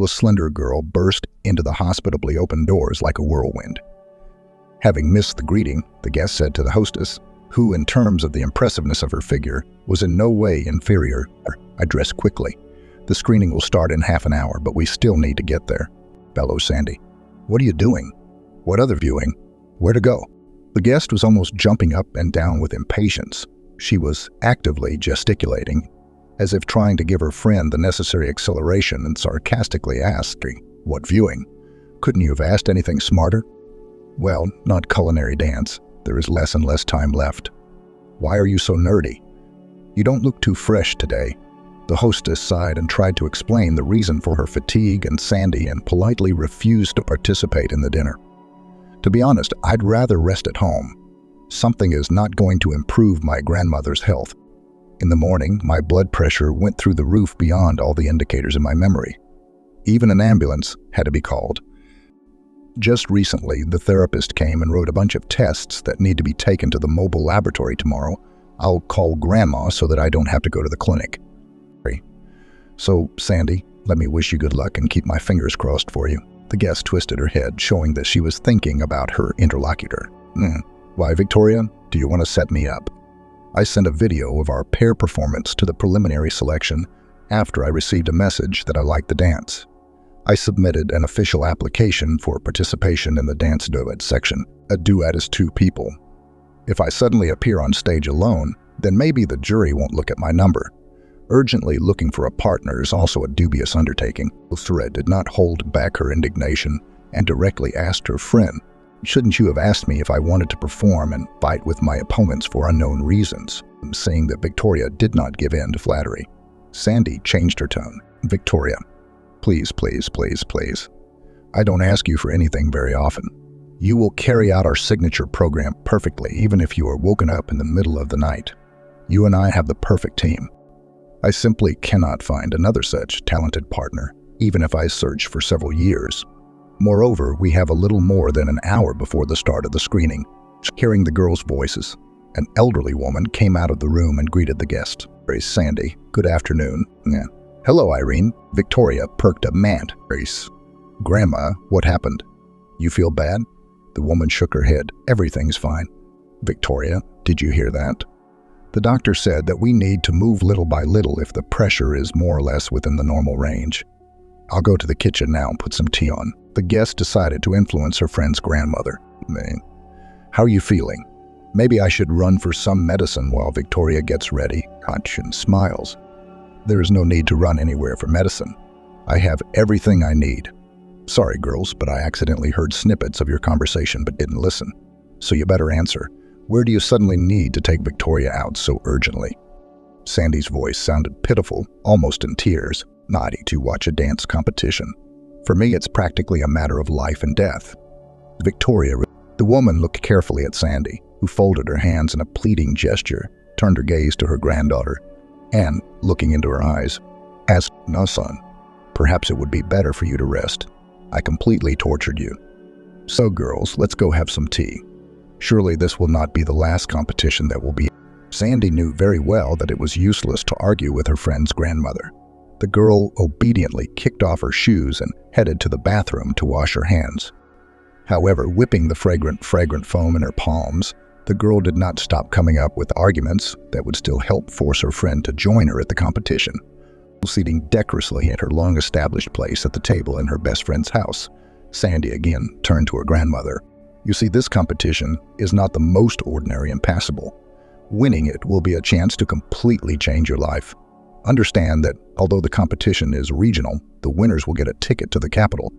The slender girl burst into the hospitably open doors like a whirlwind. Having missed the greeting, the guest said to the hostess, who, in terms of the impressiveness of her figure, was in no way inferior. I dressed quickly. The screening will start in half an hour, but we still need to get there, bellowed Sandy. What are you doing? What other viewing? Where to go? The guest was almost jumping up and down with impatience. She was actively gesticulating, as if trying to give her friend the necessary acceleration, and sarcastically asked, "What viewing? Couldn't you have asked anything smarter?" "Well, not culinary dance. There is less and less time left." "Why are you so nerdy?" "You don't look too fresh today." The hostess sighed and tried to explain the reason for her fatigue, and Sandy politely refused to participate in the dinner. "To be honest, I'd rather rest at home. Something is not going to improve my grandmother's health. In the morning, my blood pressure went through the roof beyond all the indicators in my memory. Even an ambulance had to be called. Just recently, the therapist came and wrote a bunch of tests that need to be taken to the mobile laboratory tomorrow. I'll call Grandma so that I don't have to go to the clinic." "So, Sandy, let me wish you good luck and keep my fingers crossed for you." The guest twisted her head, showing that she was thinking about her interlocutor. "Why, Victoria, do you want to set me up? I sent a video of our pair performance to the preliminary selection after I received a message that I liked the dance. I submitted an official application for participation in the dance duet section. A duet is two people. If I suddenly appear on stage alone, then maybe the jury won't look at my number. Urgently looking for a partner is also a dubious undertaking." Thread did not hold back her indignation and directly asked her friend, "Shouldn't you have asked me if I wanted to perform and fight with my opponents for unknown reasons?" Seeing that Victoria did not give in to flattery, Sandy changed her tone. "Victoria, please, please, please, please. I don't ask you for anything very often. You will carry out our signature program perfectly, even if you are woken up in the middle of the night. You and I have the perfect team. I simply cannot find another such talented partner, even if I search for several years. Moreover, we have a little more than an hour before the start of the screening." Hearing the girls' voices, an elderly woman came out of the room and greeted the guest. "Sandy, good afternoon." "Hello, Irene." Victoria perked up. "Grace. Grandma, what happened? You feel bad?" The woman shook her head. "Everything's fine." "Victoria, did you hear that? The doctor said that we need to move little by little if the pressure is more or less within the normal range. I'll go to the kitchen now and put some tea on." The guest decided to influence her friend's grandmother. "How are you feeling? Maybe I should run for some medicine while Victoria gets ready." Conscience smiles. "There is no need to run anywhere for medicine. I have everything I need. Sorry, girls, but I accidentally heard snippets of your conversation but didn't listen. So you better answer. Where do you suddenly need to take Victoria out so urgently?" Sandy's voice sounded pitiful, almost in tears. "Naughty to watch a dance competition. For me, it's practically a matter of life and death." Victoria. The woman looked carefully at Sandy, who folded her hands in a pleading gesture, turned her gaze to her granddaughter, and, looking into her eyes, asked, "No, son, perhaps it would be better for you to rest. I completely tortured you. So, girls, let's go have some tea. Surely this will not be the last competition that will be." Sandy knew very well that it was useless to argue with her friend's grandmother. The girl obediently kicked off her shoes and headed to the bathroom to wash her hands. However, whipping the fragrant foam in her palms, the girl did not stop coming up with arguments that would still help force her friend to join her at the competition. Seating decorously at her long-established place at the table in her best friend's house, Sandy again turned to her grandmother. "You see, this competition is not the most ordinary and passable. Winning it will be a chance to completely change your life. Understand that although the competition is regional, the winners will get a ticket to the capital.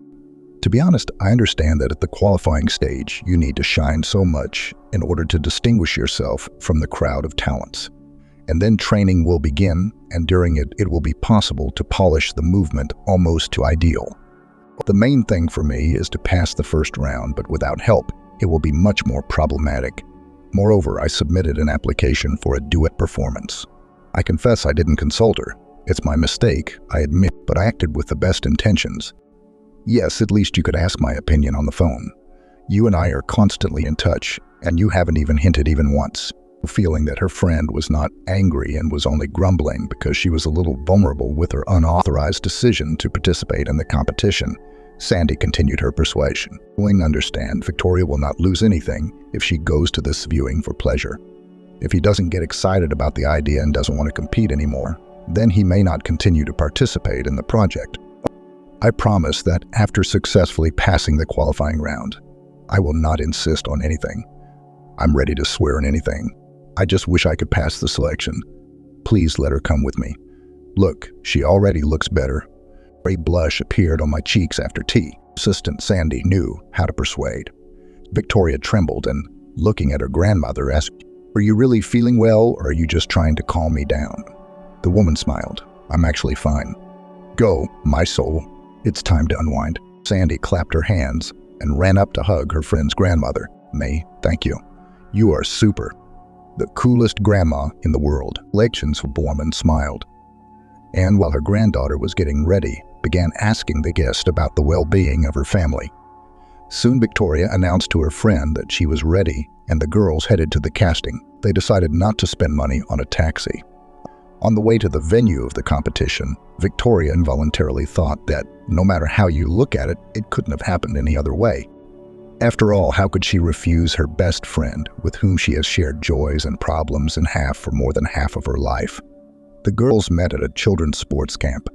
To be honest, I understand that at the qualifying stage, you need to shine so much in order to distinguish yourself from the crowd of talents. And then training will begin, and during it, it will be possible to polish the movement almost to ideal. The main thing for me is to pass the first round, but without help, it will be much more problematic. Moreover, I submitted an application for a duet performance. I confess I didn't consult her. It's my mistake, I admit, but I acted with the best intentions. Yes, at least you could ask my opinion on the phone. You and I are constantly in touch, and you haven't even hinted even once. feeling that her friend was not angry and was only grumbling because she was a little vulnerable with her unauthorized decision to participate in the competition. Sandy continued her persuasion. "Willing understand, Victoria will not lose anything if she goes to this viewing for pleasure. If he doesn't get excited about the idea and doesn't want to compete anymore, then he may not continue to participate in the project. I promise that after successfully passing the qualifying round, I will not insist on anything. I'm ready to swear on anything. I just wish I could pass the selection. Please let her come with me. Look, she already looks better." A blush appeared on my cheeks after tea. Assistant Sandy knew how to persuade. Victoria trembled and, looking at her grandmother, asked, "Are you really feeling well, or are you just trying to calm me down?" The woman smiled. "I'm actually fine. Go, my soul. It's time to unwind." Sandy clapped her hands and ran up to hug her friend's grandmother. "May, thank you. You are super. The coolest grandma in the world." The woman smiled. And while her granddaughter was getting ready, began asking the guest about the well-being of her family. Soon Victoria announced to her friend that she was ready, and the girls headed to the casting. They decided not to spend money on a taxi. On the way to the venue of the competition, Victoria involuntarily thought that, no matter how you look at it, it couldn't have happened any other way. After all, how could she refuse her best friend, with whom she has shared joys and problems in half for more than half of her life? The girls met at a children's sports camp.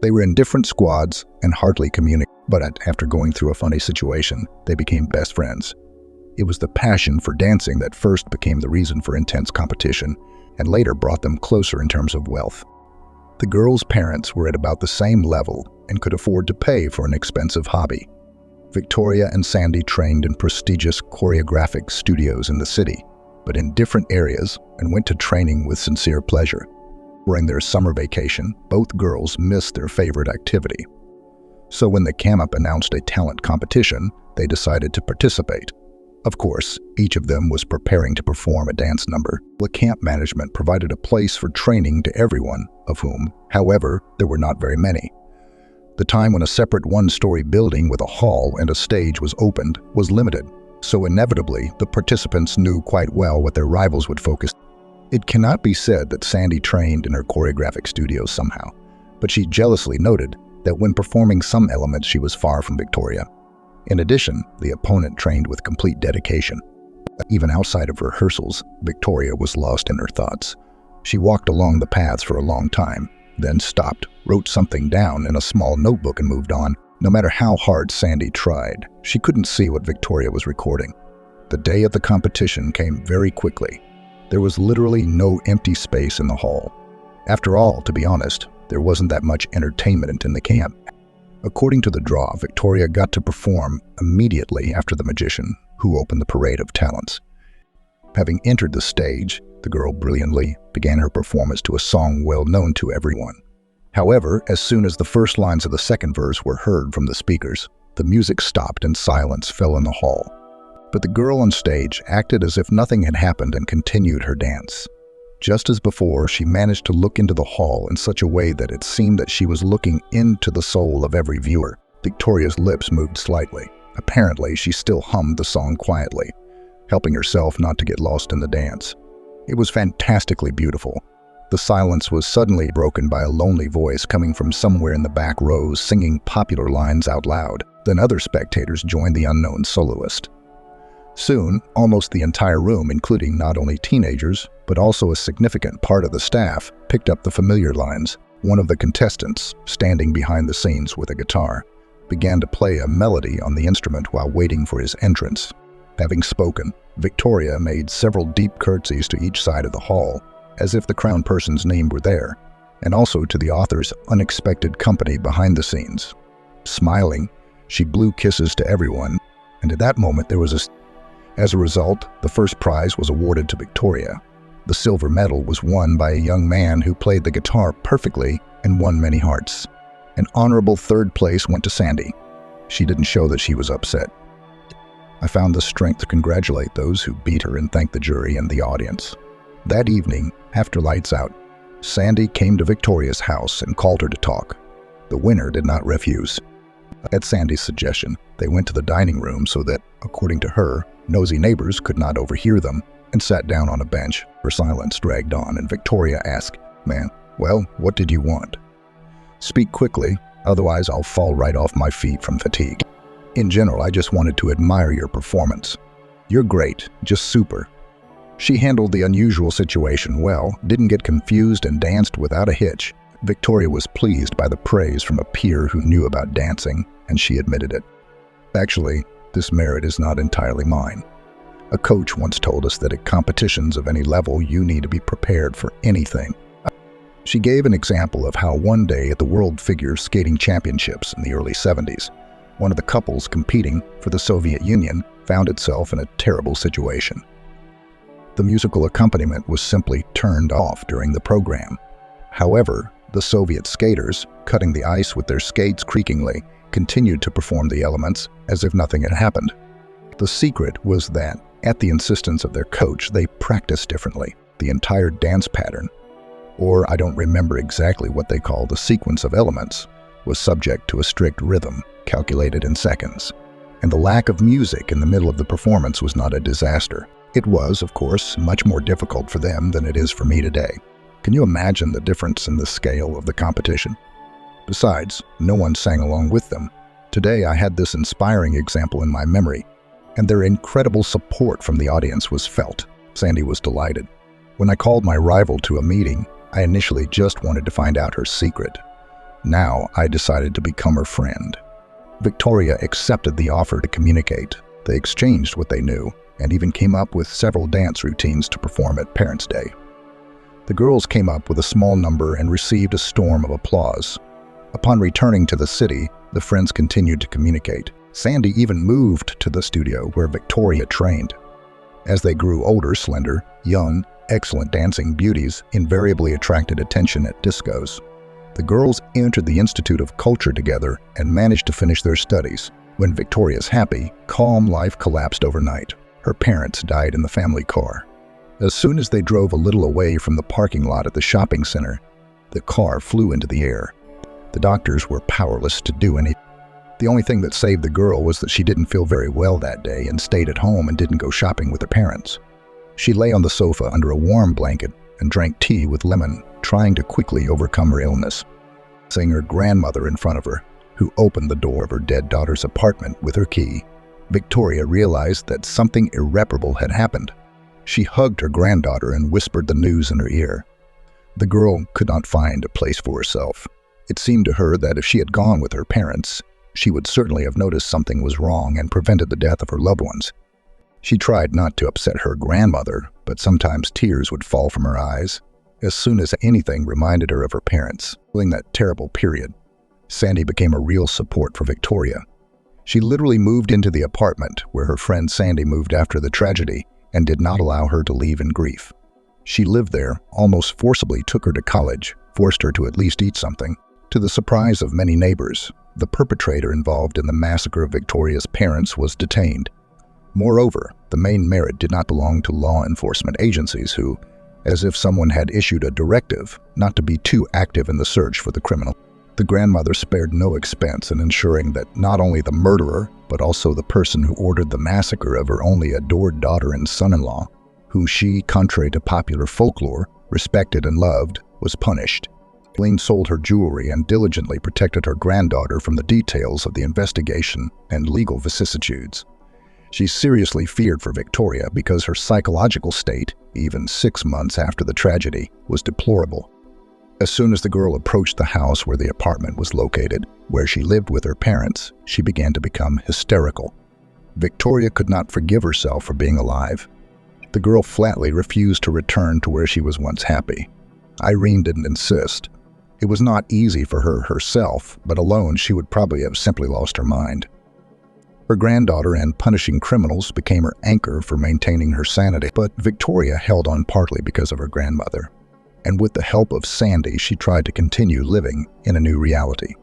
They were in different squads and hardly communicated, but after going through a funny situation, they became best friends. It was the passion for dancing that first became the reason for intense competition, and later brought them closer in terms of wealth. The girls' parents were at about the same level and could afford to pay for an expensive hobby. Victoria and Sandy trained in prestigious choreographic studios in the city, but in different areas, and went to training with sincere pleasure. During their summer vacation, both girls missed their favorite activity. So when the camp announced a talent competition, they decided to participate. Of course, each of them was preparing to perform a dance number. The camp management provided a place for training to everyone, of whom, however, there were not very many. The time when a separate one-story building with a hall and a stage was opened was limited, so inevitably the participants knew quite well what their rivals would focus. It cannot be said that Sandy trained in her choreographic studio somehow, but she jealously noted that when performing some elements she was far from Victoria. In addition, the opponent trained with complete dedication. Even outside of rehearsals, Victoria was lost in her thoughts. She walked along the paths for a long time, then stopped, wrote something down in a small notebook and moved on. No matter how hard Sandy tried, she couldn't see what Victoria was recording. The day of the competition came very quickly. There was literally no empty space in the hall. After all, to be honest, there wasn't that much entertainment in the camp. According to the draw, Victoria got to perform immediately after the magician, who opened the parade of talents. Having entered the stage, the girl brilliantly began her performance to a song well known to everyone. However, as soon as the first lines of the second verse were heard from the speakers, the music stopped and silence fell in the hall. But the girl on stage acted as if nothing had happened and continued her dance. Just as before, she managed to look into the hall in such a way that it seemed that she was looking into the soul of every viewer. Victoria's lips moved slightly. Apparently, she still hummed the song quietly, helping herself not to get lost in the dance. It was fantastically beautiful. The silence was suddenly broken by a lonely voice coming from somewhere in the back rows singing popular lines out loud. Then other spectators joined the unknown soloist. Soon, almost the entire room, including not only teenagers, but also a significant part of the staff, picked up the familiar lines. One of the contestants, standing behind the scenes with a guitar, began to play a melody on the instrument while waiting for his entrance. Having spoken, Victoria made several deep curtsies to each side of the hall, as if the crowned person's name were there, and also to the author's unexpected company behind the scenes. Smiling, she blew kisses to everyone, and at that moment there was As a result, the first prize was awarded to Victoria. The silver medal was won by a young man who played the guitar perfectly and won many hearts. An honorable third place went to Sandy. She didn't show that she was upset. I found the strength to congratulate those who beat her and thank the jury and the audience. That evening, after lights out, Sandy came to Victoria's house and called her to talk. The winner did not refuse. At Sandy's suggestion, they went to the dining room so that, according to her, nosy neighbors could not overhear them. and sat down on a bench. Her silence dragged on, and Victoria asked, "Ma'am, well, what did you want?" "Speak quickly, otherwise I'll fall right off my feet from fatigue." "In general, I just wanted to admire your performance. You're great, just super." She handled the unusual situation well, didn't get confused, and danced without a hitch. Victoria was pleased by the praise from a peer who knew about dancing, and she admitted it. "Actually, this merit is not entirely mine. A coach once told us that at competitions of any level, you need to be prepared for anything." She gave an example of how one day at the World Figure Skating Championships in the early 70s, one of the couples competing for the Soviet Union found itself in a terrible situation. The musical accompaniment was simply turned off during the program. However, the Soviet skaters, cutting the ice with their skates creakingly, continued to perform the elements as if nothing had happened. The secret was that, at the insistence of their coach, they practiced differently. The entire dance pattern, or I don't remember exactly what they call the sequence of elements, was subject to a strict rhythm calculated in seconds. And the lack of music in the middle of the performance was not a disaster. It was, of course, much more difficult for them than it is for me today. Can you imagine the difference in the scale of the competition? Besides, no one sang along with them. Today I had this inspiring example in my memory, and their incredible support from the audience was felt. Sandy was delighted. When I called my rival to a meeting, I initially just wanted to find out her secret. Now I decided to become her friend. Victoria accepted the offer to communicate. They exchanged what they knew, and even came up with several dance routines to perform at Parents' Day. The girls came up with a small number and received a storm of applause. Upon returning to the city, the friends continued to communicate. Sandy even moved to the studio where Victoria trained. As they grew older, slender, young, excellent dancing beauties invariably attracted attention at discos. The girls entered the Institute of Culture together and managed to finish their studies. When Victoria's happy, calm life collapsed overnight. Her parents died in the family car. As soon as they drove a little away from the parking lot at the shopping center, the car flew into the air. The doctors were powerless to do anything. The only thing that saved the girl was that she didn't feel very well that day and stayed at home and didn't go shopping with her parents. She lay on the sofa under a warm blanket and drank tea with lemon, trying to quickly overcome her illness. Seeing her grandmother in front of her, who opened the door of her dead daughter's apartment with her key, Victoria realized that something irreparable had happened. She hugged her granddaughter and whispered the news in her ear. The girl could not find a place for herself. It seemed to her that if she had gone with her parents, she would certainly have noticed something was wrong and prevented the death of her loved ones. She tried not to upset her grandmother, but sometimes tears would fall from her eyes as soon as anything reminded her of her parents. During that terrible period, Sandy became a real support for Victoria. She literally moved into the apartment where her friend Sandy moved after the tragedy and did not allow her to leave in grief. She lived there, almost forcibly took her to college, forced her to at least eat something. To the surprise of many neighbors, the perpetrator involved in the massacre of Victoria's parents was detained. Moreover, the main merit did not belong to law enforcement agencies who, as if someone had issued a directive not to be too active in the search for the criminal. The grandmother spared no expense in ensuring that not only the murderer, but also the person who ordered the massacre of her only adored daughter and son-in-law, whom she, contrary to popular folklore, respected and loved, was punished. Eileen sold her jewelry and diligently protected her granddaughter from the details of the investigation and legal vicissitudes. She seriously feared for Victoria because her psychological state, even 6 months after the tragedy, was deplorable. As soon as the girl approached the house where the apartment was located, where she lived with her parents, she began to become hysterical. Victoria could not forgive herself for being alive. The girl flatly refused to return to where she was once happy. Irene didn't insist. It was not easy for her herself, but alone she would probably have simply lost her mind. Her granddaughter and punishing criminals became her anchor for maintaining her sanity, but Victoria held on partly because of her grandmother. And with the help of Sandy, she tried to continue living in a new reality.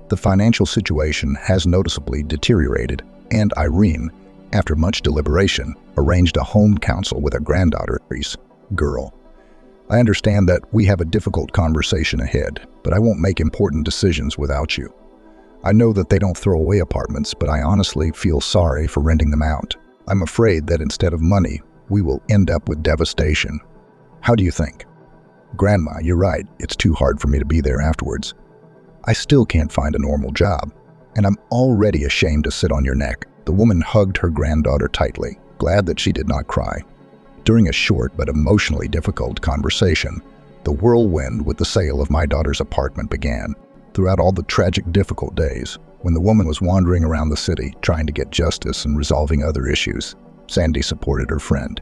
The financial situation has noticeably deteriorated, and Irene, after much deliberation, arranged a home council with her granddaughter's girl. I understand that we have a difficult conversation ahead, but I won't make important decisions without you. I know that they don't throw away apartments, but I honestly feel sorry for renting them out. I'm afraid that instead of money, we will end up with devastation. How do you think? Grandma, you're right. It's too hard for me to be there afterwards. I still can't find a normal job, and I'm already ashamed to sit on your neck. The woman hugged her granddaughter tightly, glad that she did not cry. During a short but emotionally difficult conversation, the whirlwind with the sale of my daughter's apartment began. Throughout all the tragic, difficult days, when the woman was wandering around the city trying to get justice and resolving other issues, Sandy supported her friend.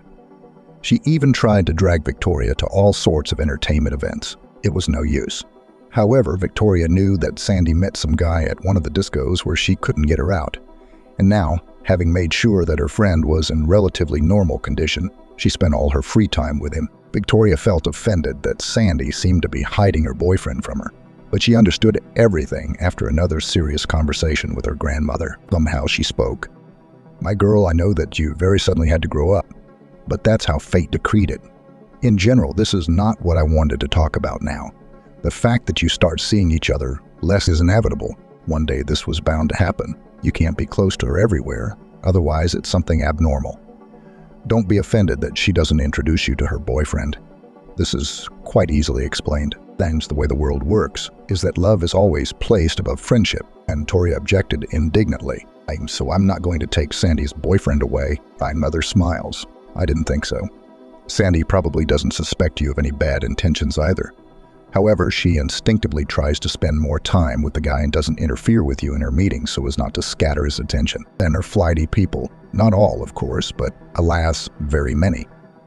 She even tried to drag Victoria to all sorts of entertainment events. It was no use. However, Victoria knew that Sandy met some guy at one of the discos where she couldn't get her out. And now, having made sure that her friend was in relatively normal condition, she spent all her free time with him. Victoria felt offended that Sandy seemed to be hiding her boyfriend from her, but she understood everything after another serious conversation with her grandmother. Somehow she spoke. "My girl, I know that you very suddenly had to grow up, but that's how fate decreed it. In general, this is not what I wanted to talk about now. The fact that you start seeing each other less is inevitable. One day this was bound to happen. You can't be close to her everywhere, otherwise it's something abnormal. Don't be offended that she doesn't introduce you to her boyfriend. This is quite easily explained. That's the way the world works, is that love is always placed above friendship," and Victoria objected indignantly. "So I'm not going to take Sandy's boyfriend away." My mother smiles. "I didn't think so. Sandy probably doesn't suspect you of any bad intentions either. However, she instinctively tries to spend more time with the guy and doesn't interfere with you in her meetings so as not to scatter his attention. And are flighty people. Not all, of course, but alas, very many.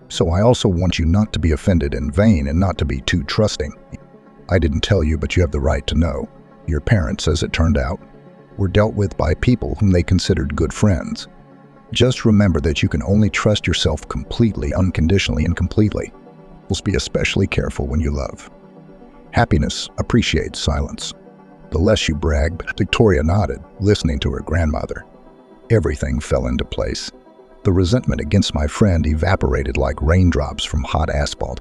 So I also want you not to be offended in vain and not to be too trusting. I didn't tell you, but you have the right to know. Your parents, as it turned out, were dealt with by people whom they considered good friends. Just remember that you can only trust yourself completely, unconditionally, and completely. Must be especially careful when you love. Happiness appreciates silence. The less you brag." Victoria nodded, listening to her grandmother. Everything fell into place. The resentment against my friend evaporated like raindrops from hot asphalt.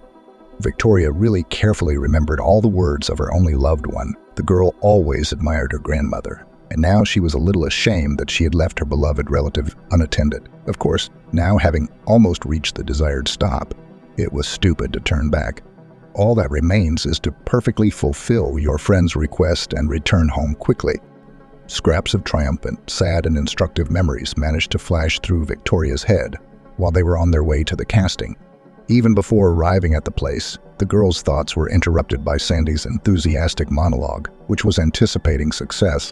Victoria really carefully remembered all the words of her only loved one. The girl always admired her grandmother, and now she was a little ashamed that she had left her beloved relative unattended. Of course, now having almost reached the desired stop, it was stupid to turn back. All that remains is to perfectly fulfill your friend's request and return home quickly. Scraps of triumphant, sad, and instructive memories managed to flash through Victoria's head while they were on their way to the casting. Even before arriving at the place, the girls' thoughts were interrupted by Sandy's enthusiastic monologue, which was anticipating success.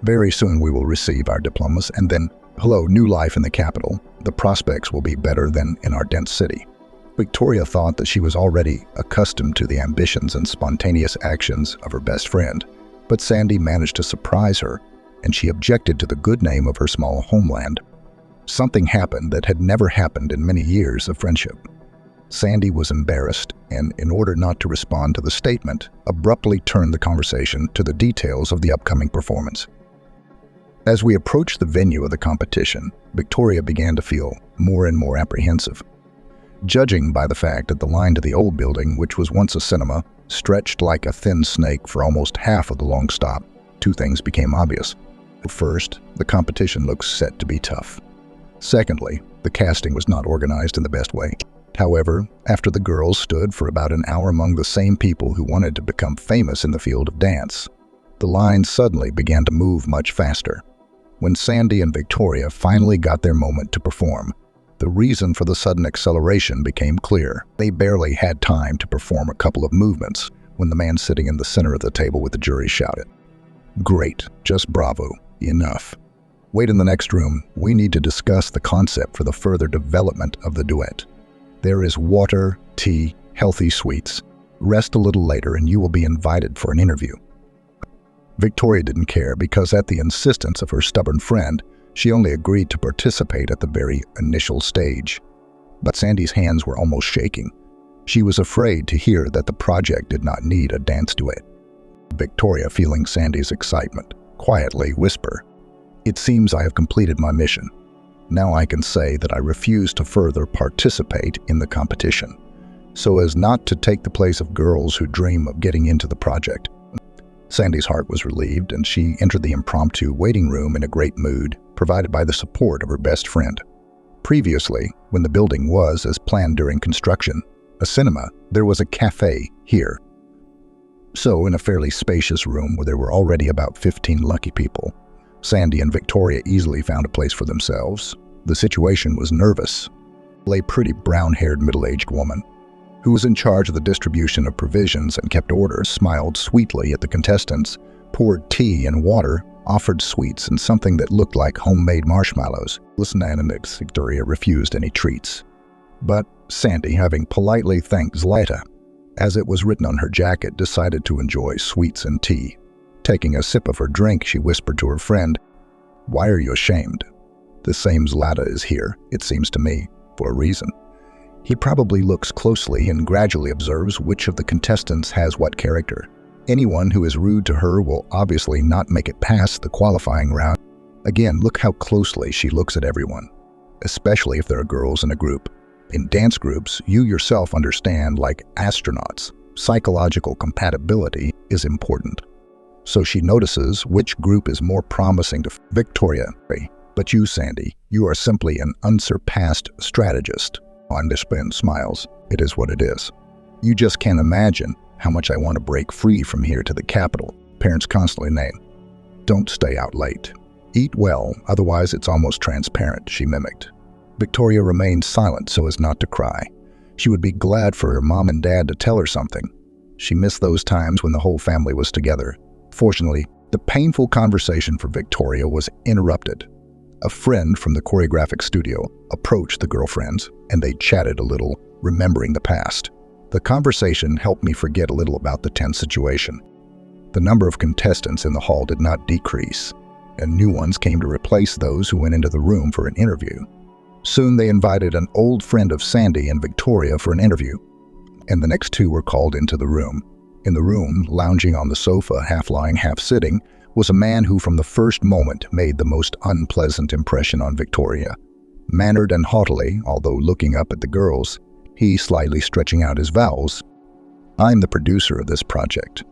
"Very soon we will receive our diplomas, and then, hello, new life in the capital. The prospects will be better than in our dense city." Victoria thought that she was already accustomed to the ambitions and spontaneous actions of her best friend, but Sandy managed to surprise her, and she objected to the good name of her small homeland. Something happened that had never happened in many years of friendship. Sandy was embarrassed, and in order not to respond to the statement, abruptly turned the conversation to the details of the upcoming performance. As we approached the venue of the competition, Victoria began to feel more and more apprehensive. Judging by the fact that the line to the old building, which was once a cinema, stretched like a thin snake for almost half of the long stop, two things became obvious. First, the competition looked set to be tough. Secondly, the casting was not organized in the best way. However, after the girls stood for about an hour among the same people who wanted to become famous in the field of dance, the line suddenly began to move much faster. When Sandy and Victoria finally got their moment to perform, the reason for the sudden acceleration became clear. They barely had time to perform a couple of movements when the man sitting in the center of the table with the jury shouted, "Great, just bravo, enough. Wait in the next room, we need to discuss the concept for the further development of the duet. There is water, tea, healthy sweets. Rest a little later and you will be invited for an interview." Victoria didn't care because at the insistence of her stubborn friend, she only agreed to participate at the very initial stage. But Sandy's hands were almost shaking. She was afraid to hear that the project did not need a dance duet. Victoria, feeling Sandy's excitement, quietly whispered, "It seems I have completed my mission. Now I can say that I refuse to further participate in the competition, so as not to take the place of girls who dream of getting into the project." Sandy's heart was relieved, and she entered the impromptu waiting room in a great mood, provided by the support of her best friend. Previously, when the building was, as planned during construction, a cinema, there was a cafe here. So, in a fairly spacious room where there were already about 15 lucky people, Sandy and Victoria easily found a place for themselves. The situation was nervous. A pretty brown-haired middle-aged woman, who was in charge of the distribution of provisions and kept order, smiled sweetly at the contestants, poured tea and water, offered sweets and something that looked like homemade marshmallows. Listenanimix, Victoria refused any treats. But Sandy, having politely thanked Zlata, as it was written on her jacket, decided to enjoy sweets and tea. Taking a sip of her drink, she whispered to her friend, "Why are you ashamed? The same Zlata is here, it seems to me, for a reason." He probably looks closely and gradually observes which of the contestants has what character. Anyone who is rude to her will obviously not make it past the qualifying round. Again, look how closely she looks at everyone, especially if there are girls in a group. In dance groups, you yourself understand, like astronauts, psychological compatibility is important. So she notices which group is more promising to Victoria. But you, Sandy, you are simply an unsurpassed strategist. Underspin smiles. It is what it is. You just can't imagine how much I want to break free from here to the capital. Parents constantly name. Don't stay out late. Eat well, otherwise it's almost transparent, she mimicked. Victoria remained silent so as not to cry. She would be glad for her mom and dad to tell her something. She missed those times when the whole family was together. Fortunately, the painful conversation for Victoria was interrupted. A friend from the choreographic studio approached the girlfriends, and they chatted a little, remembering the past. The conversation helped me forget a little about the tense situation. The number of contestants in the hall did not decrease, and new ones came to replace those who went into the room for an interview. Soon they invited an old friend of Sandy and Victoria for an interview, and the next two were called into the room. In the room, lounging on the sofa, half lying, half sitting, was a man who from the first moment made the most unpleasant impression on Victoria. Mannered and haughtily, although looking up at the girls, he slightly stretching out his vowels. "I'm the producer of this project.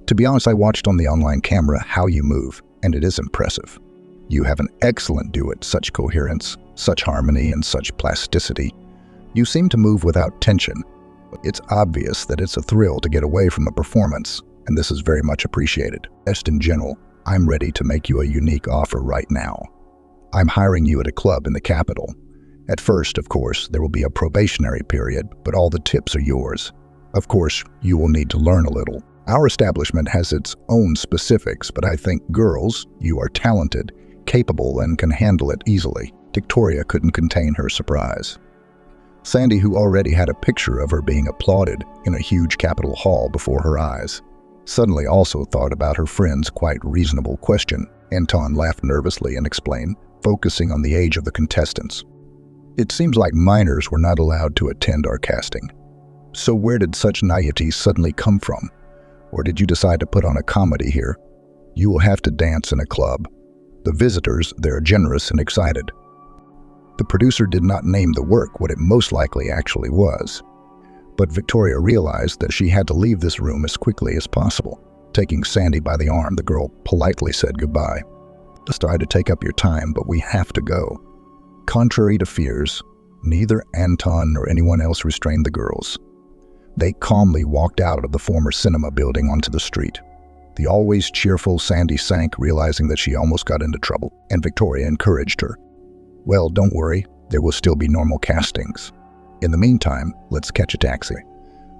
To be honest, I watched on the online camera how you move, and it is impressive. You have an excellent duet, such coherence, such harmony, and such plasticity. You seem to move without tension. It's obvious that it's a thrill to get away from a performance, and this is very much appreciated. Just in general, I'm ready to make you a unique offer right now. I'm hiring you at a club in the capital. At first, of course, there will be a probationary period, but all the tips are yours. Of course, you will need to learn a little. Our establishment has its own specifics, but I think girls, you are talented, capable, and can handle it easily." Victoria couldn't contain her surprise. Sandy, who already had a picture of her being applauded in a huge Capitol hall before her eyes, suddenly also thought about her friend's quite reasonable question. Anton laughed nervously and explained, focusing on the age of the contestants. "It seems like minors were not allowed to attend our casting. So where did such naivety suddenly come from? Or did you decide to put on a comedy here? You will have to dance in a club. The visitors, they're generous and excited." The producer did not name the work what it most likely actually was. But Victoria realized that she had to leave this room as quickly as possible. Taking Sandy by the arm, the girl politely said goodbye. "Sorry to take up your time, but we have to go." Contrary to fears, neither Anton nor anyone else restrained the girls. They calmly walked out of the former cinema building onto the street. The always cheerful Sandy sank, realizing that she almost got into trouble, and Victoria encouraged her. "Well, don't worry, there will still be normal castings. In the meantime, let's catch a taxi.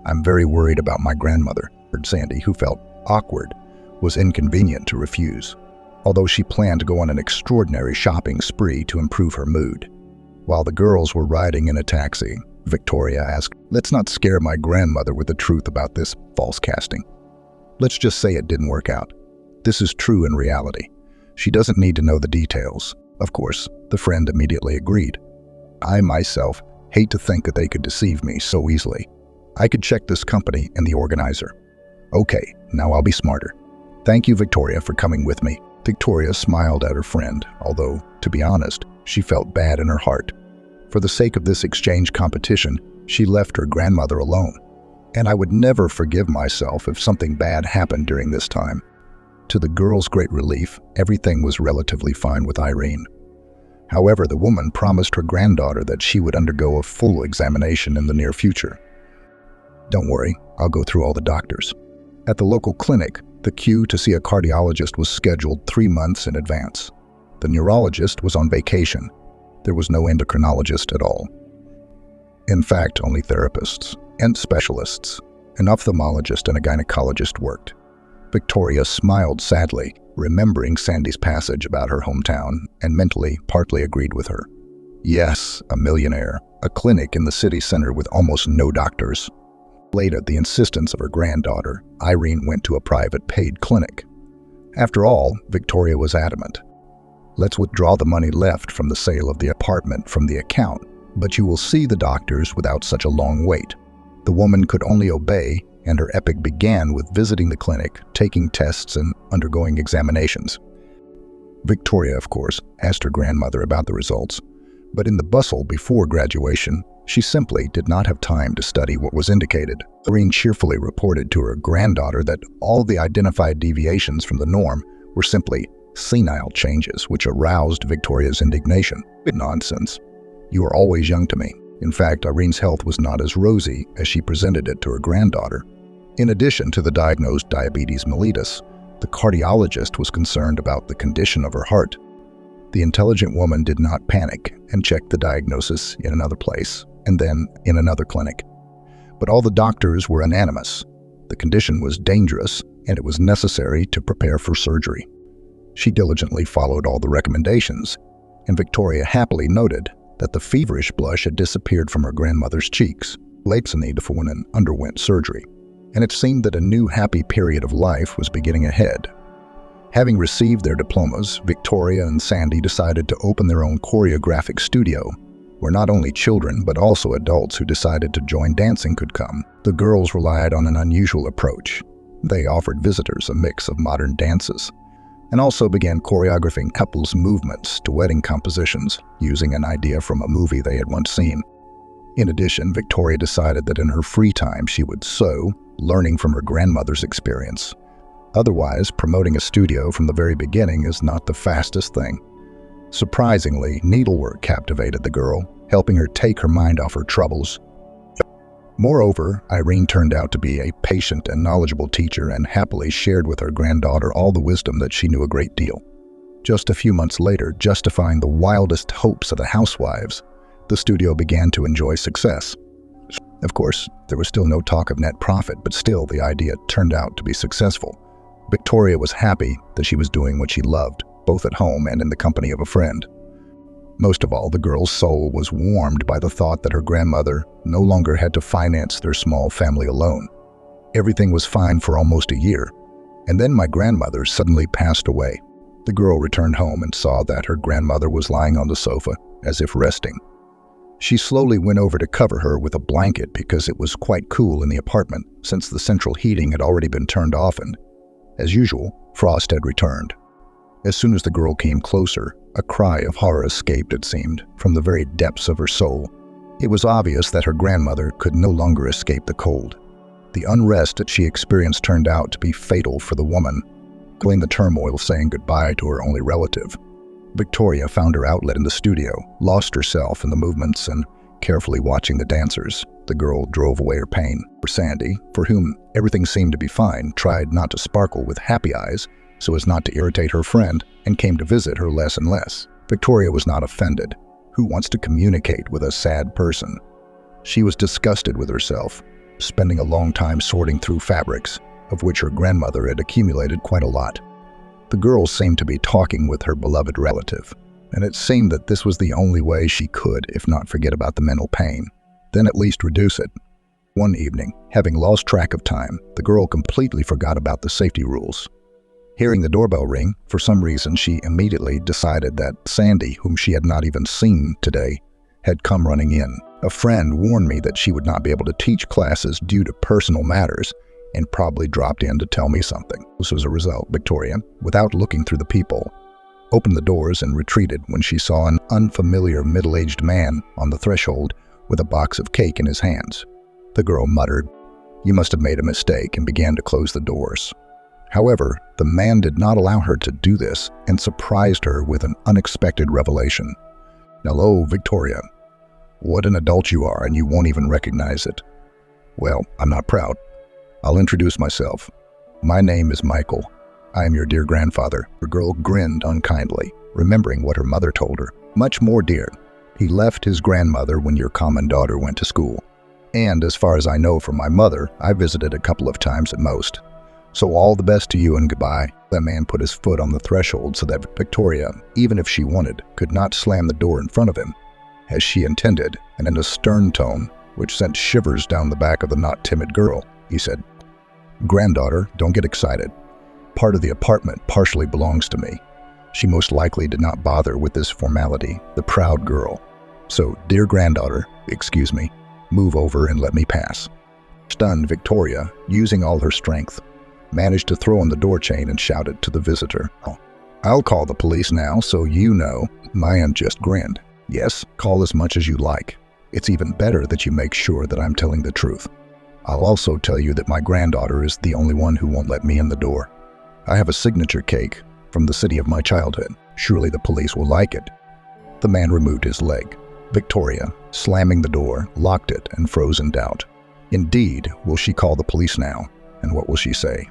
I'm very worried about my grandmother." Sandy, who felt awkward, was inconvenient to refuse, although she planned to go on an extraordinary shopping spree to improve her mood. While the girls were riding in a taxi, Victoria asked, "Let's not scare my grandmother with the truth about this false casting. Let's just say it didn't work out. This is true in reality. She doesn't need to know the details." Of course, the friend immediately agreed. "I myself hate to think that they could deceive me so easily. I could check this company and the organizer." "Okay, now I'll be smarter. Thank you, Victoria, for coming with me." Victoria smiled at her friend, although, to be honest, she felt bad in her heart. For the sake of this exchange competition, she left her grandmother alone. And I would never forgive myself if something bad happened during this time. To the girls' great relief, everything was relatively fine with Irene. However, the woman promised her granddaughter that she would undergo a full examination in the near future. "Don't worry, I'll go through all the doctors." At the local clinic, the queue to see a cardiologist was scheduled 3 months in advance. The neurologist was on vacation. There was no endocrinologist at all. In fact, only therapists and specialists. An ophthalmologist and a gynecologist worked. Victoria smiled sadly, remembering Sandy's passage about her hometown, and mentally partly agreed with her. Yes, a millionaire, a clinic in the city center with almost no doctors. Late at the insistence of her granddaughter, Irene went to a private paid clinic. After all, Victoria was adamant. "Let's withdraw the money left from the sale of the apartment from the account, but you will see the doctors without such a long wait." The woman could only obey, and her epic began with visiting the clinic, taking tests, and undergoing examinations. Victoria, of course, asked her grandmother about the results, but in the bustle before graduation, she simply did not have time to study what was indicated. Irene cheerfully reported to her granddaughter that all the identified deviations from the norm were simply senile changes, which aroused Victoria's indignation. "Nonsense. You are always young to me." In fact, Irene's health was not as rosy as she presented it to her granddaughter. In addition to the diagnosed diabetes mellitus, the cardiologist was concerned about the condition of her heart. The intelligent woman did not panic and checked the diagnosis in another place, and then in another clinic. But all the doctors were unanimous. The condition was dangerous, and it was necessary to prepare for surgery. She diligently followed all the recommendations, and Victoria happily noted that the feverish blush had disappeared from her grandmother's cheeks. Late need for when underwent surgery, and it seemed that a new happy period of life was beginning ahead. Having received their diplomas, Victoria and Sandy decided to open their own choreographic studio, where not only children but also adults who decided to join dancing could come. The girls relied on an unusual approach. They offered visitors a mix of modern dances, and also began choreographing couples' movements to wedding compositions, using an idea from a movie they had once seen. In addition, Victoria decided that in her free time she would sew, learning from her grandmother's experience. Otherwise, promoting a studio from the very beginning is not the fastest thing. Surprisingly, needlework captivated the girl, helping her take her mind off her troubles. Moreover, Irene turned out to be a patient and knowledgeable teacher and happily shared with her granddaughter all the wisdom that she knew a great deal. Just a few months later, justifying the wildest hopes of the housewives, the studio began to enjoy success. Of course, there was still no talk of net profit, but still the idea turned out to be successful. Victoria was happy that she was doing what she loved, both at home and in the company of a friend. Most of all, the girl's soul was warmed by the thought that her grandmother no longer had to finance their small family alone. Everything was fine for almost a year, and then my grandmother suddenly passed away. The girl returned home and saw that her grandmother was lying on the sofa, as if resting. She slowly went over to cover her with a blanket because it was quite cool in the apartment since the central heating had already been turned off and, as usual, frost had returned. As soon as the girl came closer, a cry of horror escaped, it seemed, from the very depths of her soul. It was obvious that her grandmother could no longer escape the cold. The unrest that she experienced turned out to be fatal for the woman, feeling the turmoil saying goodbye to her only relative. Victoria found her outlet in the studio, lost herself in the movements, and carefully watching the dancers, the girl drove away her pain. For Sandy, for whom everything seemed to be fine, tried not to sparkle with happy eyes so as not to irritate her friend, and came to visit her less and less. Victoria was not offended. Who wants to communicate with a sad person? She was disgusted with herself, spending a long time sorting through fabrics, of which her grandmother had accumulated quite a lot. The girl seemed to be talking with her beloved relative, and it seemed that this was the only way she could, if not forget about the mental pain, then at least reduce it. One evening, having lost track of time, the girl completely forgot about the safety rules. Hearing the doorbell ring, for some reason she immediately decided that Sandy, whom she had not even seen today, had come running in. A friend warned me that she would not be able to teach classes due to personal matters, and probably dropped in to tell me something. This was a result. Victoria, without looking through the peephole, opened the doors and retreated when she saw an unfamiliar middle-aged man on the threshold with a box of cake in his hands. The girl muttered, "You must have made a mistake," and began to close the doors. However, the man did not allow her to do this and surprised her with an unexpected revelation. Hello, Victoria. What an adult you are, and you won't even recognize it. Well, I'm not proud. I'll introduce myself. My name is Michael. I am your dear grandfather." The girl grinned unkindly, remembering what her mother told her. "Much more, dear. He left his grandmother when your common daughter went to school. And as far as I know from my mother, I visited a couple of times at most. So all the best to you and goodbye." The man put his foot on the threshold so that Victoria, even if she wanted, could not slam the door in front of him, as she intended, and in a stern tone, which sent shivers down the back of the not timid girl, he said, "Granddaughter, don't get excited. Part of the apartment partially belongs to me." She most likely did not bother with this formality, the proud girl. "So, dear granddaughter, excuse me, move over and let me pass." Stunned, Victoria, using all her strength, managed to throw on the door chain and shouted to the visitor, "I'll call the police now, so you know." Mayan just grinned. "Yes, call as much as you like. It's even better that you make sure that I'm telling the truth. I'll also tell you that my granddaughter is the only one who won't let me in the door. I have a signature cake from the city of my childhood. Surely the police will like it." The man removed his leg. Victoria, slamming the door, locked it and froze in doubt. Indeed, will she call the police now? And what will she say?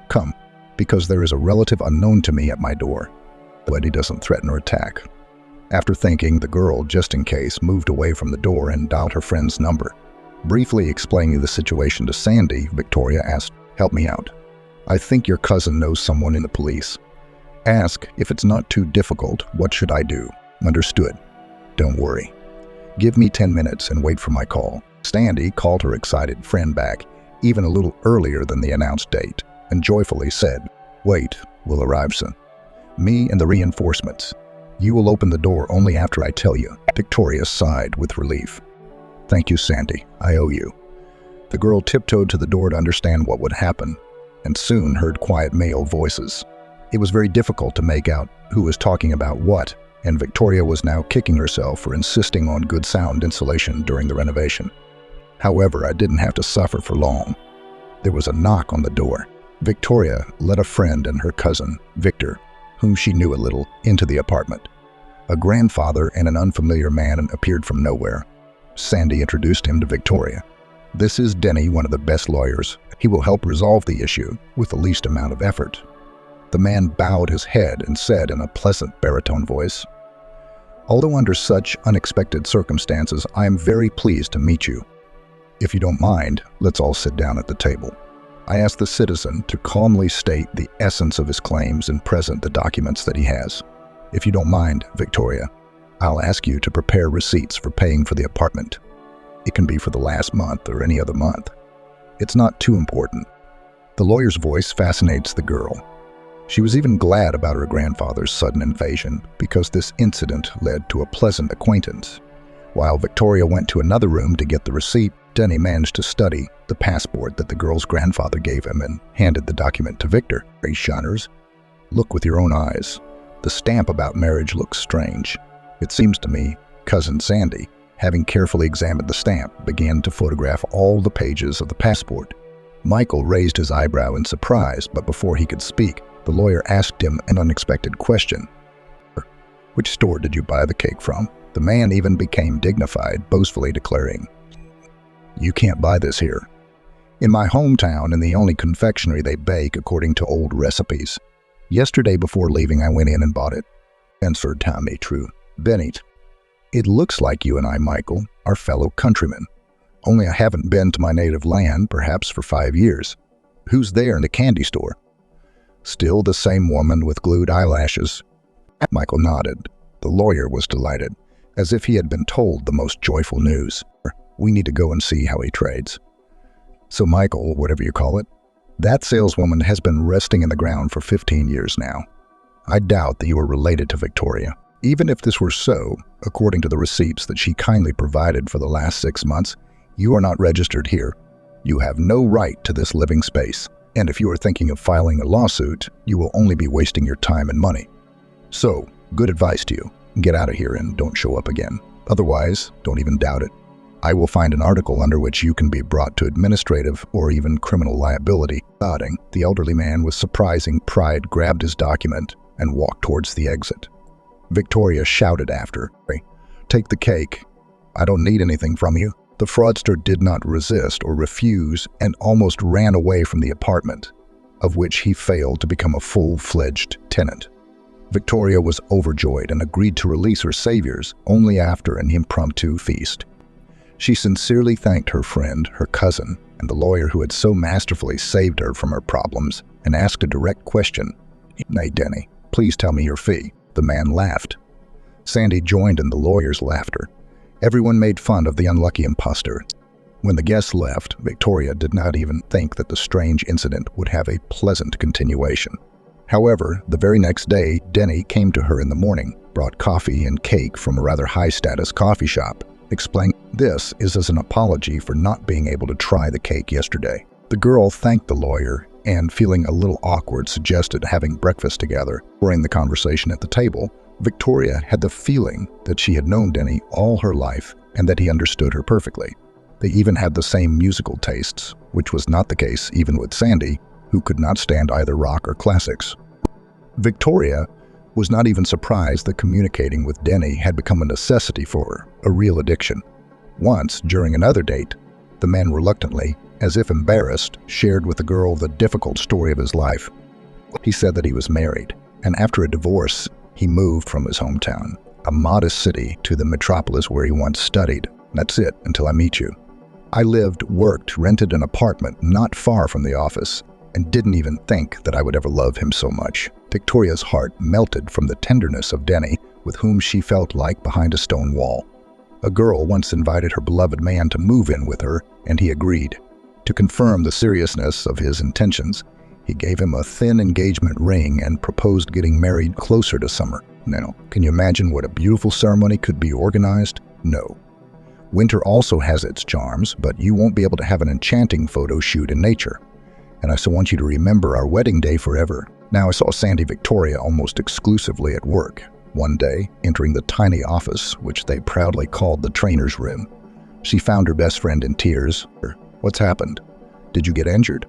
"Come, because there is a relative unknown to me at my door, but he doesn't threaten or attack." After thinking, the girl, just in case, moved away from the door and dialed her friend's number. Briefly explaining the situation to Sandy, Victoria asked, "Help me out. I think your cousin knows someone in the police. Ask if it's not too difficult, what should I do?" "Understood. Don't worry. Give me 10 minutes and wait for my call." Sandy called her excited friend back, even a little earlier than the announced date, and joyfully said, "Wait, we'll arrive soon. Me and the reinforcements. You will open the door only after I tell you." Victoria sighed with relief. "Thank you, Sandy. I owe you." The girl tiptoed to the door to understand what would happen, and soon heard quiet male voices. It was very difficult to make out who was talking about what, and Victoria was now kicking herself for insisting on good sound insulation during the renovation. However, I didn't have to suffer for long. There was a knock on the door. Victoria led a friend and her cousin, Victor, whom she knew a little, into the apartment. A grandfather and an unfamiliar man appeared from nowhere. Sandy introduced him to Victoria. "This is Denny, one of the best lawyers. He will help resolve the issue with the least amount of effort." The man bowed his head and said in a pleasant baritone voice, "Although under such unexpected circumstances, I am very pleased to meet you. If you don't mind, let's all sit down at the table." I asked the citizen to calmly state the essence of his claims and present the documents that he has. "If you don't mind, Victoria, I'll ask you to prepare receipts for paying for the apartment. It can be for the last month or any other month. It's not too important." The lawyer's voice fascinates the girl. She was even glad about her grandfather's sudden invasion because this incident led to a pleasant acquaintance. While Victoria went to another room to get the receipt, Denny managed to study the passport that the girl's grandfather gave him and handed the document to Victor. "Hey, shiners, look with your own eyes. The stamp about marriage looks strange. It seems to me, Cousin Sandy, having carefully examined the stamp, began to photograph all the pages of the passport." Michael raised his eyebrow in surprise, but before he could speak, the lawyer asked him an unexpected question. "Which store did you buy the cake from?" The man even became dignified, boastfully declaring, "You can't buy this here. In my hometown, in the only confectionery they bake according to old recipes. Yesterday before leaving, I went in and bought it." Answered Tommy True. "Bennett, it looks like you and I, Michael, are fellow countrymen. Only I haven't been to my native land, perhaps for 5 years. Who's there in the candy store?" "Still the same woman with glued eyelashes." Michael nodded. The lawyer was delighted, as if he had been told the most joyful news. "We need to go and see how he trades." "So Michael, whatever you call it, that saleswoman has been resting in the ground for 15 years now. I doubt that you are related to Victoria. Even if this were so, according to the receipts that she kindly provided for the last 6 months, you are not registered here. You have no right to this living space. And if you are thinking of filing a lawsuit, you will only be wasting your time and money. So, good advice to you. Get out of here and don't show up again. Otherwise, don't even doubt it. I will find an article under which you can be brought to administrative or even criminal liability." Nodding, the elderly man with surprising pride grabbed his document and walked towards the exit. Victoria shouted after, Take the cake. I don't need anything from you." The fraudster did not resist or refuse and almost ran away from the apartment, of which he failed to become a full-fledged tenant. Victoria was overjoyed and agreed to release her saviors only after an impromptu feast. She sincerely thanked her friend, her cousin, and the lawyer who had so masterfully saved her from her problems and asked a direct question. "Nay, Denny, please tell me your fee." The man laughed. Sandy joined in the lawyer's laughter. Everyone made fun of the unlucky imposter. When the guests left, Victoria did not even think that the strange incident would have a pleasant continuation. However, the very next day, Denny came to her in the morning, brought coffee and cake from a rather high-status coffee shop, explaining this is as an apology for not being able to try the cake yesterday. The girl thanked the lawyer and, feeling a little awkward, suggested having breakfast together. During the conversation at the table, Victoria had the feeling that she had known Denny all her life and that he understood her perfectly. They even had the same musical tastes, which was not the case even with Sandy, who could not stand either rock or classics. Victoria was not even surprised that communicating with Denny had become a necessity for her, a real addiction. Once, during another date, the man reluctantly, as if embarrassed, shared with the girl the difficult story of his life. He said that he was married, and after a divorce, he moved from his hometown, a modest city, to the metropolis where he once studied. "That's it, until I meet you. I lived, worked, rented an apartment not far from the office, and didn't even think that I would ever love him so much." Victoria's heart melted from the tenderness of Denny, with whom she felt like behind a stone wall. A girl once invited her beloved man to move in with her, and he agreed. To confirm the seriousness of his intentions, he gave him a thin engagement ring and proposed getting married closer to summer. Now, can you imagine what a beautiful ceremony could be organized? No. Winter also has its charms, but you won't be able to have an enchanting photo shoot in nature. And I so want you to remember our wedding day forever. Now, I saw Sandy Victoria almost exclusively at work. One day, entering the tiny office, which they proudly called the trainer's room, she found her best friend in tears. "What's happened? Did you get injured?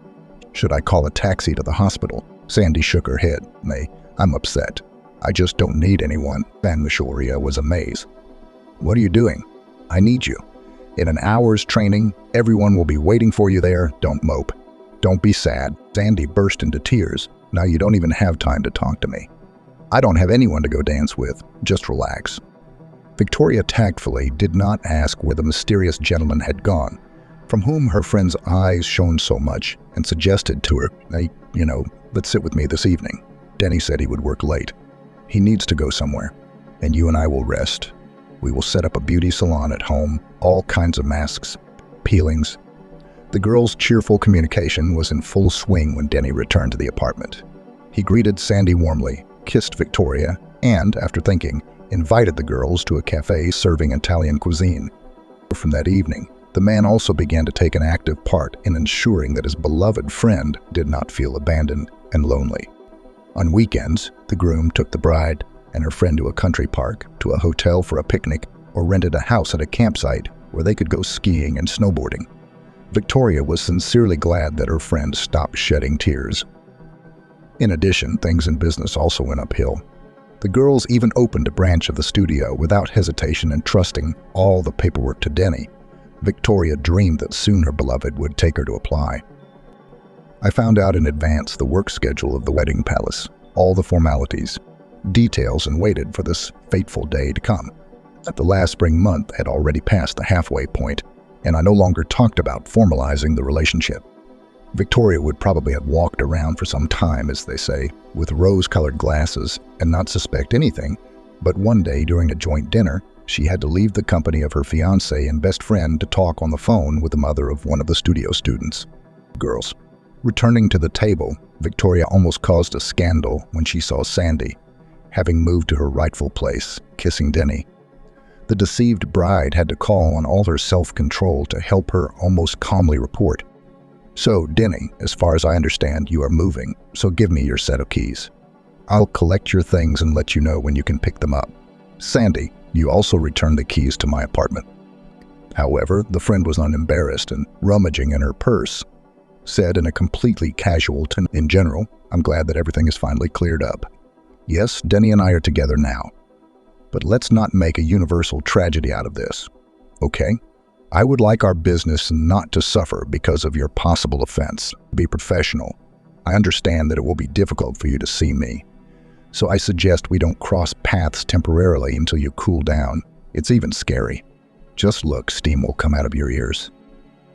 Should I call a taxi to the hospital?" Sandy shook her head. "Nay, I'm upset. I just don't need anyone." Van Mishoria was amazed. "What are you doing? I need you. In an hour's training, everyone will be waiting for you there. Don't mope. Don't be sad." Sandy burst into tears. "Now you don't even have time to talk to me. I don't have anyone to go dance with. Just relax." Victoria tactfully did not ask where the mysterious gentleman had gone, from whom her friend's eyes shone so much, and suggested to her, "Hey, let's sit with me this evening." Denny said he would work late. "He needs to go somewhere, and you and I will rest. We will set up a beauty salon at home, all kinds of masks, peelings." The girl's cheerful communication was in full swing when Denny returned to the apartment. He greeted Sandy warmly, kissed Victoria, and, after thinking, invited the girls to a cafe serving Italian cuisine. From that evening, the man also began to take an active part in ensuring that his beloved friend did not feel abandoned and lonely. On weekends, the groom took the bride and her friend to a country park, to a hotel for a picnic, or rented a house at a campsite where they could go skiing and snowboarding. Victoria was sincerely glad that her friend stopped shedding tears. In addition, things in business also went uphill. The girls even opened a branch of the studio without hesitation, entrusting all the paperwork to Denny. Victoria dreamed that soon her beloved would take her to apply. I found out in advance the work schedule of the wedding palace, all the formalities, details, and waited for this fateful day to come. The last spring month had already passed the halfway point, and I no longer talked about formalizing the relationship. Victoria would probably have walked around for some time, as they say, with rose-colored glasses and not suspect anything, but one day during a joint dinner, she had to leave the company of her fiancé and best friend to talk on the phone with the mother of one of the studio students. Girls. Returning to the table, Victoria almost caused a scandal when she saw Sandy, having moved to her rightful place, kissing Denny. The deceived bride had to call on all her self-control to help her almost calmly report, "So, Denny, as far as I understand, you are moving, so give me your set of keys. I'll collect your things and let you know when you can pick them up. Sandy, you also return the keys to my apartment." However, the friend was unembarrassed and, rummaging in her purse, said in a completely casual tone, "In general, I'm glad that everything is finally cleared up. Yes, Denny and I are together now. But let's not make a universal tragedy out of this, okay? I would like our business not to suffer because of your possible offense. Be professional. I understand that it will be difficult for you to see me, so I suggest we don't cross paths temporarily until you cool down. It's even scary. Just look, steam will come out of your ears.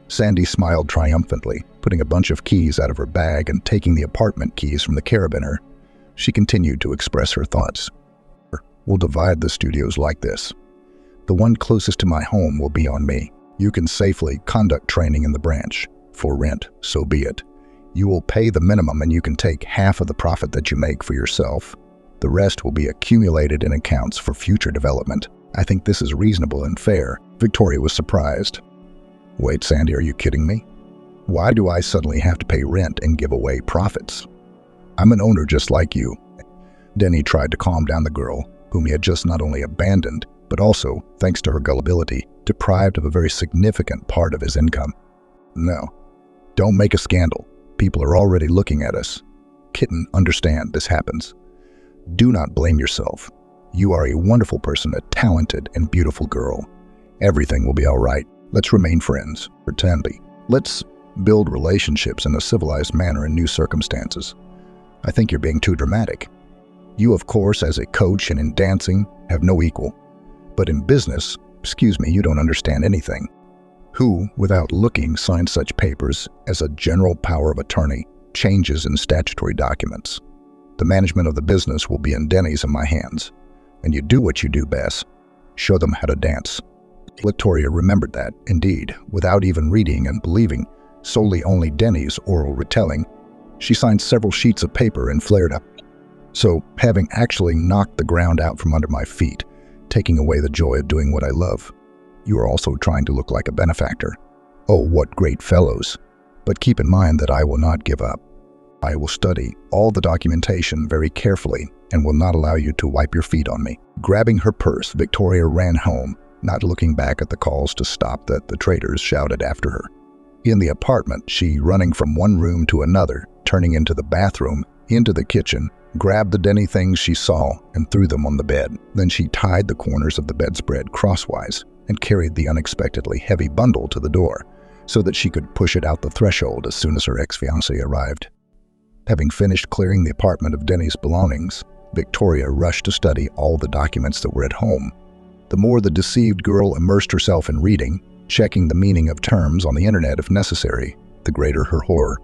Sandy smiled triumphantly, putting a bunch of keys out of her bag and taking the apartment keys from the carabiner. She continued to express her thoughts. We'll divide the studios like this. The one closest to my home will be on me. You can safely conduct training in the branch. For rent, so be it. You will pay the minimum and you can take half of the profit that you make for yourself. The rest will be accumulated in accounts for future development. I think this is reasonable and fair. Victoria was surprised. Wait, Sandy, are you kidding me? Why do I suddenly have to pay rent and give away profits? I'm an owner just like you. Denny tried to calm down the girl, whom he had just not only abandoned, but also, thanks to her gullibility, deprived of a very significant part of his income. No, don't make a scandal. People are already looking at us. Kitten, understand this happens. Do not blame yourself. You are a wonderful person, a talented and beautiful girl. Everything will be all right. Let's remain friends. Pretendly. Let's build relationships in a civilized manner in new circumstances. I think you're being too dramatic. You, of course, as a coach and in dancing, have no equal. But in business, excuse me, you don't understand anything. Who, without looking, signed such papers as a general power of attorney, changes in statutory documents? The management of the business will be in Denny's and my hands. And you do what you do best. Show them how to dance. Victoria remembered that, indeed, without even reading and believing solely only Denny's oral retelling, she signed several sheets of paper and flared up. So, having actually knocked the ground out from under my feet, taking away the joy of doing what I love, you are also trying to look like a benefactor. Oh, what great fellows. But keep in mind that I will not give up. I will study all the documentation very carefully and will not allow you to wipe your feet on me. Grabbing her purse, Victoria ran home, not looking back at the calls to stop that the traders shouted after her. In the apartment, she running from one room to another, turning into the bathroom, into the kitchen, grabbed the Denny things she saw and threw them on the bed. Then she tied the corners of the bedspread crosswise and carried the unexpectedly heavy bundle to the door so that she could push it out the threshold as soon as her ex-fiancé arrived. Having finished clearing the apartment of Denny's belongings, Victoria rushed to study all the documents that were at home. The more the deceived girl immersed herself in reading, checking the meaning of terms on the internet if necessary, the greater her horror.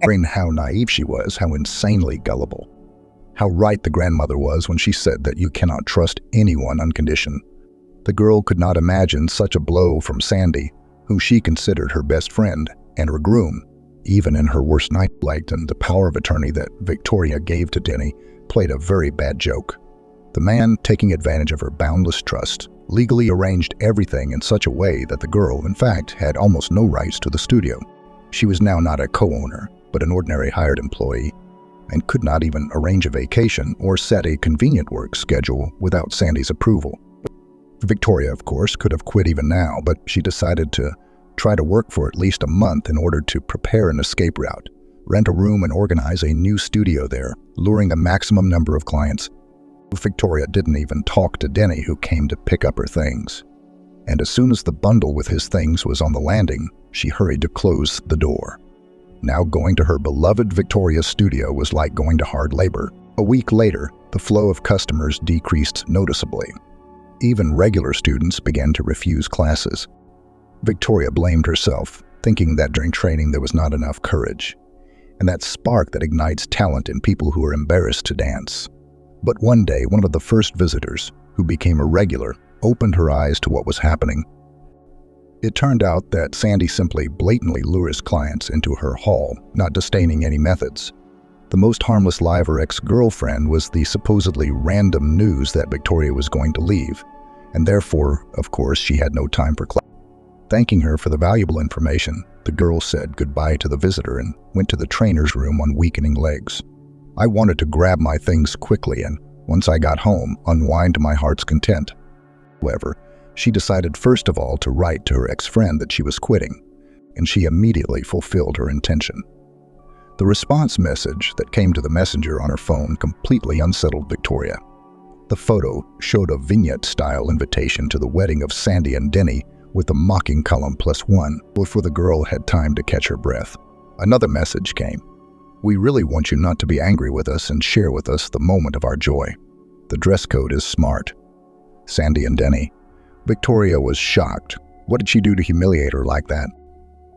Hearing how naive she was, how insanely gullible. How right the grandmother was when she said that you cannot trust anyone on condition. The girl could not imagine such a blow from Sandy, who she considered her best friend and her groom. Even in her worst night, and the power of attorney that Victoria gave to Denny played a very bad joke. The man, taking advantage of her boundless trust, legally arranged everything in such a way that the girl, in fact, had almost no rights to the studio. She was now not a co-owner, but an ordinary hired employee, and could not even arrange a vacation or set a convenient work schedule without Sandy's approval. Victoria, of course, could have quit even now, but she decided to try to work for at least a month in order to prepare an escape route, rent a room and organize a new studio there, luring a maximum number of clients. Victoria didn't even talk to Denny, who came to pick up her things. And as soon as the bundle with his things was on the landing, she hurried to close the door. Now going to her beloved Victoria's studio was like going to hard labor. A week later, the flow of customers decreased noticeably. Even regular students began to refuse classes. Victoria blamed herself, thinking that during training there was not enough courage, and that spark that ignites talent in people who are embarrassed to dance. But one day, one of the first visitors, who became a regular, opened her eyes to what was happening. It turned out that Sandy simply blatantly lures clients into her hall, not disdaining any methods. The most harmless lie of her ex-girlfriend was the supposedly random news that Victoria was going to leave, and therefore, of course, she had no time for class. Thanking her for the valuable information, the girl said goodbye to the visitor and went to the trainer's room on weakening legs. I wanted to grab my things quickly and, once I got home, unwind to my heart's content. However, she decided first of all to write to her ex-friend that she was quitting, and she immediately fulfilled her intention. The response message that came to the messenger on her phone completely unsettled Victoria. The photo showed a vignette-style invitation to the wedding of Sandy and Denny with a mocking column +1 before the girl had time to catch her breath. Another message came. We really want you not to be angry with us and share with us the moment of our joy. The dress code is smart. Sandy and Denny. Victoria was shocked. What did she do to humiliate her like that?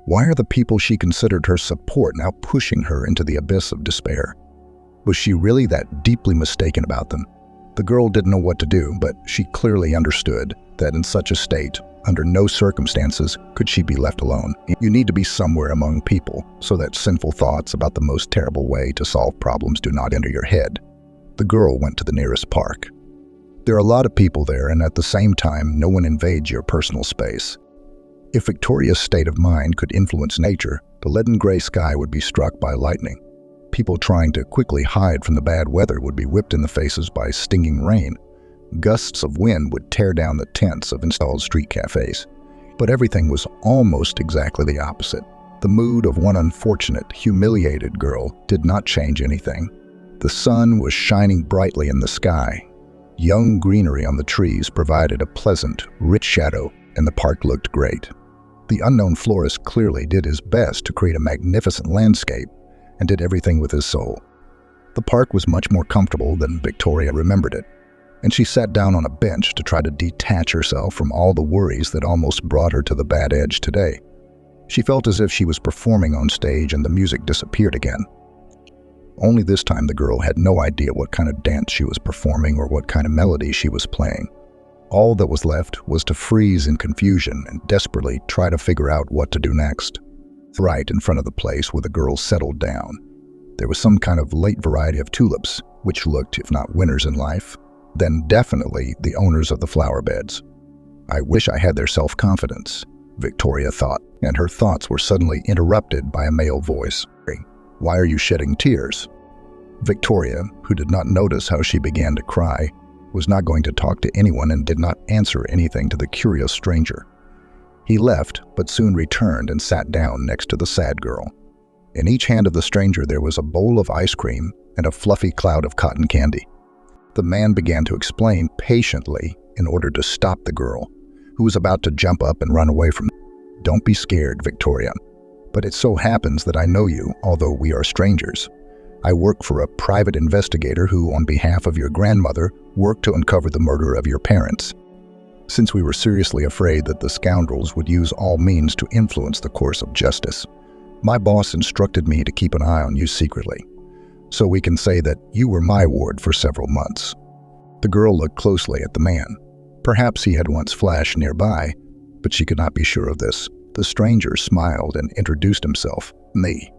Why are the people she considered her support now pushing her into the abyss of despair? Was she really that deeply mistaken about them? The girl didn't know what to do, but she clearly understood that in such a state, under no circumstances could she be left alone. You need to be somewhere among people so that sinful thoughts about the most terrible way to solve problems do not enter your head. The girl went to the nearest park. There are a lot of people there, and at the same time, no one invades your personal space. If Victoria's state of mind could influence nature, the leaden gray sky would be struck by lightning. People trying to quickly hide from the bad weather would be whipped in the faces by stinging rain. Gusts of wind would tear down the tents of installed street cafes. But everything was almost exactly the opposite. The mood of one unfortunate, humiliated girl did not change anything. The sun was shining brightly in the sky. Young greenery on the trees provided a pleasant, rich shadow, and the park looked great. The unknown florist clearly did his best to create a magnificent landscape and did everything with his soul. The park was much more comfortable than Victoria remembered it, and she sat down on a bench to try to detach herself from all the worries that almost brought her to the bad edge today. She felt as if she was performing on stage and the music disappeared again. Only this time the girl had no idea what kind of dance she was performing or what kind of melody she was playing. All that was left was to freeze in confusion and desperately try to figure out what to do next. Right in front of the place where the girl settled down, there was some kind of late variety of tulips, which looked, if not winners in life, then definitely the owners of the flower beds. I wish I had their self-confidence, Victoria thought, and her thoughts were suddenly interrupted by a male voice. Why are you shedding tears? Victoria, who did not notice how she began to cry, was not going to talk to anyone and did not answer anything to the curious stranger. He left, but soon returned and sat down next to the sad girl. In each hand of the stranger there was a bowl of ice cream and a fluffy cloud of cotton candy. The man began to explain patiently in order to stop the girl, who was about to jump up and run away from him. Don't be scared, Victoria. But it so happens that I know you, although we are strangers. I work for a private investigator who, on behalf of your grandmother, worked to uncover the murder of your parents. Since we were seriously afraid that the scoundrels would use all means to influence the course of justice, my boss instructed me to keep an eye on you secretly. So we can say that you were my ward for several months. The girl looked closely at the man. Perhaps he had once flashed nearby, but she could not be sure of this. The stranger smiled and introduced himself. Me,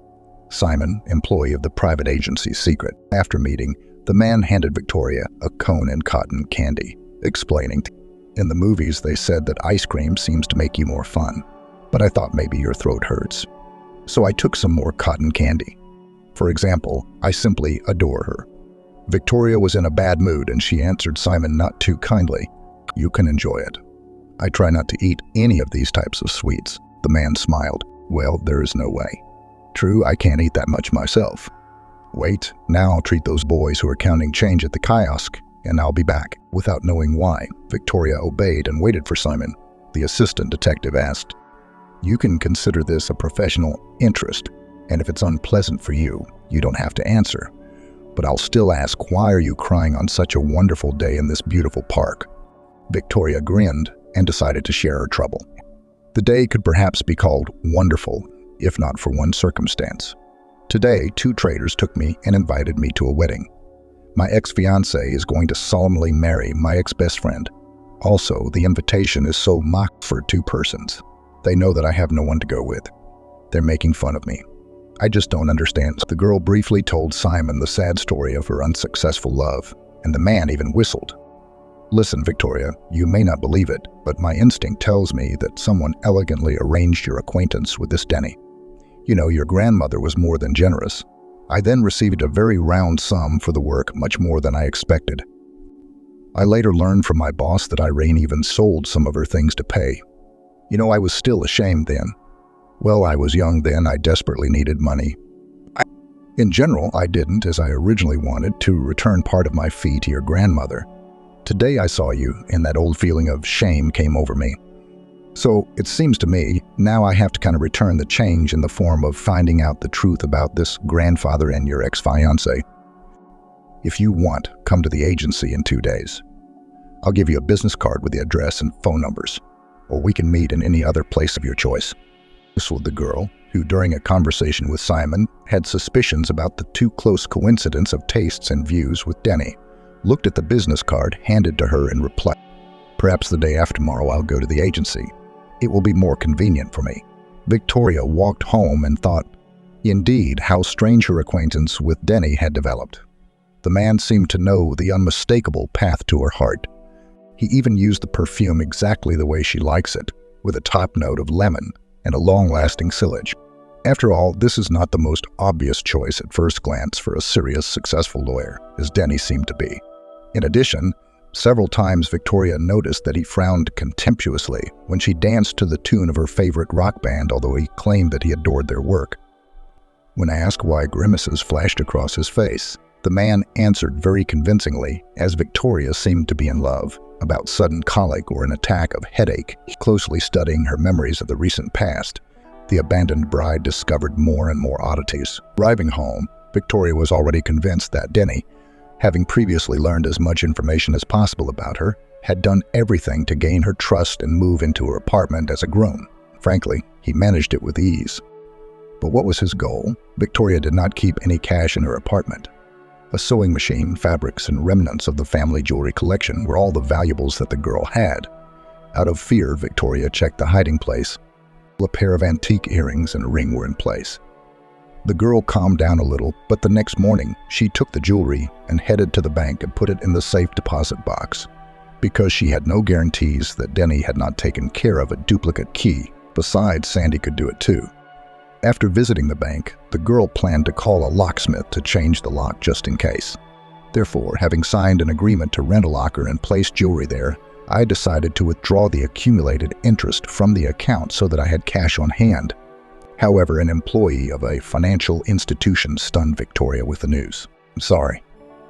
Simon, employee of the private agency's secret. After meeting, the man handed Victoria a cone and cotton candy, explaining, in the movies they said that ice cream seems to make you more fun, but I thought maybe your throat hurts. So I took some more cotton candy. For example, I simply adore her. Victoria was in a bad mood and she answered Simon not too kindly. You can enjoy it. I try not to eat any of these types of sweets. The man smiled. Well, there is no way. True, I can't eat that much myself. Wait, now I'll treat those boys who are counting change at the kiosk, and I'll be back. Without knowing why, Victoria obeyed and waited for Simon. The assistant detective asked, You can consider this a professional interest, and if it's unpleasant for you, you don't have to answer. But I'll still ask, why are you crying on such a wonderful day in this beautiful park? Victoria grinned and decided to share her trouble. The day could perhaps be called wonderful, if not for one circumstance. Today, 2 traders took me and invited me to a wedding. My ex-fiancée is going to solemnly marry my ex-best friend. Also, the invitation is so mock for 2 persons. They know that I have no one to go with. They're making fun of me. I just don't understand. The girl briefly told Simon the sad story of her unsuccessful love, and the man even whistled. Listen, Victoria, you may not believe it, but my instinct tells me that someone elegantly arranged your acquaintance with this Denny. You know, your grandmother was more than generous. I then received a very round sum for the work, much more than I expected. I later learned from my boss that Irene even sold some of her things to pay. You know, I was still ashamed then. Well, I was young then, I desperately needed money. In general, I didn't, as I originally wanted, to return part of my fee to your grandmother. Today I saw you, and that old feeling of shame came over me. So it seems to me, now I have to kind of return the change in the form of finding out the truth about this grandfather and your ex-fiancé. If you want, come to the agency in 2 days. I'll give you a business card with the address and phone numbers, or we can meet in any other place of your choice. This was the girl who, during a conversation with Simon, had suspicions about the too close coincidence of tastes and views with Denny, looked at the business card handed to her and replied, "Perhaps the day after tomorrow I'll go to the agency. It will be more convenient for me." Victoria walked home and thought, indeed, how strange her acquaintance with Denny had developed. The man seemed to know the unmistakable path to her heart. He even used the perfume exactly the way she likes it, with a top note of lemon and a long-lasting sillage. After all, this is not the most obvious choice at first glance for a serious, successful lawyer, as Denny seemed to be. In addition, several times Victoria noticed that he frowned contemptuously when she danced to the tune of her favorite rock band, although he claimed that he adored their work. When asked why grimaces flashed across his face, the man answered very convincingly, as Victoria seemed to be in love, about sudden colic or an attack of headache. Closely studying her memories of the recent past, the abandoned bride discovered more and more oddities. Arriving home, Victoria was already convinced that Denny, having previously learned as much information as possible about her, had done everything to gain her trust and move into her apartment as a groom. Frankly, he managed it with ease. But what was his goal? Victoria did not keep any cash in her apartment. A sewing machine, fabrics, and remnants of the family jewelry collection were all the valuables that the girl had. Out of fear, Victoria checked the hiding place. A pair of antique earrings and a ring were in place. The girl calmed down a little, but the next morning, she took the jewelry and headed to the bank and put it in the safe deposit box, because she had no guarantees that Denny had not taken care of a duplicate key. Besides, Sandy could do it too. After visiting the bank, the girl planned to call a locksmith to change the lock just in case. Therefore, having signed an agreement to rent a locker and place jewelry there, I decided to withdraw the accumulated interest from the account so that I had cash on hand. However, an employee of a financial institution stunned Victoria with the news. "I'm sorry,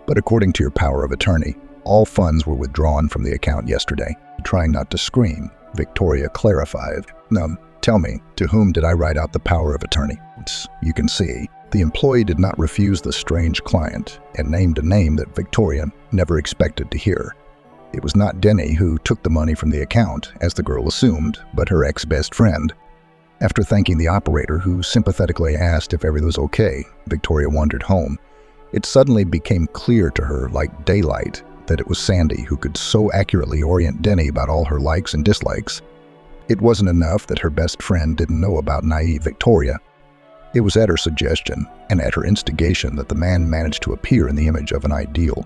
but according to your power of attorney, all funds were withdrawn from the account yesterday." Trying not to scream, Victoria clarified, "Tell me, to whom did I write out the power of attorney?" You can see, the employee did not refuse the strange client and named a name that Victoria never expected to hear. It was not Denny who took the money from the account, as the girl assumed, but her ex-best friend. After thanking the operator, who sympathetically asked if everything was okay, Victoria wandered home. It suddenly became clear to her, like daylight, that it was Sandy who could so accurately orient Denny about all her likes and dislikes. It wasn't enough that her best friend didn't know about naive Victoria. It was at her suggestion and at her instigation that the man managed to appear in the image of an ideal.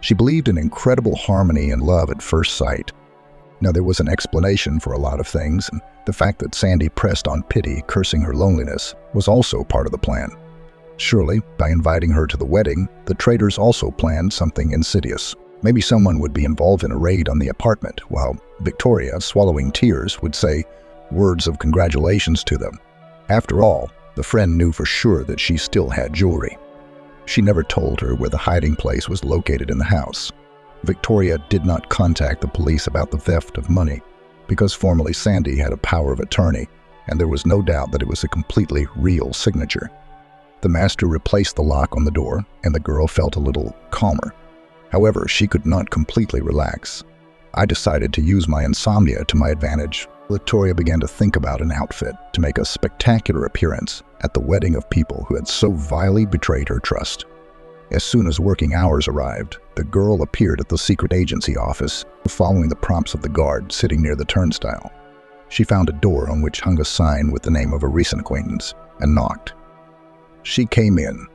She believed in incredible harmony and love at first sight. Now, there was an explanation for a lot of things, and the fact that Sandy pressed on pity, cursing her loneliness, was also part of the plan. Surely, by inviting her to the wedding, the traitors also planned something insidious. Maybe someone would be involved in a raid on the apartment, while Victoria, swallowing tears, would say words of congratulations to them. After all, the friend knew for sure that she still had jewelry. She never told her where the hiding place was located in the house. Victoria did not contact the police about the theft of money, because formerly Sandy had a power of attorney, and there was no doubt that it was a completely real signature. The master replaced the lock on the door, and the girl felt a little calmer. However, she could not completely relax. I decided to use my insomnia to my advantage. Victoria began to think about an outfit to make a spectacular appearance at the wedding of people who had so vilely betrayed her trust. As soon as working hours arrived, the girl appeared at the secret agency office, following the prompts of the guard sitting near the turnstile. She found a door on which hung a sign with the name of a recent acquaintance and knocked. She came in.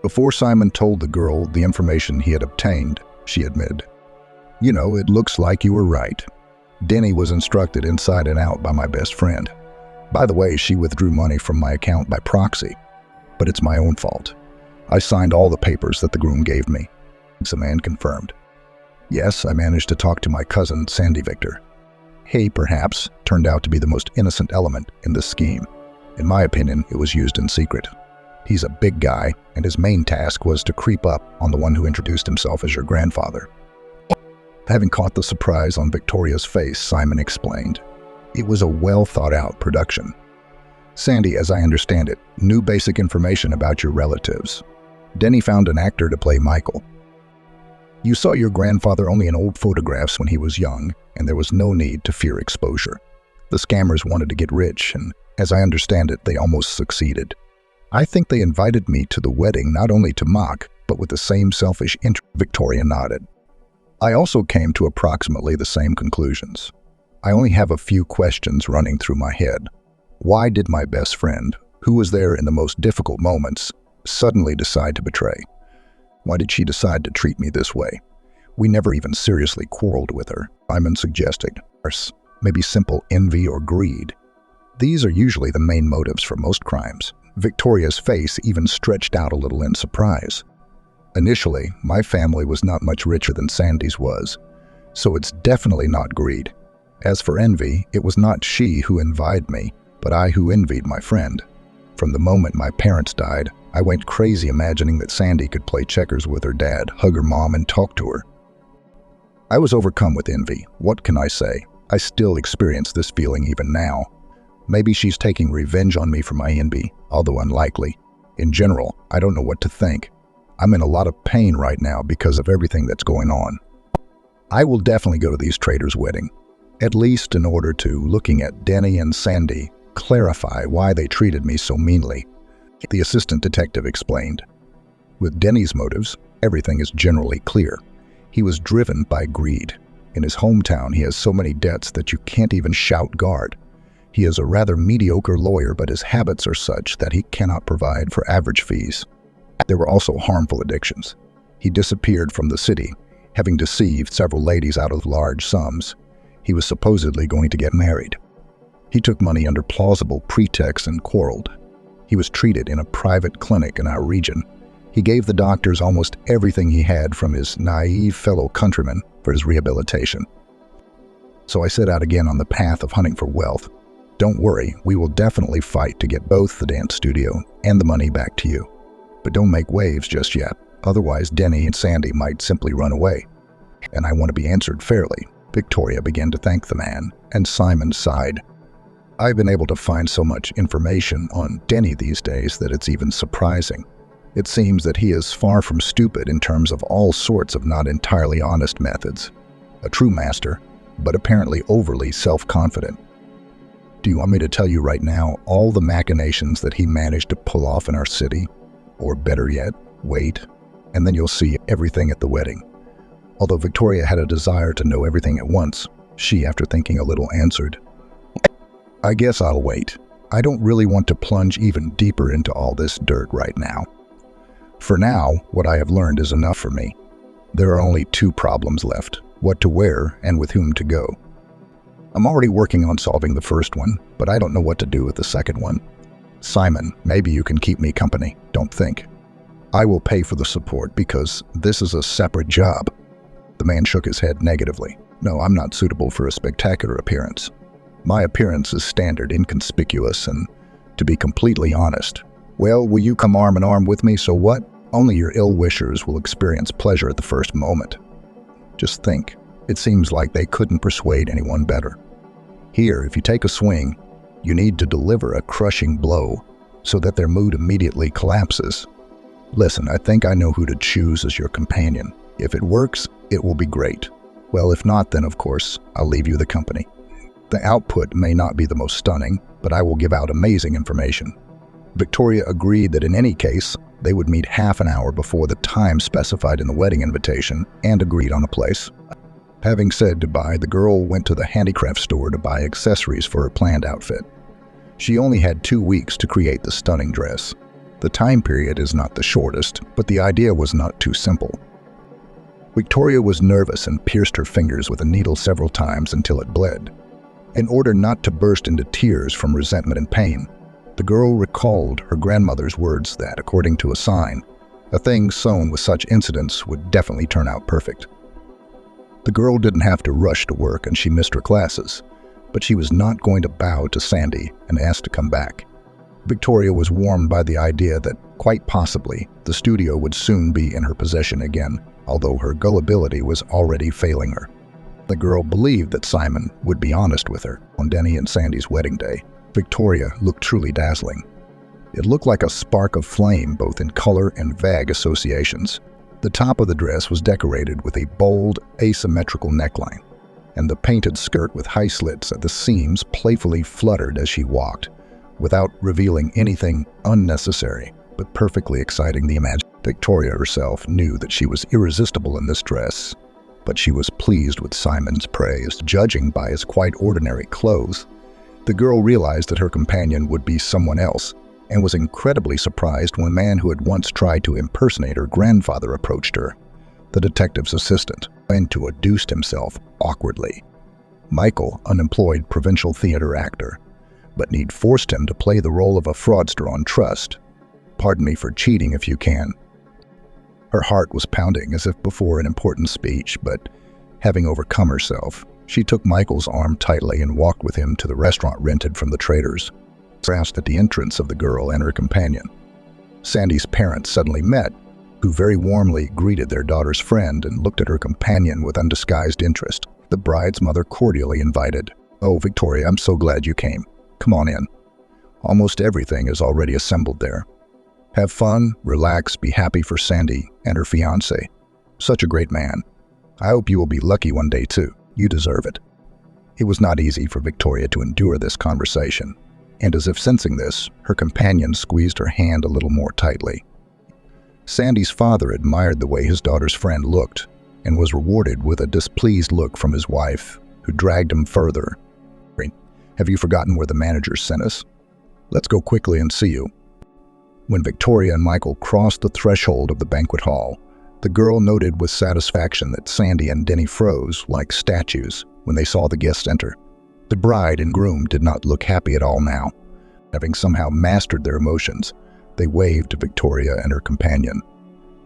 Before Simon told the girl the information he had obtained, she admitted, "It looks like you were right. Denny was instructed inside and out by my best friend. By the way, she withdrew money from my account by proxy, but it's my own fault. I signed all the papers that the groom gave me." The man confirmed. "Yes, I managed to talk to my cousin, Sandy Victor. He, perhaps, turned out to be the most innocent element in this scheme. In my opinion, it was used in secret. He's a big guy, and his main task was to creep up on the one who introduced himself as your grandfather." Having caught the surprise on Victoria's face, Simon explained. It was a well-thought-out production. Sandy, as I understand it, knew basic information about your relatives. Denny found an actor to play Michael. You saw your grandfather only in old photographs when he was young, and there was no need to fear exposure. The scammers wanted to get rich, and as I understand it, they almost succeeded. I think they invited me to the wedding not only to mock, but with the same selfish interest. Victoria nodded. I also came to approximately the same conclusions. I only have a few questions running through my head. Why did my best friend, who was there in the most difficult moments, suddenly decide to betray? Why did she decide to treat me this way? We never even seriously quarreled with her. Simon suggested, maybe simple envy or greed. These are usually the main motives for most crimes. Victoria's face even stretched out a little in surprise. Initially, my family was not much richer than Sandy's was, so it's definitely not greed. As for envy, it was not she who envied me, but I who envied my friend. From the moment my parents died, I went crazy imagining that Sandy could play checkers with her dad, hug her mom, and talk to her. I was overcome with envy. What can I say? I still experience this feeling even now. Maybe she's taking revenge on me for my envy, although unlikely. In general, I don't know what to think. I'm in a lot of pain right now because of everything that's going on. I will definitely go to these traders' wedding, at least in order to, looking at Denny and Sandy, clarify why they treated me so meanly. The assistant detective explained. With Denny's motives, everything is generally clear. He was driven by greed. In his hometown, he has so many debts that you can't even shout guard. He is a rather mediocre lawyer, but his habits are such that he cannot provide for average fees. There were also harmful addictions. He disappeared from the city, having deceived several ladies out of large sums. He was supposedly going to get married. He took money under plausible pretexts and quarreled. He was treated in a private clinic in our region. He gave the doctors almost everything he had from his naive fellow countrymen for his rehabilitation. So I set out again on the path of hunting for wealth. Don't worry, we will definitely fight to get both the dance studio and the money back to you. But don't make waves just yet, otherwise Denny and Sandy might simply run away. And I want to be answered fairly. Victoria began to thank the man, and Simon sighed. I've been able to find so much information on Denny these days that it's even surprising. It seems that he is far from stupid in terms of all sorts of not entirely honest methods. A true master, but apparently overly self-confident. Do you want me to tell you right now all the machinations that he managed to pull off in our city? Or better yet, wait, and then you'll see everything at the wedding. Although Victoria had a desire to know everything at once, she, after thinking a little, answered, I guess I'll wait. I don't really want to plunge even deeper into all this dirt right now. For now, what I have learned is enough for me. There are only two problems left, what to wear and with whom to go. I'm already working on solving the first one, but I don't know what to do with the second one. Simon, maybe you can keep me company, don't think. I will pay for the support because this is a separate job. The man shook his head negatively. No, I'm not suitable for a spectacular appearance. My appearance is standard, inconspicuous, and, to be completely honest, well, will you come arm in arm with me, so what? Only your ill-wishers will experience pleasure at the first moment. Just think, it seems like they couldn't persuade anyone better. Here, if you take a swing, you need to deliver a crushing blow so that their mood immediately collapses. Listen, I think I know who to choose as your companion. If it works, it will be great. Well, if not, then of course, I'll leave you the company. The output may not be the most stunning, but I will give out amazing information. Victoria agreed that in any case, they would meet half an hour before the time specified in the wedding invitation and agreed on a place. Having said goodbye, the girl went to the handicraft store to buy accessories for her planned outfit. She only had 2 weeks to create the stunning dress. The time period is not the shortest, but the idea was not too simple. Victoria was nervous and pierced her fingers with a needle several times until it bled. In order not to burst into tears from resentment and pain, the girl recalled her grandmother's words that, according to a sign, a thing sewn with such incidents would definitely turn out perfect. The girl didn't have to rush to work and she missed her classes, but she was not going to bow to Sandy and ask to come back. Victoria was warmed by the idea that, quite possibly, the studio would soon be in her possession again, although her gullibility was already failing her. The girl believed that Simon would be honest with her. On Denny and Sandy's wedding day, Victoria looked truly dazzling. It looked like a spark of flame both in color and vague associations. The top of the dress was decorated with a bold, asymmetrical neckline, and the painted skirt with high slits at the seams playfully fluttered as she walked, without revealing anything unnecessary, but perfectly exciting the imagination. Victoria herself knew that she was irresistible in this dress, but she was pleased with Simon's praise. Judging by his quite ordinary clothes, the girl realized that her companion would be someone else, and was incredibly surprised when a man who had once tried to impersonate her grandfather approached her, the detective's assistant, and to introduce himself awkwardly. Michael, unemployed provincial theater actor, but Need forced him to play the role of a fraudster on trust. Pardon me for cheating if you can. Her heart was pounding as if before an important speech, but having overcome herself, she took Michael's arm tightly and walked with him to the restaurant rented from the traders. Asked at the entrance of the girl and her companion. Sandy's parents suddenly met, who very warmly greeted their daughter's friend and looked at her companion with undisguised interest. The bride's mother cordially invited, "Oh, Victoria, I'm so glad you came. Come on in. Almost everything is already assembled there. Have fun, relax, be happy for Sandy and her fiancé. Such a great man. I hope you will be lucky one day too. You deserve it." It was not easy for Victoria to endure this conversation, and as if sensing this, her companion squeezed her hand a little more tightly. Sandy's father admired the way his daughter's friend looked, and was rewarded with a displeased look from his wife, who dragged him further. "Have you forgotten where the manager sent us? Let's go quickly and see you." When Victoria and Michael crossed the threshold of the banquet hall, the girl noted with satisfaction that Sandy and Denny froze like statues when they saw the guests enter. The bride and groom did not look happy at all now. Having somehow mastered their emotions, they waved to Victoria and her companion.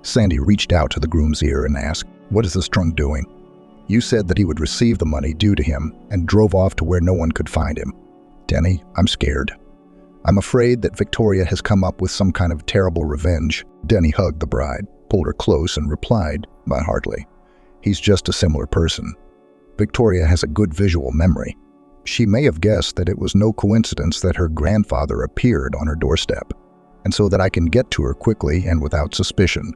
Sandy reached out to the groom's ear and asked, "What is this drunk doing? You said that he would receive the money due to him and drove off to where no one could find him." "Denny, I'm scared. I'm afraid that Victoria has come up with some kind of terrible revenge." Denny hugged the bride, pulled her close, and replied, "But hardly. He's just a similar person. Victoria has a good visual memory. She may have guessed that it was no coincidence that her grandfather appeared on her doorstep, and so that I can get to her quickly and without suspicion.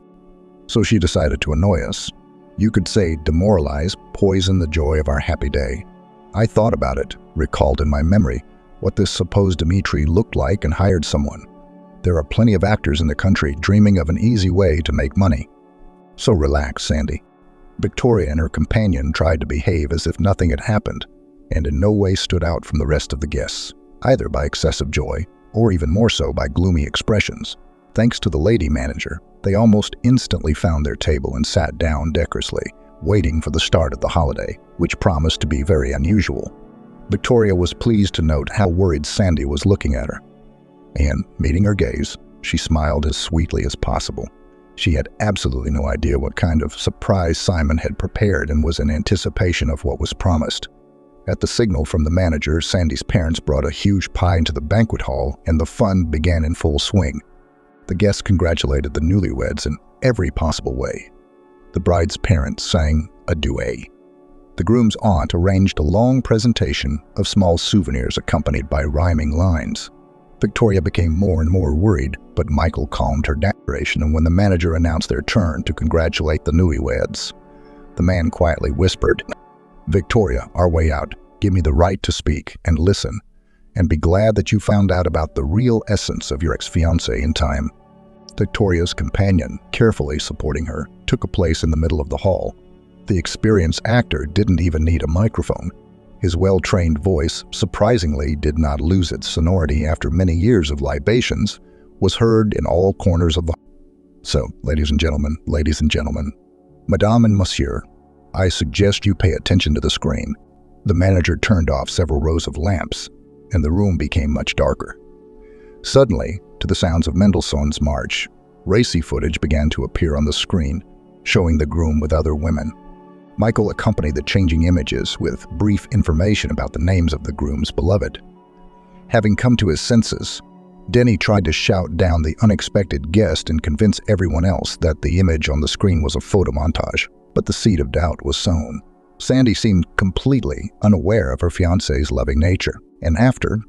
So she decided to annoy us. You could say demoralize, poison the joy of our happy day. I thought about it, recalled in my memory what this supposed Dimitri looked like, and hired someone. There are plenty of actors in the country dreaming of an easy way to make money. So relax, Sandy." Victoria and her companion tried to behave as if nothing had happened, and in no way stood out from the rest of the guests, either by excessive joy or even more so by gloomy expressions. Thanks to the lady manager, they almost instantly found their table and sat down decorously, waiting for the start of the holiday, which promised to be very unusual. Victoria was pleased to note how worried Sandy was looking at her, and, meeting her gaze, she smiled as sweetly as possible. She had absolutely no idea what kind of surprise Simon had prepared and was in anticipation of what was promised. At the signal from the manager, Sandy's parents brought a huge pie into the banquet hall, and the fun began in full swing. The guests congratulated the newlyweds in every possible way. The bride's parents sang a duet. The groom's aunt arranged a long presentation of small souvenirs accompanied by rhyming lines. Victoria became more and more worried, but Michael calmed her down, and when the manager announced their turn to congratulate the newlyweds, the man quietly whispered, "Victoria, our way out. Give me the right to speak and listen, and be glad that you found out about the real essence of your ex-fiancé in time." Victoria's companion, carefully supporting her, took a place in the middle of the hall. The experienced actor didn't even need a microphone. His well-trained voice, surprisingly, did not lose its sonority after many years of libations, was heard in all corners of the hall. "So, ladies and gentlemen, Madame and Monsieur, I suggest you pay attention to the screen." The manager turned off several rows of lamps, and the room became much darker. Suddenly, to the sounds of Mendelssohn's March, racy footage began to appear on the screen, showing the groom with other women. Michael accompanied the changing images with brief information about the names of the groom's beloved. Having come to his senses, Denny tried to shout down the unexpected guest and convince everyone else that the image on the screen was a photo montage, but the seed of doubt was sown. Sandy seemed completely unaware of her fiancé's loving nature, and after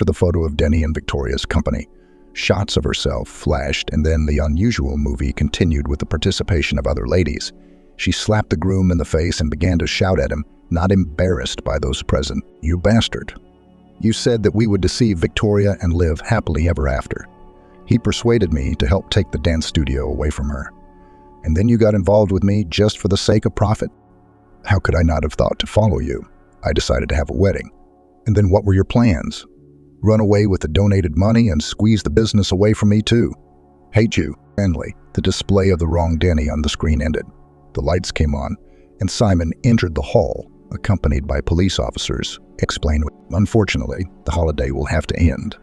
the photo of Denny and Victoria's company, shots of herself flashed, and then the unusual movie continued with the participation of other ladies. She slapped the groom in the face and began to shout at him, not embarrassed by those present. "You bastard. You said that we would deceive Victoria and live happily ever after. He persuaded me to help take the dance studio away from her. And then you got involved with me just for the sake of profit? How could I not have thought to follow you? I decided to have a wedding. And then what were your plans? Run away with the donated money and squeeze the business away from me too. Hate you." Finally, the display of the wrong Denny on the screen ended. The lights came on, and Simon entered the hall, accompanied by police officers, explained, "Unfortunately, the holiday will have to end.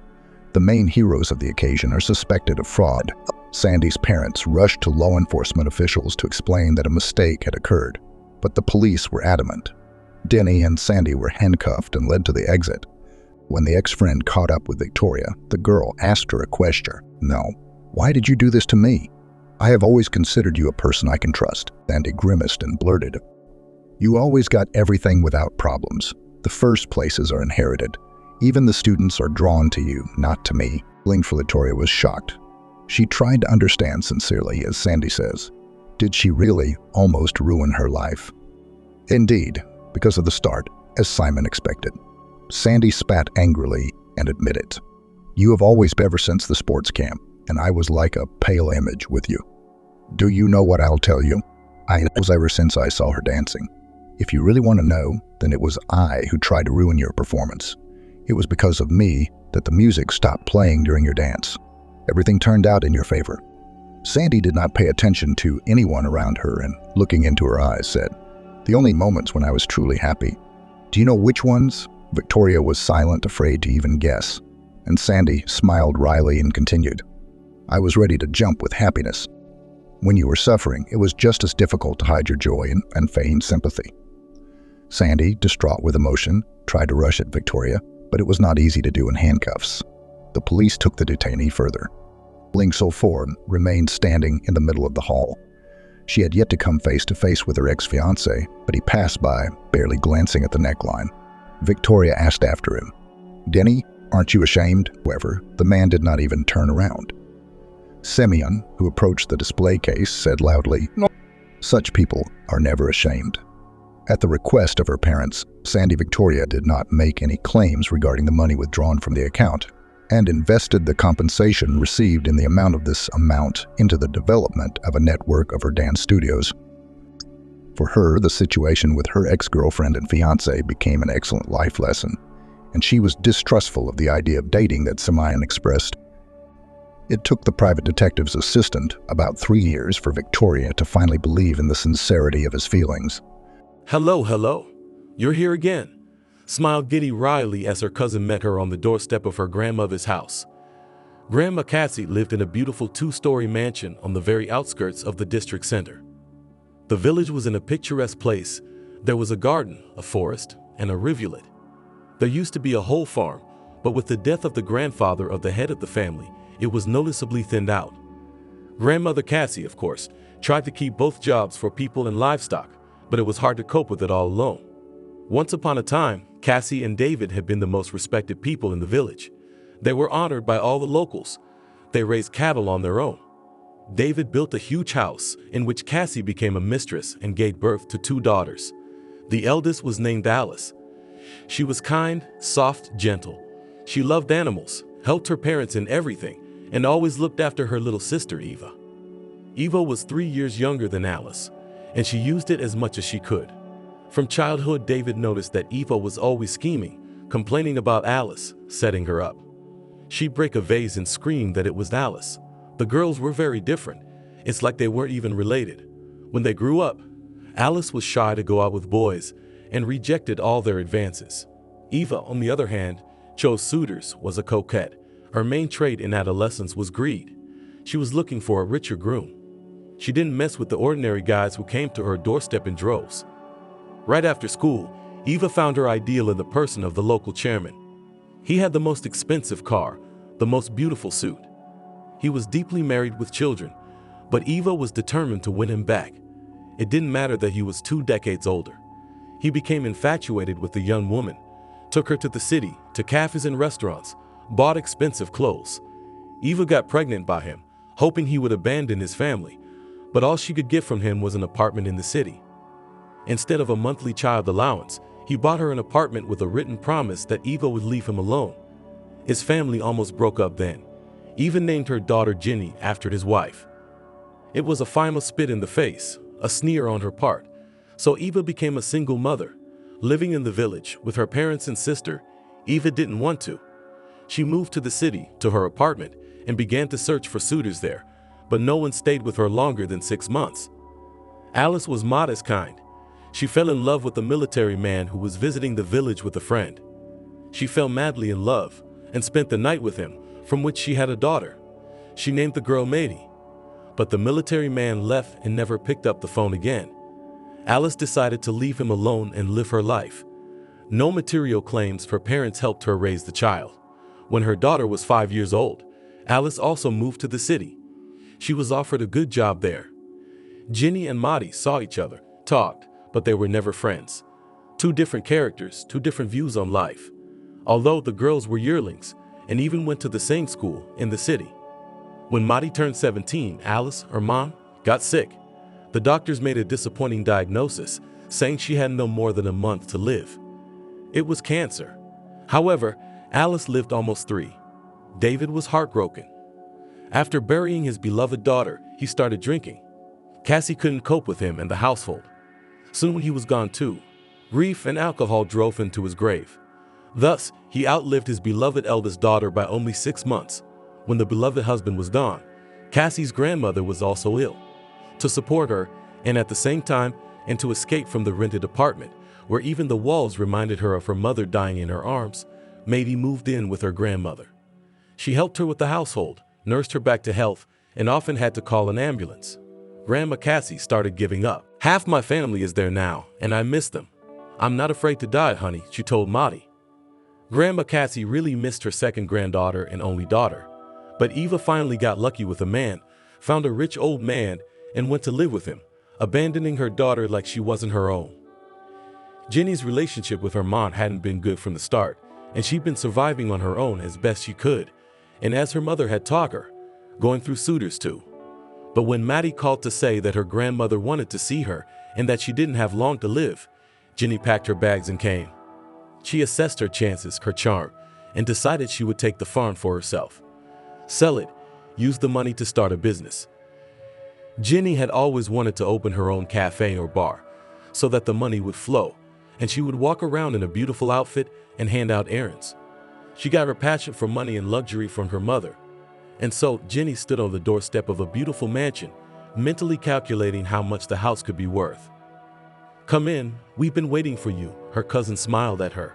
The main heroes of the occasion are suspected of fraud." Sandy's parents rushed to law enforcement officials to explain that a mistake had occurred, but the police were adamant. Denny and Sandy were handcuffed and led to the exit. When the ex-friend caught up with Victoria, the girl asked her a question. "No, why did you do this to me? I have always considered you a person I can trust." Sandy grimaced and blurted, "You always got everything without problems. The first places are inherited. Even the students are drawn to you, not to me." Victoria was shocked. She tried to understand sincerely, as Sandy says. Did she really almost ruin her life? Indeed, because of the start, as Simon expected. Sandy spat angrily and admitted, "You have always been ever since the sports camp, and I was like a pale image with you. Do you know what I'll tell you? I was ever since I saw her dancing. If you really want to know, then it was I who tried to ruin your performance. It was because of me that the music stopped playing during your dance. Everything turned out in your favor." Sandy did not pay attention to anyone around her and, looking into her eyes, said, "The only moments when I was truly happy. Do you know which ones?" Victoria was silent, afraid to even guess, and Sandy smiled wryly and continued, "I was ready to jump with happiness. When you were suffering, it was just as difficult to hide your joy and feign sympathy." Sandy, distraught with emotion, tried to rush at Victoria, but it was not easy to do in handcuffs. The police took the detainee further. Ling So-Ford remained standing in the middle of the hall. She had yet to come face to face with her ex-fiancé, but he passed by, barely glancing at the neckline. Victoria asked after him, "Denny, aren't you ashamed?" However, the man did not even turn around. Semyon, who approached the display case, said loudly, "No, such people are never ashamed." At the request of her parents, Sandy Victoria did not make any claims regarding the money withdrawn from the account, and invested the compensation received in the amount of this amount into the development of a network of her dance studios. For her, the situation with her ex-girlfriend and fiancé became an excellent life lesson, and she was distrustful of the idea of dating that Semyon expressed. It took the private detective's assistant about 3 years for Victoria to finally believe in the sincerity of his feelings. Hello. You're here again," smiled Giddy wryly as her cousin met her on the doorstep of her grandmother's house. Grandma Cassie lived in a beautiful 2-story mansion on the very outskirts of the district center. The village was in a picturesque place. There was a garden, a forest, and a rivulet. There used to be a whole farm, but with the death of the grandfather of the head of the family, it was noticeably thinned out. Grandmother Cassie, of course, tried to keep both jobs for people and livestock, but it was hard to cope with it all alone. Once upon a time, Cassie and David had been the most respected people in the village. They were honored by all the locals. They raised cattle on their own. David built a huge house in which Cassie became a mistress and gave birth to 2 daughters. The eldest was named Alice. She was kind, soft, gentle. She loved animals, helped her parents in everything, and always looked after her little sister Eva. Eva was 3 years younger than Alice, and she used it as much as she could. From childhood, David noticed that Eva was always scheming, complaining about Alice, setting her up. She'd break a vase and scream that it was Alice. The girls were very different. It's like they weren't even related. When they grew up, Alice was shy to go out with boys and rejected all their advances. Eva, on the other hand, chose suitors, was a coquette. Her main trait in adolescence was greed. She was looking for a richer groom. She didn't mess with the ordinary guys who came to her doorstep in droves. Right after school, Eva found her ideal in the person of the local chairman. He had the most expensive car, the most beautiful suit. He was deeply married with children, but Eva was determined to win him back. It didn't matter that he was 2 decades older. He became infatuated with the young woman, took her to the city, to cafes and restaurants, bought expensive clothes. Eva got pregnant by him, hoping he would abandon his family, but all she could get from him was an apartment in the city. Instead of a monthly child allowance, he bought her an apartment with a written promise that Eva would leave him alone. His family almost broke up then. Eva named her daughter Jenny after his wife. It was a final spit in the face, a sneer on her part. So Eva became a single mother, living in the village with her parents and sister. Eva didn't want to. She moved to the city, to her apartment, and began to search for suitors there, but no one stayed with her longer than 6 months. Alice was modest kind. She fell in love with a military man who was visiting the village with a friend. She fell madly in love and spent the night with him, from which she had a daughter. She named the girl Maddie. But the military man left and never picked up the phone again. Alice decided to leave him alone and live her life. No material claims her parents helped her raise the child. When her daughter was 5 years old, Alice also moved to the city. She was offered a good job there. Jenny and Maddie saw each other, talked, but they were never friends. 2 different characters, 2 different views on life. Although the girls were yearlings and even went to the same school in the city. When Maddie turned 17, Alice, her mom, got sick. The doctors made a disappointing diagnosis, saying she had no more than a month to live. It was cancer. However, Alice lived almost 3. David was heartbroken. After burying his beloved daughter, he started drinking. Cassie couldn't cope with him and the household. Soon he was gone too. Grief and alcohol drove him to his grave. Thus, he outlived his beloved eldest daughter by only 6 months. When the beloved husband was gone, Cassie's grandmother was also ill. To support her, and at the same time, and to escape from the rented apartment, where even the walls reminded her of her mother dying in her arms, Maddie moved in with her grandmother. She helped her with the household, nursed her back to health, and often had to call an ambulance. Grandma Cassie started giving up. "Half my family is there now, and I miss them. I'm not afraid to die, honey," she told Maddie. Grandma Cassie really missed her second granddaughter and only daughter. But Eva finally got lucky with a man, found a rich old man, and went to live with him, abandoning her daughter like she wasn't her own. Jenny's relationship with her mom hadn't been good from the start, and she'd been surviving on her own as best she could, and as her mother had taught her, going through suitors too. But when Maddie called to say that her grandmother wanted to see her and that she didn't have long to live, Jenny packed her bags and came. She assessed her chances, her charm, and decided she would take the farm for herself. Sell it, use the money to start a business. Jenny had always wanted to open her own cafe or bar, so that the money would flow, and she would walk around in a beautiful outfit and hand out errands. She got her passion for money and luxury from her mother. And so Jenny stood on the doorstep of a beautiful mansion, mentally calculating how much the house could be worth. "Come in, we've been waiting for you," her cousin smiled at her.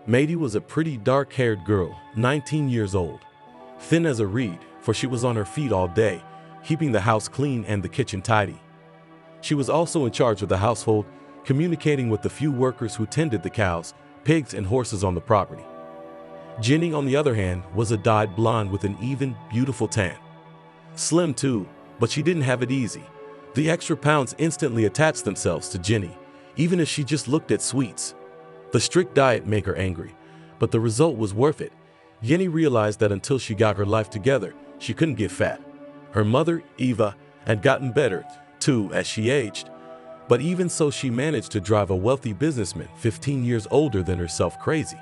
Maddie was a pretty dark-haired girl, 19 years old. Thin as a reed, for she was on her feet all day, keeping the house clean and the kitchen tidy. She was also in charge of the household, communicating with the few workers who tended the cows, pigs, and horses on the property. Jenny, on the other hand, was a dyed blonde with an even, beautiful tan. Slim too, but she didn't have it easy. The extra pounds instantly attached themselves to Jenny, even if she just looked at sweets. The strict diet made her angry, but the result was worth it. Jenny realized that until she got her life together, she couldn't get fat. Her mother, Eva, had gotten better, too, as she aged. But even so, she managed to drive a wealthy businessman 15 years older than herself crazy.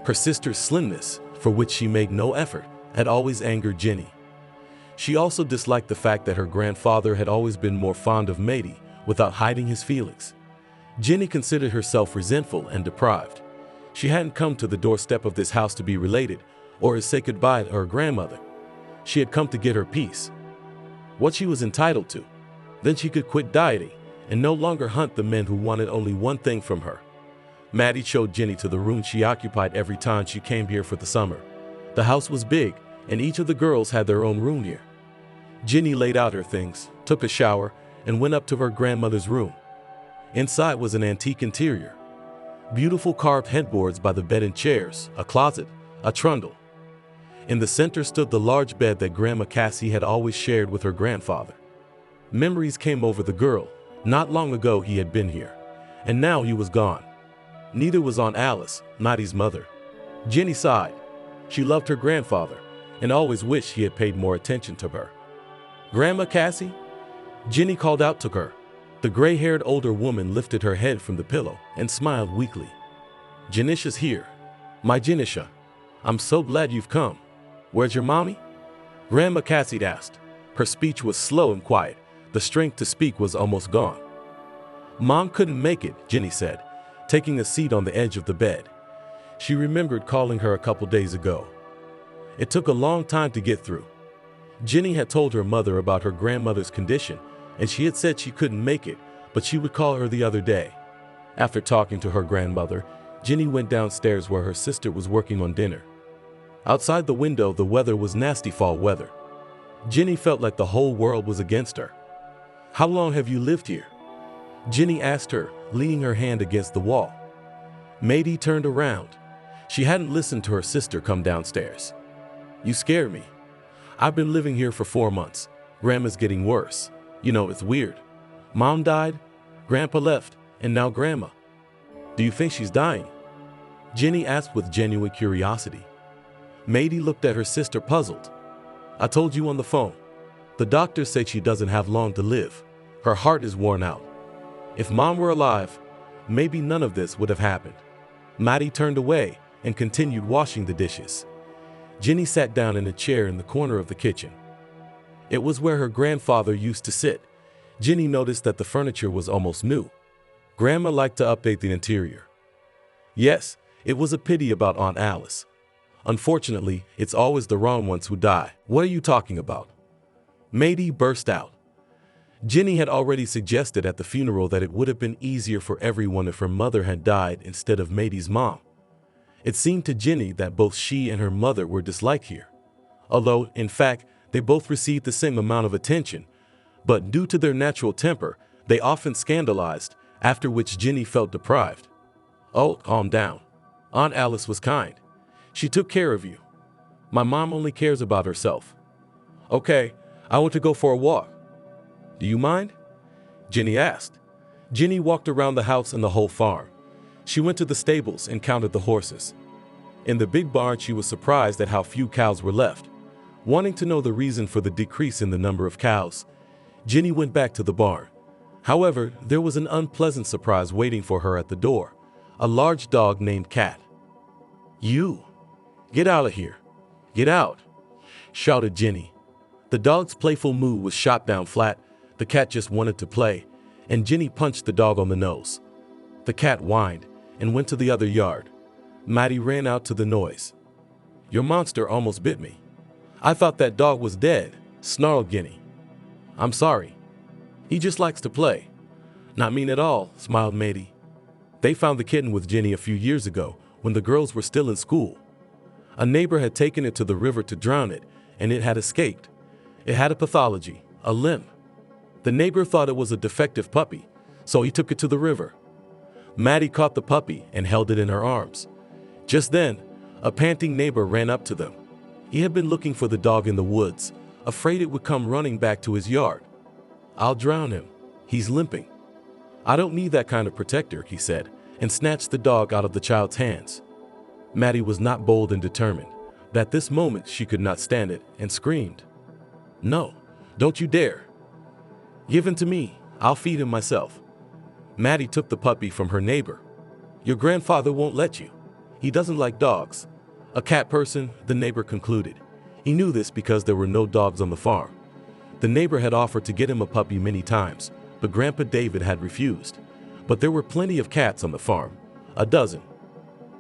Her sister's slimness, for which she made no effort, had always angered Jenny. She also disliked the fact that her grandfather had always been more fond of Maddie without hiding his feelings. Jenny considered herself resentful and deprived. She hadn't come to the doorstep of this house to be related or to say goodbye to her grandmother. She had come to get her peace, what she was entitled to. Then she could quit dieting and no longer hunt the men who wanted only one thing from her. Maddie showed Jenny to the room she occupied every time she came here for the summer. The house was big, and each of the girls had their own room here. Jenny laid out her things, took a shower, and went up to her grandmother's room. Inside was an antique interior. Beautiful carved headboards by the bed and chairs, a closet, a trundle. In the center stood the large bed that Grandma Cassie had always shared with her grandfather. Memories came over the girl. Not long ago he had been here, and now he was gone. Neither was Aunt Alice, Maddie's mother. Jenny sighed. She loved her grandfather and always wished he had paid more attention to her. "Grandma Cassie?" Jenny called out to her. The gray-haired older woman lifted her head from the pillow and smiled weakly. "Janisha's here. My Janisha. I'm so glad you've come. Where's your mommy?" Grandma Cassie asked. Her speech was slow and quiet. The strength to speak was almost gone. "Mom couldn't make it," Jenny said, taking a seat on the edge of the bed. She remembered calling her a couple days ago. It took a long time to get through. Jenny had told her mother about her grandmother's condition, and she had said she couldn't make it, but she would call her the other day. After talking to her grandmother, Jenny went downstairs where her sister was working on dinner. Outside the window, the weather was nasty fall weather. Jenny felt like the whole world was against her. "How long have you lived here?" Jenny asked her, leaning her hand against the wall. Maddie turned around. She hadn't listened to her sister come downstairs. "You scare me. I've been living here for 4 months. Grandma's getting worse. You know, it's weird. Mom died, Grandpa left, and now Grandma. Do you think she's dying?" Jenny asked with genuine curiosity. Maddie looked at her sister puzzled. "I told you on the phone. The doctors say she doesn't have long to live. Her heart is worn out. If Mom were alive, maybe none of this would have happened." Maddie turned away and continued washing the dishes. Jenny sat down in a chair in the corner of the kitchen. It was where her grandfather used to sit. Jenny noticed that the furniture was almost new. Grandma liked to update the interior. Yes, it was a pity about Aunt Alice. Unfortunately, it's always the wrong ones who die. "What are you talking about?" Maddie burst out. Jenny had already suggested at the funeral that it would have been easier for everyone if her mother had died instead of Maddie's mom. It seemed to Jenny that both she and her mother were disliked here, although, in fact, they both received the same amount of attention, but due to their natural temper, they often scandalized, after which Jenny felt deprived. "Oh, calm down. Aunt Alice was kind. She took care of you. My mom only cares about herself. Okay, I want to go for a walk. Do you mind?" Jenny asked. Jenny walked around the house and the whole farm. She went to the stables and counted the horses. In the big barn, she was surprised at how few cows were left. Wanting to know the reason for the decrease in the number of cows, Jenny went back to the barn. However, there was an unpleasant surprise waiting for her at the door, a large dog named Cat. "You! Get out of here! Get out!" shouted Jenny. The dog's playful mood was shot down flat. The cat just wanted to play, and Jenny punched the dog on the nose. The cat whined and went to the other yard. Maddie ran out to the noise. "Your monster almost bit me. I thought that dog was dead," snarled Jenny. "I'm sorry. He just likes to play." "Not mean at all," smiled Maddie. They found the kitten with Jenny a few years ago when the girls were still in school. A neighbor had taken it to the river to drown it, and it had escaped. It had a pathology, a limp. The neighbor thought it was a defective puppy, so he took it to the river. Maddie caught the puppy and held it in her arms. Just then, a panting neighbor ran up to them. He had been looking for the dog in the woods, afraid it would come running back to his yard. "I'll drown him. He's limping." "I don't need that kind of protector," he said, and snatched the dog out of the child's hands. Maddie was not bold and determined. At this moment, she could not stand it and screamed. "No, don't you dare. Give him to me. I'll feed him myself." Maddie took the puppy from her neighbor. "Your grandfather won't let you. He doesn't like dogs." "A cat person," the neighbor concluded. He knew this because there were no dogs on the farm. The neighbor had offered to get him a puppy many times, but Grandpa David had refused. But there were plenty of cats on the farm, a dozen.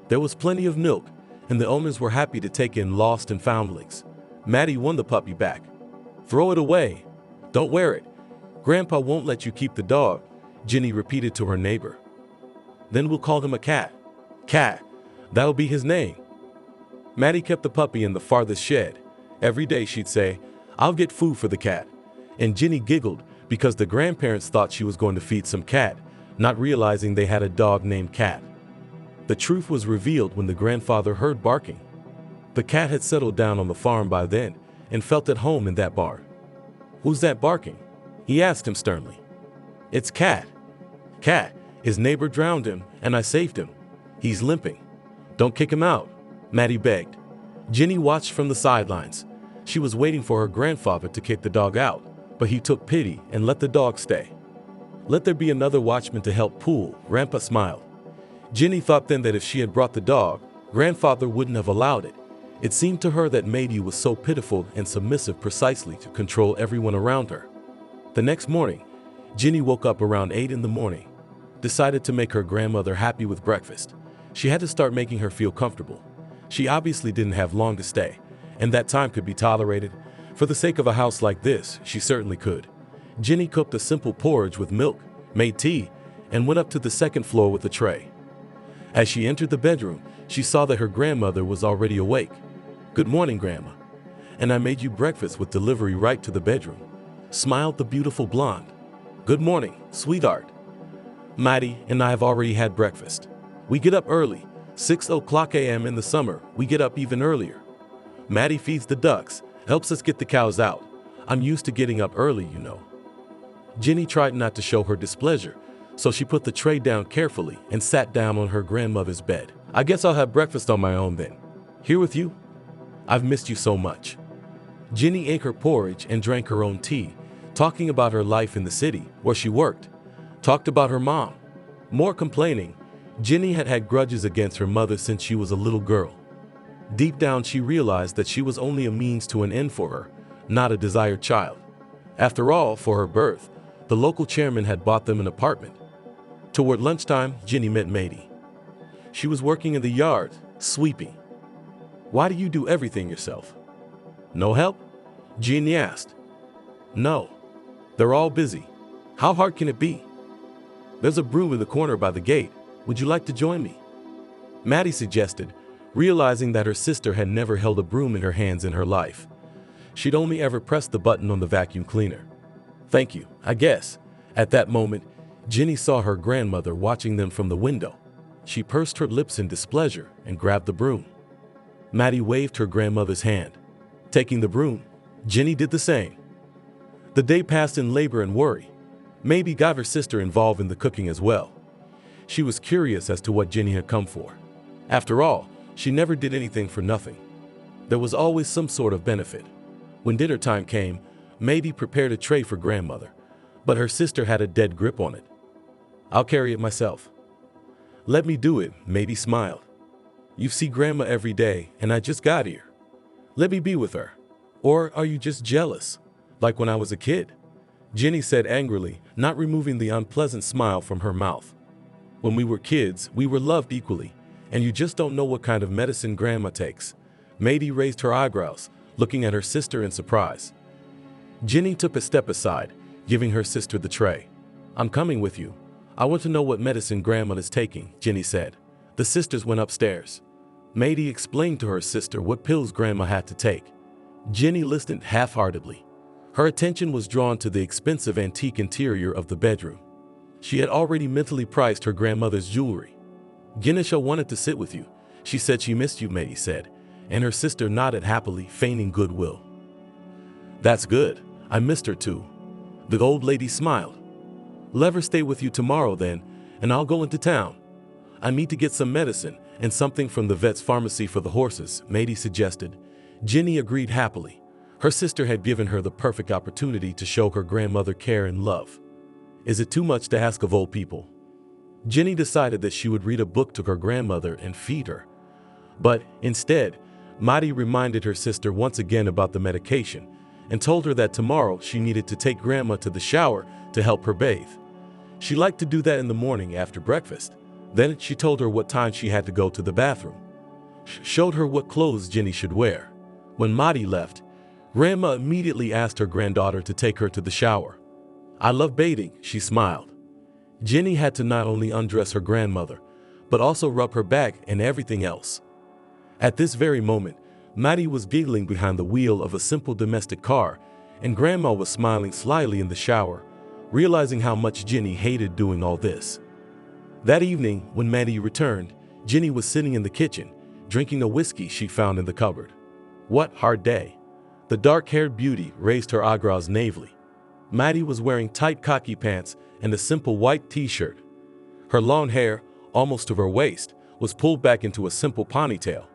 There was plenty of milk, and the owners were happy to take in lost and foundlings. Maddie won the puppy back. "Throw it away. Don't wear it. Grandpa won't let you keep the dog," Jenny repeated to her neighbor. "Then we'll call him a cat." "Cat. That'll be his name." Maddie kept the puppy in the farthest shed. Every day she'd say, "I'll get food for the cat." And Jenny giggled because the grandparents thought she was going to feed some cat, not realizing they had a dog named Cat. The truth was revealed when the grandfather heard barking. The cat had settled down on the farm by then and felt at home in that barn. "Who's that barking?" he asked him sternly. "It's Cat. Cat, his neighbor drowned him and I saved him. He's limping. Don't kick him out," Maddie begged. Jenny watched from the sidelines. She was waiting for her grandfather to kick the dog out, but he took pity and let the dog stay. "Let there be another watchman to help pull," Grandpa smiled. Jenny thought then that if she had brought the dog, Grandfather wouldn't have allowed it. It seemed to her that Maddie was so pitiful and submissive precisely to control everyone around her. The next morning, Jenny woke up around 8 in the morning, decided to make her grandmother happy with breakfast. She had to start making her feel comfortable. She obviously didn't have long to stay, and that time could be tolerated. For the sake of a house like this, she certainly could. Jenny cooked a simple porridge with milk, made tea, and went up to the second floor with a tray. As she entered the bedroom, she saw that her grandmother was already awake. "Good morning, Grandma. And I made you breakfast with delivery right to the bedroom," smiled the beautiful blonde. "Good morning, sweetheart. Maddie and I have already had breakfast. We get up early, 6 a.m. in the summer. We get up even earlier. Maddie feeds the ducks, helps us get the cows out. I'm used to getting up early, you know." Jenny tried not to show her displeasure, so she put the tray down carefully and sat down on her grandmother's bed. "I guess I'll have breakfast on my own then. Here with you? I've missed you so much." Jenny ate her porridge and drank her own tea, talking about her life in the city where she worked, talked about her mom. More complaining. Jenny had had grudges against her mother since she was a little girl. Deep down, she realized that she was only a means to an end for her, not a desired child. After all, for her birth, the local chairman had bought them an apartment. Toward lunchtime, Jenny met Maddie. She was working in the yard, sweeping. "Why do you do everything yourself?" "No help?" Jenny asked. "No. They're all busy. How hard can it be?" "There's a broom in the corner by the gate. Would you like to join me?" Maddie suggested, realizing that her sister had never held a broom in her hands in her life. She'd only ever pressed the button on the vacuum cleaner. "Thank you, I guess." At that moment, Jenny saw her grandmother watching them from the window. She pursed her lips in displeasure and grabbed the broom. Maddie waved her grandmother's hand. Taking the broom, Jenny did the same. The day passed in labor and worry. Maddie got her sister involved in the cooking as well. She was curious as to what Jenny had come for. After all, she never did anything for nothing. There was always some sort of benefit. When dinner time came, Maddie prepared a tray for grandmother, but her sister had a dead grip on it. "I'll carry it myself." "Let me do it," Maddie smiled. "You see Grandma every day, and I just got here. Let me be with her. Or are you just jealous, like when I was a kid?" Jenny said angrily, not removing the unpleasant smile from her mouth. "When we were kids, we were loved equally, and you just don't know what kind of medicine Grandma takes." Maddie raised her eyebrows, looking at her sister in surprise. Jenny took a step aside, giving her sister the tray. "I'm coming with you. I want to know what medicine Grandma is taking," Jenny said. The sisters went upstairs. Maddie explained to her sister what pills Grandma had to take. Jenny listened half-heartedly. Her attention was drawn to the expensive antique interior of the bedroom. She had already mentally priced her grandmother's jewelry. "Ganesha wanted to sit with you. She said she missed you," Maddie said, and her sister nodded happily, feigning goodwill. "That's good. I missed her too." The old lady smiled. "Let her stay with you tomorrow then, and I'll go into town. I need to get some medicine and something from the vet's pharmacy for the horses," Maddie suggested. Jenny agreed happily. Her sister had given her the perfect opportunity to show her grandmother care and love. Is it too much to ask of old people? Jenny decided that she would read a book to her grandmother and feed her. But instead, Maddie reminded her sister once again about the medication and told her that tomorrow she needed to take Grandma to the shower to help her bathe. She liked to do that in the morning after breakfast. Then she told her what time she had to go to the bathroom. Showed her what clothes Jenny should wear. When Maddie left, Grandma immediately asked her granddaughter to take her to the shower. "I love bathing," she smiled. Jenny had to not only undress her grandmother, but also rub her back and everything else. At this very moment, Maddie was giggling behind the wheel of a simple domestic car, and Grandma was smiling slyly in the shower, realizing how much Jenny hated doing all this. That evening, when Maddie returned, Jenny was sitting in the kitchen, drinking a whiskey she found in the cupboard. What hard day. The dark-haired beauty raised her eyebrows naively. Maddie was wearing tight khaki pants and a simple white t-shirt. Her long hair, almost to her waist, was pulled back into a simple ponytail.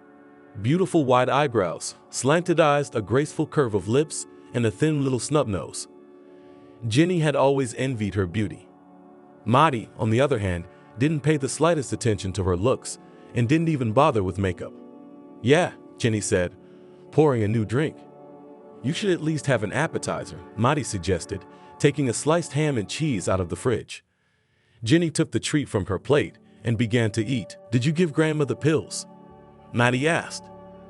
Beautiful wide eyebrows, slanted eyes, a graceful curve of lips, and a thin little snub nose. Jenny had always envied her beauty. Maddie, on the other hand, didn't pay the slightest attention to her looks and didn't even bother with makeup. "Yeah," Jenny said, pouring a new drink. "You should at least have an appetizer," Maddie suggested, taking a sliced ham and cheese out of the fridge. Jenny took the treat from her plate and began to eat. "Did you give Grandma the pills?" Maddie asked.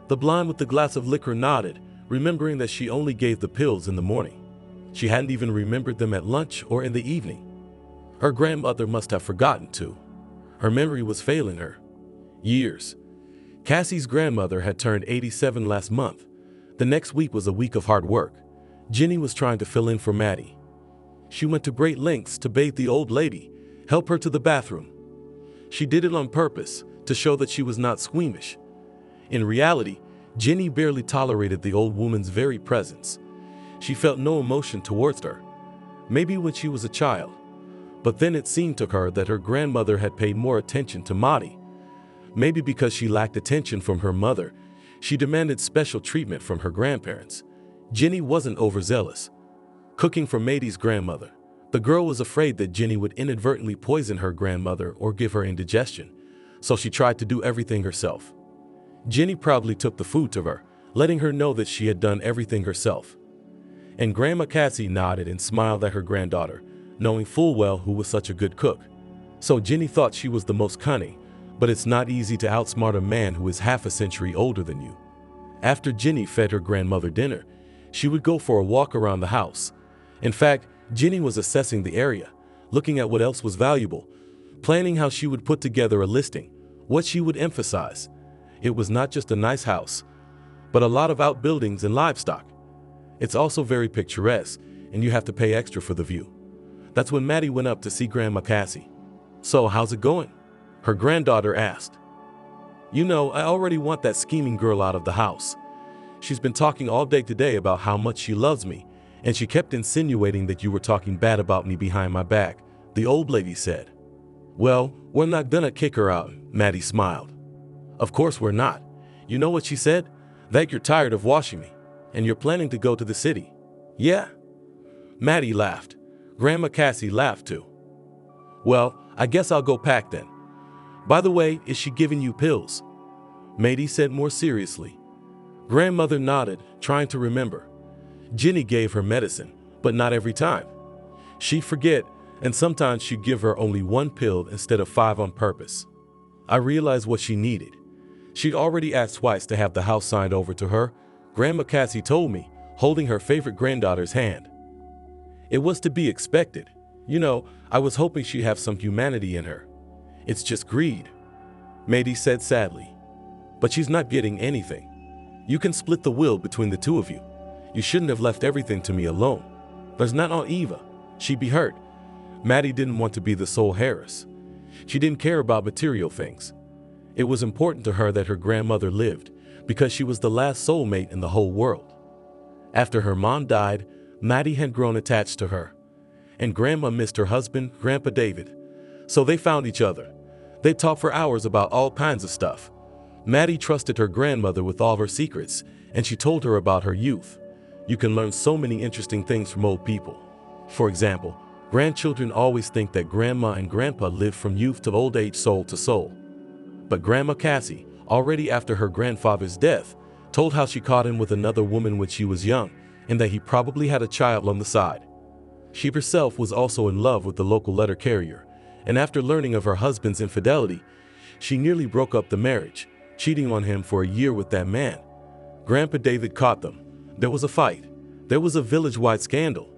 The blonde with the glass of liquor nodded, remembering that she only gave the pills in the morning. She hadn't even remembered them at lunch or in the evening. Her grandmother must have forgotten to. Her memory was failing her. Years. Cassie's grandmother had turned 87 last month. The next week was a week of hard work. Jenny was trying to fill in for Maddie. She went to great lengths to bathe the old lady, help her to the bathroom. She did it on purpose to show that she was not squeamish. In reality, Jenny barely tolerated the old woman's very presence. She felt no emotion towards her, maybe when she was a child. But then it seemed to her that her grandmother had paid more attention to Maddie. Maybe because she lacked attention from her mother, she demanded special treatment from her grandparents. Jenny wasn't overzealous. Cooking for Maddie's grandmother, the girl was afraid that Jenny would inadvertently poison her grandmother or give her indigestion, so she tried to do everything herself. Jenny proudly took the food to her, letting her know that she had done everything herself. And Grandma Cassie nodded and smiled at her granddaughter, knowing full well who was such a good cook. So Jenny thought she was the most cunning, but it's not easy to outsmart a man who is half a century older than you. After Jenny fed her grandmother dinner, she would go for a walk around the house. In fact, Jenny was assessing the area, looking at what else was valuable, planning how she would put together a listing, what she would emphasize. It was not just a nice house, but a lot of outbuildings and livestock. It's also very picturesque, and you have to pay extra for the view. That's when Maddie went up to see Grandma Cassie. "So, how's it going?" her granddaughter asked. "You know, I already want that scheming girl out of the house. She's been talking all day today about how much she loves me, and she kept insinuating that you were talking bad about me behind my back," the old lady said. "Well, we're not gonna kick her out," Maddie smiled. "Of course we're not. You know what she said? That you're tired of washing me, and you're planning to go to the city." "Yeah?" Maddie laughed. Grandma Cassie laughed too. "Well, I guess I'll go pack then. By the way, is she giving you pills?" Maddie said more seriously. Grandmother nodded, trying to remember. Jenny gave her medicine, but not every time. She'd forget, and sometimes she'd give her only one pill instead of 5 on purpose. I realized what she needed. She'd already asked twice to have the house signed over to her, Grandma Cassie told me, holding her favorite granddaughter's hand. It was to be expected. You know, I was hoping she'd have some humanity in her. It's just greed, Maddie said sadly. But she's not getting anything. You can split the will between the two of you. You shouldn't have left everything to me alone. There's not on Eva. She'd be hurt. Maddie didn't want to be the sole heiress. She didn't care about material things. It was important to her that her grandmother lived because she was the last soulmate in the whole world. After her mom died, Maddie had grown attached to her. And Grandma missed her husband, Grandpa David. So they found each other. They talked for hours about all kinds of stuff. Maddie trusted her grandmother with all her secrets, and she told her about her youth. You can learn so many interesting things from old people. For example, grandchildren always think that Grandma and Grandpa lived from youth to old age, soul to soul. But Grandma Cassie, already after her grandfather's death, told how she caught him with another woman when she was young, and that he probably had a child on the side. She herself was also in love with the local letter carrier, and after learning of her husband's infidelity, she nearly broke up the marriage, cheating on him for a year with that man. Grandpa David caught them. There was a fight. There was a village-wide scandal.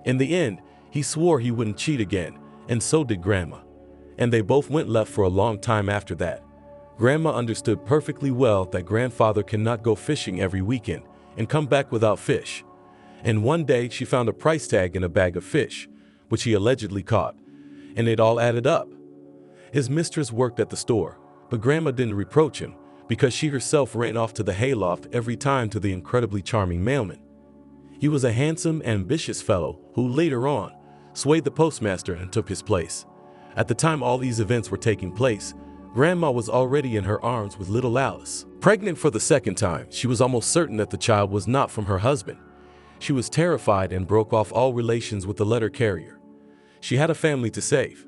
In the end, he swore he wouldn't cheat again, and so did Grandma. And they both went left for a long time after that. Grandma understood perfectly well that grandfather cannot go fishing every weekend and come back without fish. And one day she found a price tag in a bag of fish, which he allegedly caught, and it all added up. His mistress worked at the store, but Grandma didn't reproach him because she herself ran off to the hayloft every time to the incredibly charming mailman. He was a handsome, ambitious fellow who later on swayed the postmaster and took his place. At the time all these events were taking place, Grandma was already in her arms with little Alice. Pregnant for the second time, she was almost certain that the child was not from her husband. She was terrified and broke off all relations with the letter carrier. She had a family to save.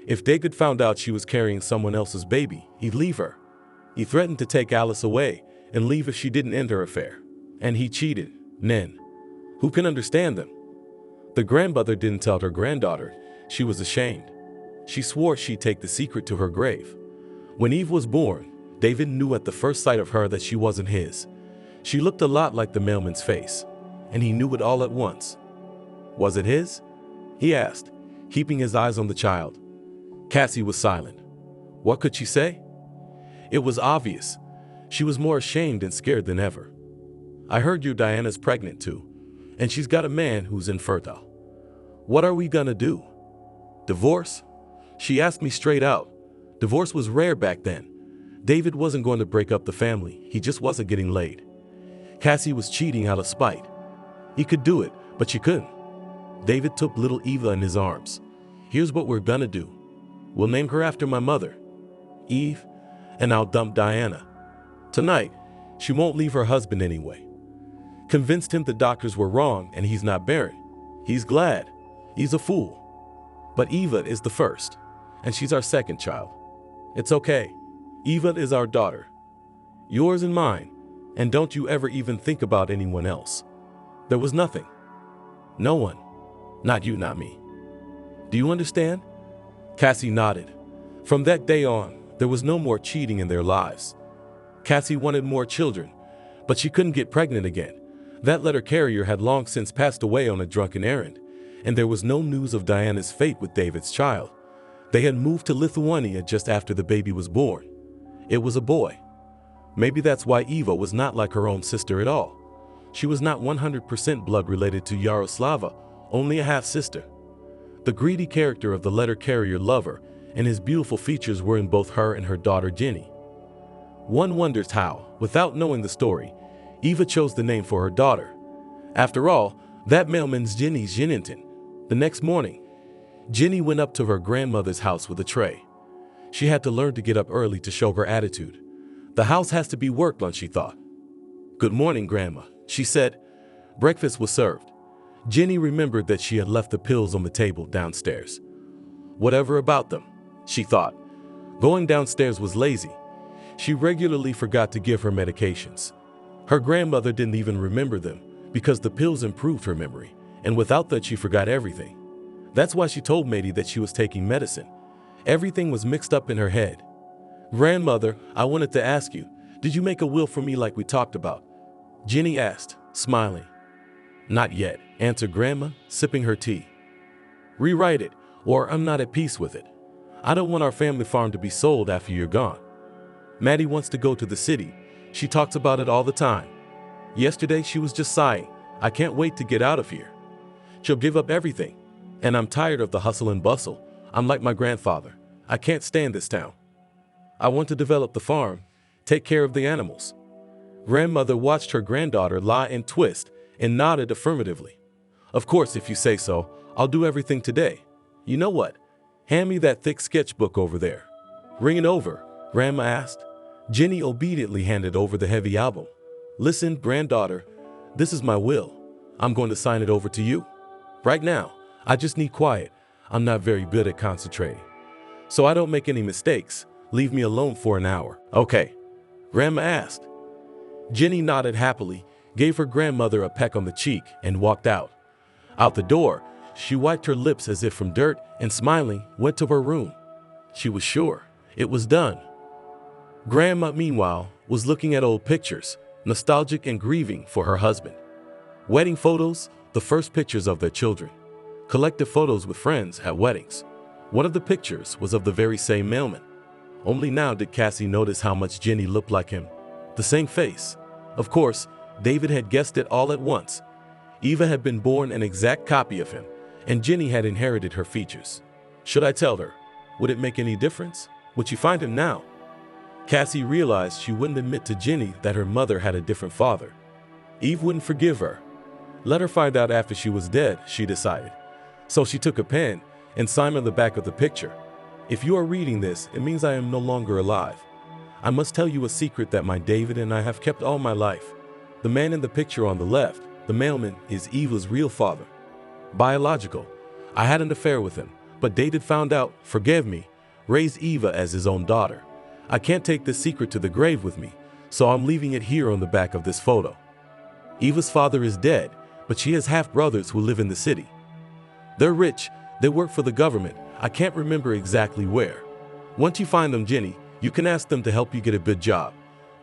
If David found out she was carrying someone else's baby, he'd leave her. He threatened to take Alice away and leave if she didn't end her affair. And he cheated. Nen. Who can understand them? The grandmother didn't tell her granddaughter. She was ashamed. She swore she'd take the secret to her grave. When Eve was born, David knew at the first sight of her that she wasn't his. She looked a lot like the mailman's face, and he knew it all at once. Was it his? He asked, keeping his eyes on the child. Cassie was silent. What could she say? It was obvious. She was more ashamed and scared than ever. I heard you Diana's pregnant too, and she's got a man who's infertile. What are we gonna do? Divorce? She asked me straight out. Divorce was rare back then. David wasn't going to break up the family, he just wasn't getting laid. Cassie was cheating out of spite. He could do it, but she couldn't. David took little Eva in his arms. Here's what we're gonna do. We'll name her after my mother, Eve, and I'll dump Diana. Tonight, she won't leave her husband anyway. Convinced him the doctors were wrong and he's not barren. He's glad. He's a fool. But Eva is the first, and she's our second child. It's okay. Eva is our daughter. Yours and mine, and don't you ever even think about anyone else. There was nothing. No one. Not you, not me. Do you understand? Cassie nodded. From that day on, there was no more cheating in their lives. Cassie wanted more children, but she couldn't get pregnant again. That letter carrier had long since passed away on a drunken errand, and there was no news of Diana's fate with David's child. They had moved to Lithuania just after the baby was born. It was a boy. Maybe that's why Eva was not like her own sister at all. She was not 100% blood related to Yaroslava, only a half-sister. The greedy character of the letter carrier lover and his beautiful features were in both her and her daughter Jenny. One wonders how, without knowing the story, Eva chose the name for her daughter. After all, that mailman's Jenny's Jennington. The next morning, Jenny went up to her grandmother's house with a tray. She had to learn to get up early to show her attitude. The house has to be worked on, she thought. Good morning, Grandma, she said. Breakfast was served. Jenny remembered that she had left the pills on the table downstairs. Whatever about them, she thought. Going downstairs was lazy. She regularly forgot to give her medications. Her grandmother didn't even remember them because the pills improved her memory, and without that she forgot everything. That's why she told Matey that she was taking medicine. Everything was mixed up in her head. Grandmother, I wanted to ask you, did you make a will for me like we talked about? Jenny asked, smiling. Not yet, answered Grandma, sipping her tea. Rewrite it, or I'm not at peace with it. I don't want our family farm to be sold after you're gone. Maddie wants to go to the city. She talks about it all the time. Yesterday she was just sighing. I can't wait to get out of here. She'll give up everything. And I'm tired of the hustle and bustle. I'm like my grandfather. I can't stand this town. I want to develop the farm, take care of the animals. Grandmother watched her granddaughter lie and twist and nodded affirmatively. Of course, if you say so, I'll do everything today. You know what? Hand me that thick sketchbook over there. Ring it over, Grandma asked. Jenny obediently handed over the heavy album. Listen, granddaughter, this is my will. I'm going to sign it over to you. Right now, I just need quiet. I'm not very good at concentrating. So I don't make any mistakes. Leave me alone for an hour. Okay, Grandma asked. Jenny nodded happily, gave her grandmother a peck on the cheek, and walked out. Out the door, she wiped her lips as if from dirt and, smiling, went to her room. She was sure it was done. Grandma, meanwhile, was looking at old pictures, nostalgic and grieving for her husband. Wedding photos, the first pictures of their children. Collective photos with friends at weddings. One of the pictures was of the very same mailman. Only now did Cassie notice how much Jenny looked like him. The same face. Of course, David had guessed it all at once. Eva had been born an exact copy of him, and Jenny had inherited her features. Should I tell her? Would it make any difference? Would she find him now? Cassie realized she wouldn't admit to Jenny that her mother had a different father. Eve wouldn't forgive her. Let her find out after she was dead, she decided. So she took a pen and signed on the back of the picture. If you are reading this, it means I am no longer alive. I must tell you a secret that my David and I have kept all my life. The man in the picture on the left, the mailman, is Eva's real father. Biological. I had an affair with him, but David found out, forgave me, raised Eva as his own daughter. I can't take this secret to the grave with me, so I'm leaving it here on the back of this photo. Eva's father is dead, but she has half-brothers who live in the city. They're rich, they work for the government, I can't remember exactly where. Once you find them, Jenny, you can ask them to help you get a good job.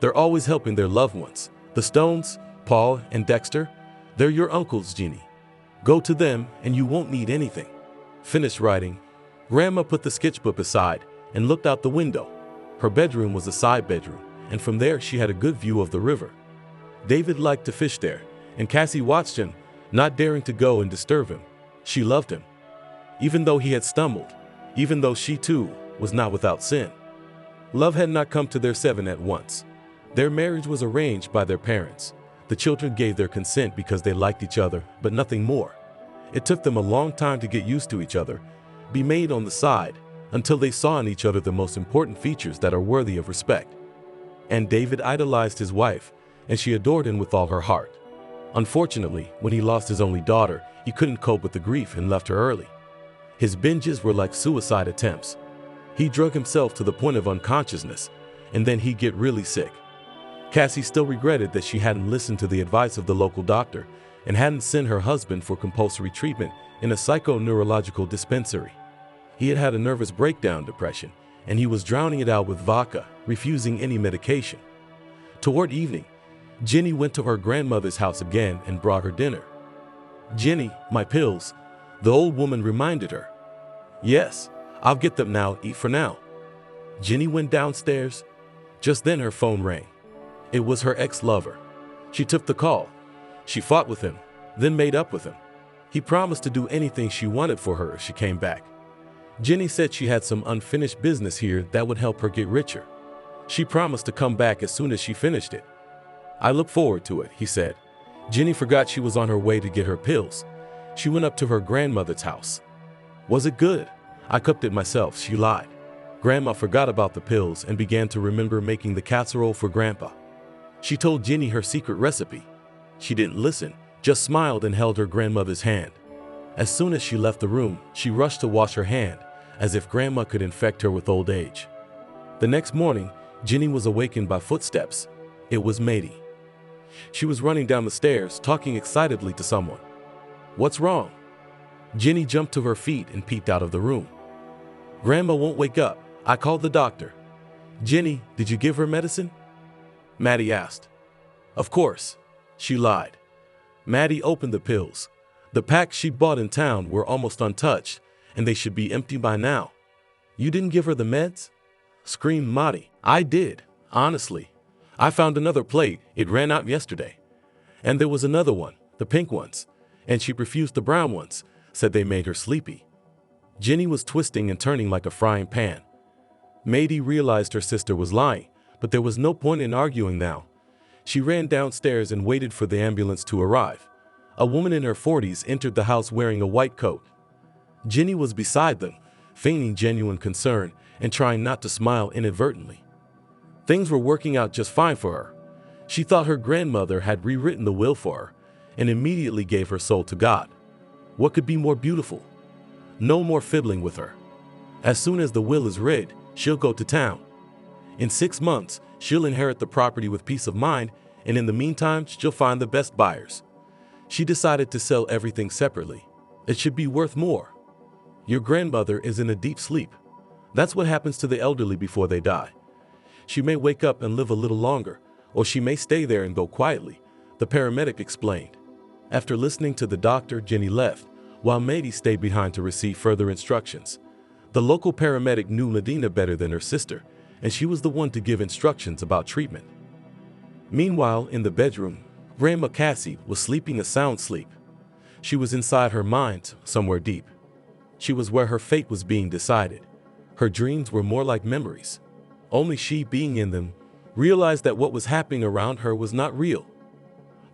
They're always helping their loved ones. The Stones, Paul and Dexter, they're your uncles, Jenny. Go to them and you won't need anything. Finished writing, Grandma put the sketchbook aside and looked out the window. Her bedroom was a side bedroom, and from there she had a good view of the river. David liked to fish there, and Cassie watched him, not daring to go and disturb him. She loved him. Even though he had stumbled, even though she too was not without sin. Love had not come to their seven at once. Their marriage was arranged by their parents. The children gave their consent because they liked each other, but nothing more. It took them a long time to get used to each other, be made on the side, until they saw in each other the most important features that are worthy of respect. And David idolized his wife, and she adored him with all her heart. Unfortunately, when he lost his only daughter, he couldn't cope with the grief and left her early. His binges were like suicide attempts. He drug himself to the point of unconsciousness, and then he'd get really sick. Cassie still regretted that she hadn't listened to the advice of the local doctor and hadn't sent her husband for compulsory treatment in a psychoneurological dispensary. He had had a nervous breakdown depression, and he was drowning it out with vodka, refusing any medication. Toward evening, Jenny went to her grandmother's house again and brought her dinner. "Jenny, my pills," the old woman reminded her. "Yes, I'll get them now, eat for now." Jenny went downstairs. Just then her phone rang. It was her ex-lover. She took the call. She fought with him, then made up with him. He promised to do anything she wanted for her if she came back. Jenny said she had some unfinished business here that would help her get richer. She promised to come back as soon as she finished it. "I look forward to it," he said. Jenny forgot she was on her way to get her pills. She went up to her grandmother's house. "Was it good? I cooked it myself," she lied. Grandma forgot about the pills and began to remember making the casserole for Grandpa. She told Jenny her secret recipe. She didn't listen, just smiled and held her grandmother's hand. As soon as she left the room, she rushed to wash her hand, as if Grandma could infect her with old age. The next morning, Jenny was awakened by footsteps. It was Matey. She was running down the stairs, talking excitedly to someone. "What's wrong?" Jenny jumped to her feet and peeked out of the room. "Grandma won't wake up. I called the doctor." "Jenny, did you give her medicine?" Maddie asked. "Of course." She lied. Maddie opened the pills. The packs she bought in town were almost untouched, and they should be empty by now. "You didn't give her the meds?" Screamed Maddie. "I did, honestly. I found another plate. It ran out yesterday. And there was another one, the pink ones, and she refused the brown ones, said they made her sleepy." Jenny was twisting and turning like a frying pan. Maddie realized her sister was lying, but there was no point in arguing now. She ran downstairs and waited for the ambulance to arrive. A woman in her 40s entered the house wearing a white coat. Jenny was beside them, feigning genuine concern and trying not to smile inadvertently. Things were working out just fine for her. She thought her grandmother had rewritten the will for her and immediately gave her soul to God. What could be more beautiful? No more fiddling with her. As soon as the will is read, she'll go to town. In 6 months, she'll inherit the property with peace of mind, and in the meantime, she'll find the best buyers. She decided to sell everything separately. It should be worth more. Your grandmother is in a deep sleep. That's what happens to the elderly before they die. She may wake up and live a little longer, or she may stay there and go quietly, the paramedic explained. After listening to the doctor, Jenny left, while Maddie stayed behind to receive further instructions. The local paramedic knew Medina better than her sister, and she was the one to give instructions about treatment. Meanwhile, in the bedroom, Grandma Cassie was sleeping a sound sleep. She was inside her mind, somewhere deep. She was where her fate was being decided. Her dreams were more like memories. Only she, being in them, realized that what was happening around her was not real.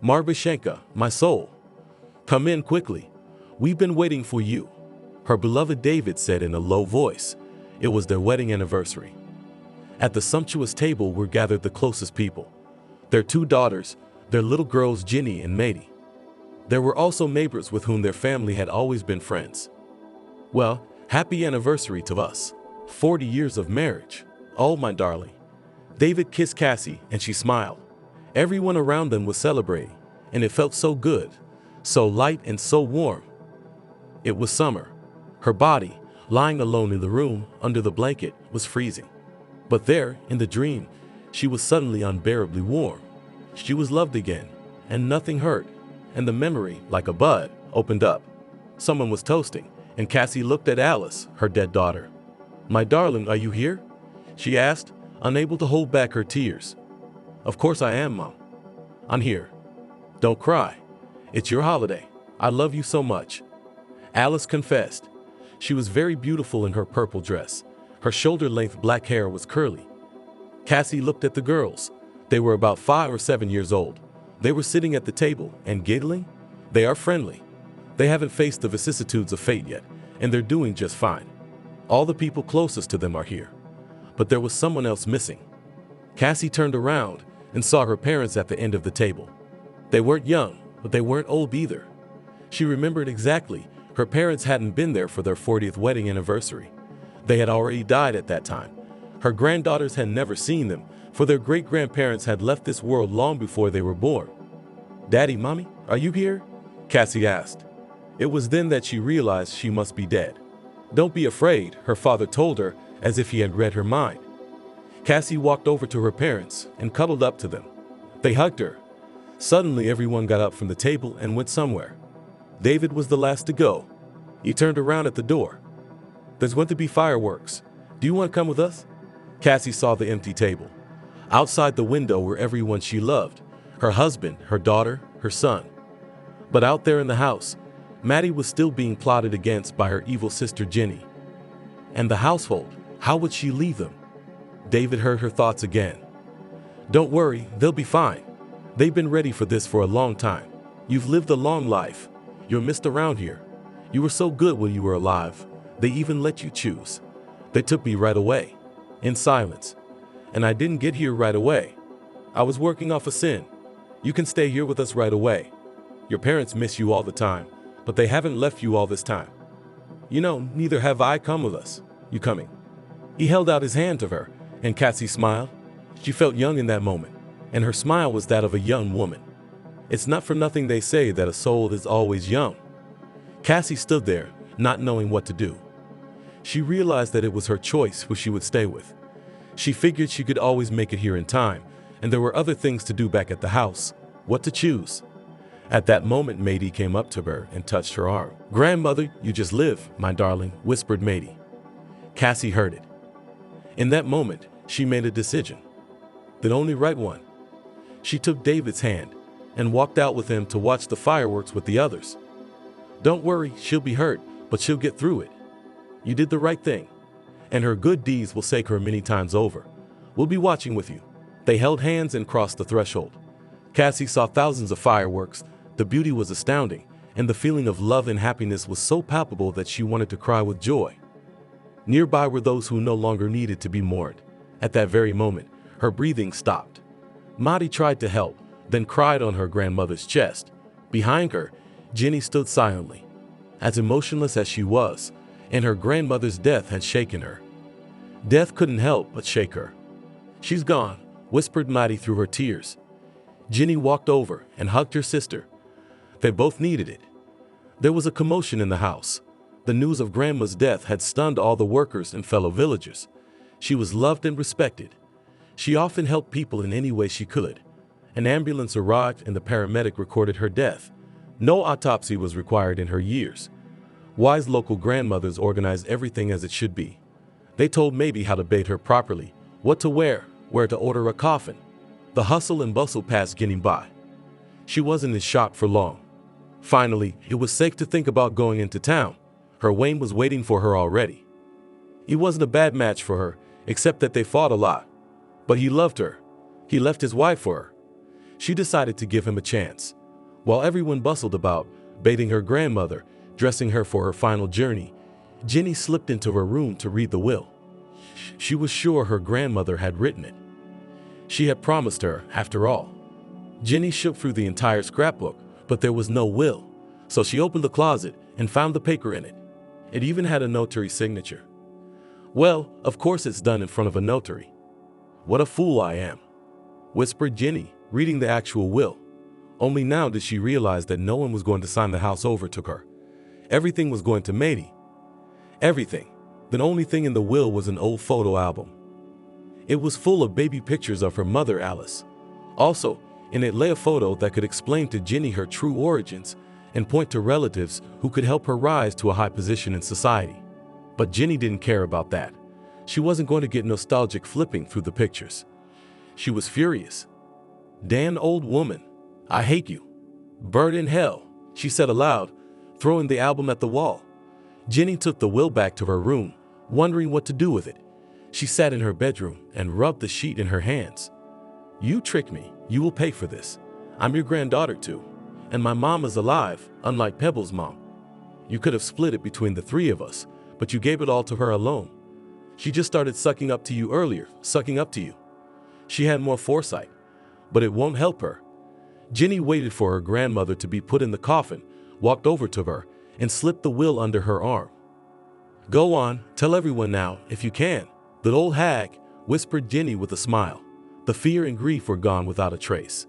Marvishenka, my soul, come in quickly. We've been waiting for you, her beloved David said in a low voice. It was their wedding anniversary. At the sumptuous table were gathered the closest people, their 2 daughters, their little girls Ginny and Mady. There were also neighbors with whom their family had always been friends. Well, happy anniversary to us. 40 years of marriage. Oh, my darling. David kissed Cassie and she smiled. Everyone around them was celebrating, and it felt so good, so light and so warm. It was summer. Her body, lying alone in the room under the blanket, was freezing. But there, in the dream, she was suddenly unbearably warm. She was loved again, and nothing hurt, and the memory, like a bud, opened up. Someone was toasting, and Cassie looked at Alice, her dead daughter. "My darling, are you here?" she asked, unable to hold back her tears. "Of course I am, Mom. I'm here. Don't cry. It's your holiday. I love you so much." Alice confessed. She was very beautiful in her purple dress. Her shoulder-length black hair was curly. Cassie looked at the girls. They were about 5 or 7 years old. They were sitting at the table and giggling. They are friendly. They haven't faced the vicissitudes of fate yet, and they're doing just fine. All the people closest to them are here. But there was someone else missing. Cassie turned around and saw her parents at the end of the table. They weren't young, but they weren't old either. She remembered exactly. Her parents hadn't been there for their 40th wedding anniversary. They had already died at that time. Her granddaughters had never seen them, for their great-grandparents had left this world long before they were born. "Daddy, Mommy, are you here?" Cassie asked. It was then that she realized she must be dead. "Don't be afraid," her father told her, as if he had read her mind. Cassie walked over to her parents and cuddled up to them. They hugged her. Suddenly, everyone got up from the table and went somewhere. David was the last to go. He turned around at the door. "There's going to be fireworks. Do you want to come with us?" Cassie saw the empty table. Outside the window were everyone she loved, her husband, her daughter, her son. But out there in the house, Maddie was still being plotted against by her evil sister Ginny. And the household, how would she leave them? David heard her thoughts again. "Don't worry, they'll be fine. They've been ready for this for a long time. You've lived a long life. You're missed around here. You were so good when you were alive. They even let you choose. They took me right away, in silence. And I didn't get here right away. I was working off a sin. You can stay here with us right away. Your parents miss you all the time, but they haven't left you all this time. You know, neither have I. Come with us. You coming?" He held out his hand to her, and Cassie smiled. She felt young in that moment, and her smile was that of a young woman. It's not for nothing they say that a soul is always young. Cassie stood there, not knowing what to do. She realized that it was her choice who she would stay with. She figured she could always make it here in time, and there were other things to do back at the house. What to choose? At that moment, Mady came up to her and touched her arm. "Grandmother, you just live, my darling," whispered Mady. Cassie heard it. In that moment, she made a decision. The only right one. She took David's hand and walked out with him to watch the fireworks with the others. "Don't worry, she'll be hurt, but she'll get through it. You did the right thing, and her good deeds will save her many times over. We'll be watching with you." They held hands and crossed the threshold. Cassie saw thousands of fireworks. The beauty was astounding, and the feeling of love and happiness was so palpable that she wanted to cry with joy. Nearby were those who no longer needed to be mourned. At that very moment, her breathing stopped. Maddie tried to help, then cried on her grandmother's chest. Behind her, Ginny stood silently, as emotionless as she was, and her grandmother's death had shaken her. Death couldn't help but shake her. "She's gone," whispered Maddie through her tears. Ginny walked over and hugged her sister. They both needed it. There was a commotion in the house. The news of Grandma's death had stunned all the workers and fellow villagers. She was loved and respected. She often helped people in any way she could. An ambulance arrived and the paramedic recorded her death. No autopsy was required in her years. Wise local grandmothers organized everything as it should be. They told Maybe how to bathe her properly, what to wear, where to order a coffin. The hustle and bustle passed getting by. She wasn't in shock for long. Finally, it was safe to think about going into town. Her Wayne was waiting for her already. He wasn't a bad match for her, except that they fought a lot. But he loved her. He left his wife for her. She decided to give him a chance. While everyone bustled about, bathing her grandmother, dressing her for her final journey, Jenny slipped into her room to read the will. She was sure her grandmother had written it. She had promised her, after all. Jenny shook through the entire scrapbook, but there was no will. So she opened the closet and found the paper in it. It even had a notary signature. Well, of course it's done in front of a notary. What a fool I am, whispered Jenny, reading the actual will. Only now did she realize that no one was going to sign the house over to her. Everything was going to Matey. Everything. The only thing in the will was an old photo album. It was full of baby pictures of her mother, Alice. Also, in it lay a photo that could explain to Jenny her true origins and point to relatives who could help her rise to a high position in society. But Jenny didn't care about that. She wasn't going to get nostalgic flipping through the pictures. She was furious. "Damn old woman, I hate you. Bird in hell," she said aloud, throwing the album at the wall. Jenny took the will back to her room, wondering what to do with it. She sat in her bedroom and rubbed the sheet in her hands. "You tricked me. You will pay for this. I'm your granddaughter too. And my mom is alive, unlike Pebble's mom. You could have split it between the three of us, but you gave it all to her alone. She just started sucking up to you earlier, sucking up to you. She had more foresight, but it won't help her." Jenny waited for her grandmother to be put in the coffin, walked over to her, and slipped the will under her arm. "Go on, tell everyone now, if you can," the old hag whispered Jenny with a smile. The fear and grief were gone without a trace.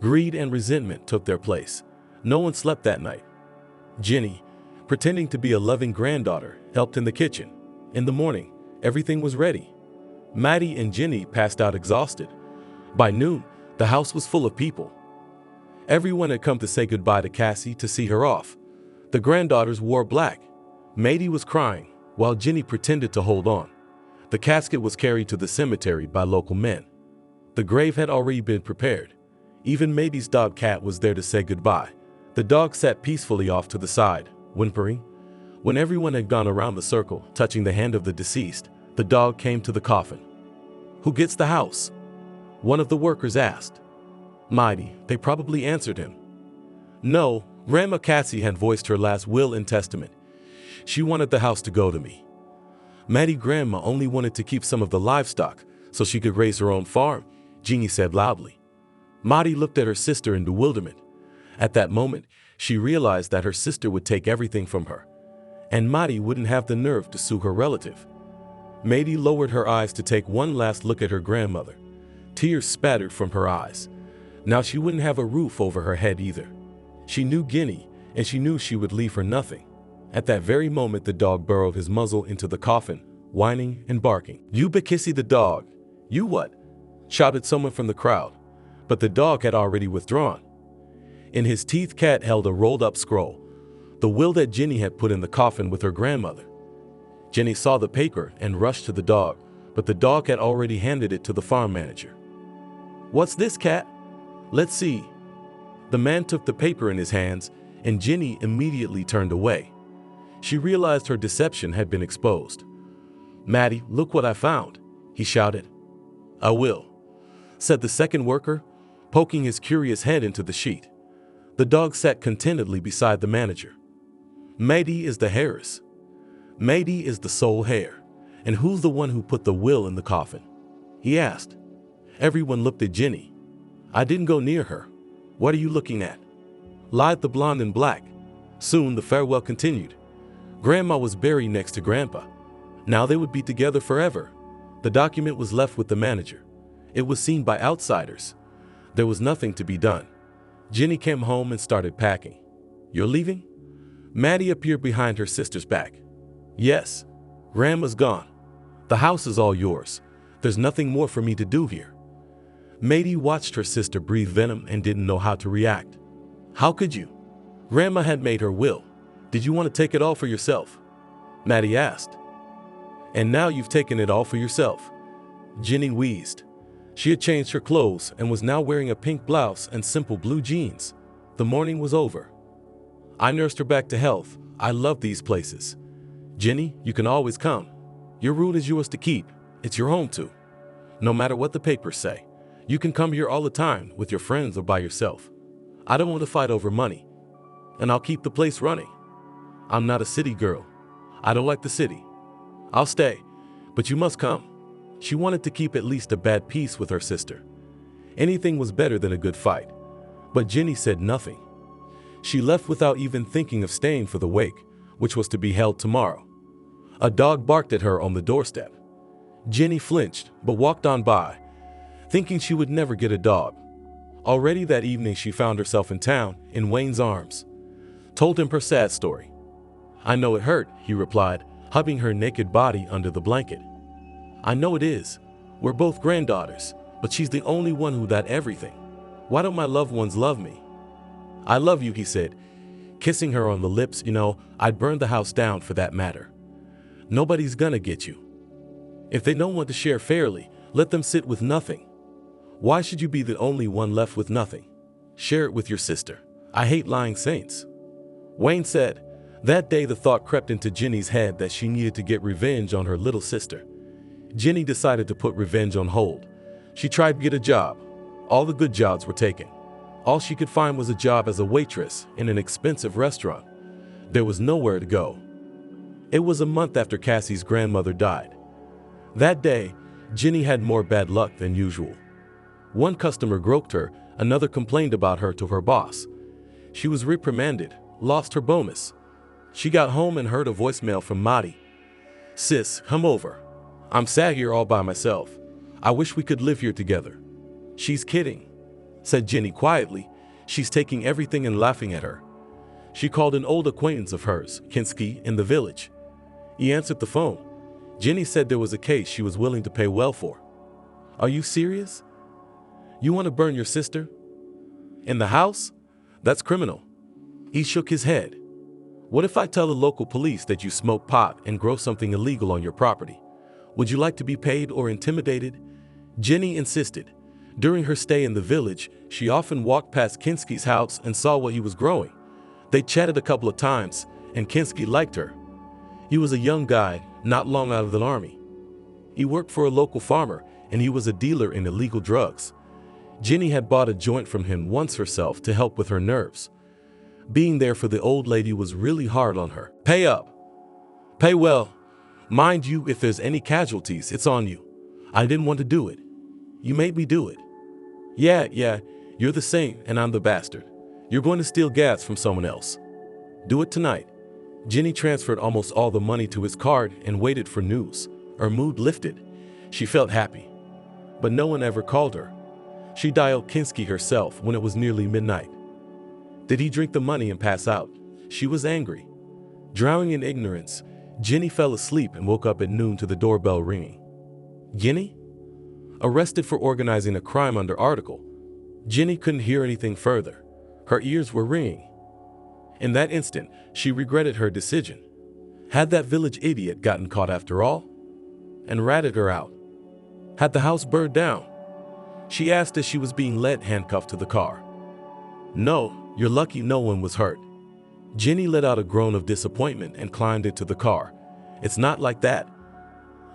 Greed and resentment took their place. No one slept that night. Jenny, pretending to be a loving granddaughter, helped in the kitchen. In the morning, everything was ready. Maddie and Jenny passed out exhausted. By noon, the house was full of people. Everyone had come to say goodbye to Cassie to see her off. The granddaughters wore black. Maddie was crying, while Jenny pretended to hold on. The casket was carried to the cemetery by local men. The grave had already been prepared. Even Maddie's dog Cat was there to say goodbye. The dog sat peacefully off to the side, whimpering. When everyone had gone around the circle, touching the hand of the deceased, the dog came to the coffin. "Who gets the house?" one of the workers asked. "Mighty," they probably answered him. "No, Grandma Cassie had voiced her last will and testament. She wanted the house to go to me. Maddie Grandma only wanted to keep some of the livestock so she could raise her own farm," Jeannie said loudly. Maddie looked at her sister in bewilderment. At that moment, she realized that her sister would take everything from her, and Maddie wouldn't have the nerve to sue her relative. Maddie lowered her eyes to take one last look at her grandmother. Tears spattered from her eyes. Now she wouldn't have a roof over her head either. She knew Guinea, and she knew she would leave her nothing. At that very moment, the dog burrowed his muzzle into the coffin, whining and barking. "You Bekissy the dog! You what?" shouted someone from the crowd. But the dog had already withdrawn. In his teeth, Cat held a rolled-up scroll, the will that Jenny had put in the coffin with her grandmother. Jenny saw the paper and rushed to the dog, but the dog had already handed it to the farm manager. "What's this, Cat? Let's see." The man took the paper in his hands, and Jenny immediately turned away. She realized her deception had been exposed. "Maddie, look what I found," he shouted. "I will," said the second worker, poking his curious head into the sheet. The dog sat contentedly beside the manager. "Maddie is the heiress. Maddie is the sole heir. And who's the one who put the will in the coffin?" he asked. Everyone looked at Jenny. "I didn't go near her. What are you looking at?" lied the blonde in black. Soon the farewell continued. Grandma was buried next to Grandpa. Now they would be together forever. The document was left with the manager. It was seen by outsiders. There was nothing to be done. Jenny came home and started packing. "You're leaving?" Maddie appeared behind her sister's back. "Yes. Grandma's gone. The house is all yours. There's nothing more for me to do here." Maddie watched her sister breathe venom and didn't know how to react. "How could you? Grandma had made her will. Did you want to take it all for yourself?" Maddie asked. "And now you've taken it all for yourself." Jenny wheezed. She had changed her clothes and was now wearing a pink blouse and simple blue jeans. The morning was over. "I nursed her back to health. I love these places. Jenny, you can always come. Your root is yours to keep. It's your home too. No matter what the papers say, you can come here all the time with your friends or by yourself. I don't want to fight over money, and I'll keep the place running. I'm not a city girl. I don't like the city. I'll stay, but you must come. She wanted to keep at least a bad peace with her sister. Anything was better than a good fight. But Jenny said nothing. She left without even thinking of staying for the wake, which was to be held tomorrow. A dog barked at her on the doorstep. Jenny flinched, but walked on by, thinking she would never get a dog. Already that evening she found herself in town, in Wayne's arms. Told him her sad story. I know it hurt, he replied, hugging her naked body under the blanket. I know it is. We're both granddaughters, but she's the only one who got everything. Why don't my loved ones love me? I love you, he said, kissing her on the lips. You know, I'd burn the house down for that matter. Nobody's gonna get you. If they don't want to share fairly, let them sit with nothing. Why should you be the only one left with nothing? Share it with your sister. I hate lying saints. Wayne said. That day the thought crept into Jenny's head that she needed to get revenge on her little sister. Jenny decided to put revenge on hold. She tried to get a job. All the good jobs were taken. All she could find was a job as a waitress in an expensive restaurant. There was nowhere to go. It was a month after Cassie's grandmother died. That day, Jenny had more bad luck than usual. One customer groped her, another complained about her to her boss. She was reprimanded, lost her bonus. She got home and heard a voicemail from Maddie. Sis, come over. I'm sad here all by myself. I wish we could live here together. She's kidding, said Jenny quietly. She's taking everything and laughing at her. She called an old acquaintance of hers, Kinski, in the village. He answered the phone. Jenny said there was a case she was willing to pay well for. Are you serious? You want to burn your sister? In the house? That's criminal. He shook his head. What if I tell the local police that you smoke pot and grow something illegal on your property? Would you like to be paid or intimidated? Jenny insisted. During her stay in the village, she often walked past Kinski's house and saw what he was growing. They chatted a couple of times, and Kinski liked her. He was a young guy, not long out of the army. He worked for a local farmer, and he was a dealer in illegal drugs. Jenny had bought a joint from him once herself to help with her nerves. Being there for the old lady was really hard on her. Pay up. Pay well. Mind you, if there's any casualties, it's on you. I didn't want to do it. You made me do it. Yeah, you're the saint and I'm the bastard. You're going to steal gas from someone else. Do it tonight. Jenny transferred almost all the money to his card and waited for news. Her mood lifted. She felt happy. But no one ever called her. She dialed Kinski herself when it was nearly midnight. Did he drink the money and pass out? She was angry. Drowning in ignorance, Jenny fell asleep and woke up at noon to the doorbell ringing. Jenny? Arrested for organizing a crime under article. Jenny couldn't hear anything further. Her ears were ringing. In that instant, she regretted her decision. Had that village idiot gotten caught after all? And ratted her out. Had the house burned down? She asked as she was being led handcuffed to the car. No, you're lucky no one was hurt. Jenny let out a groan of disappointment and climbed into the car. It's not like that.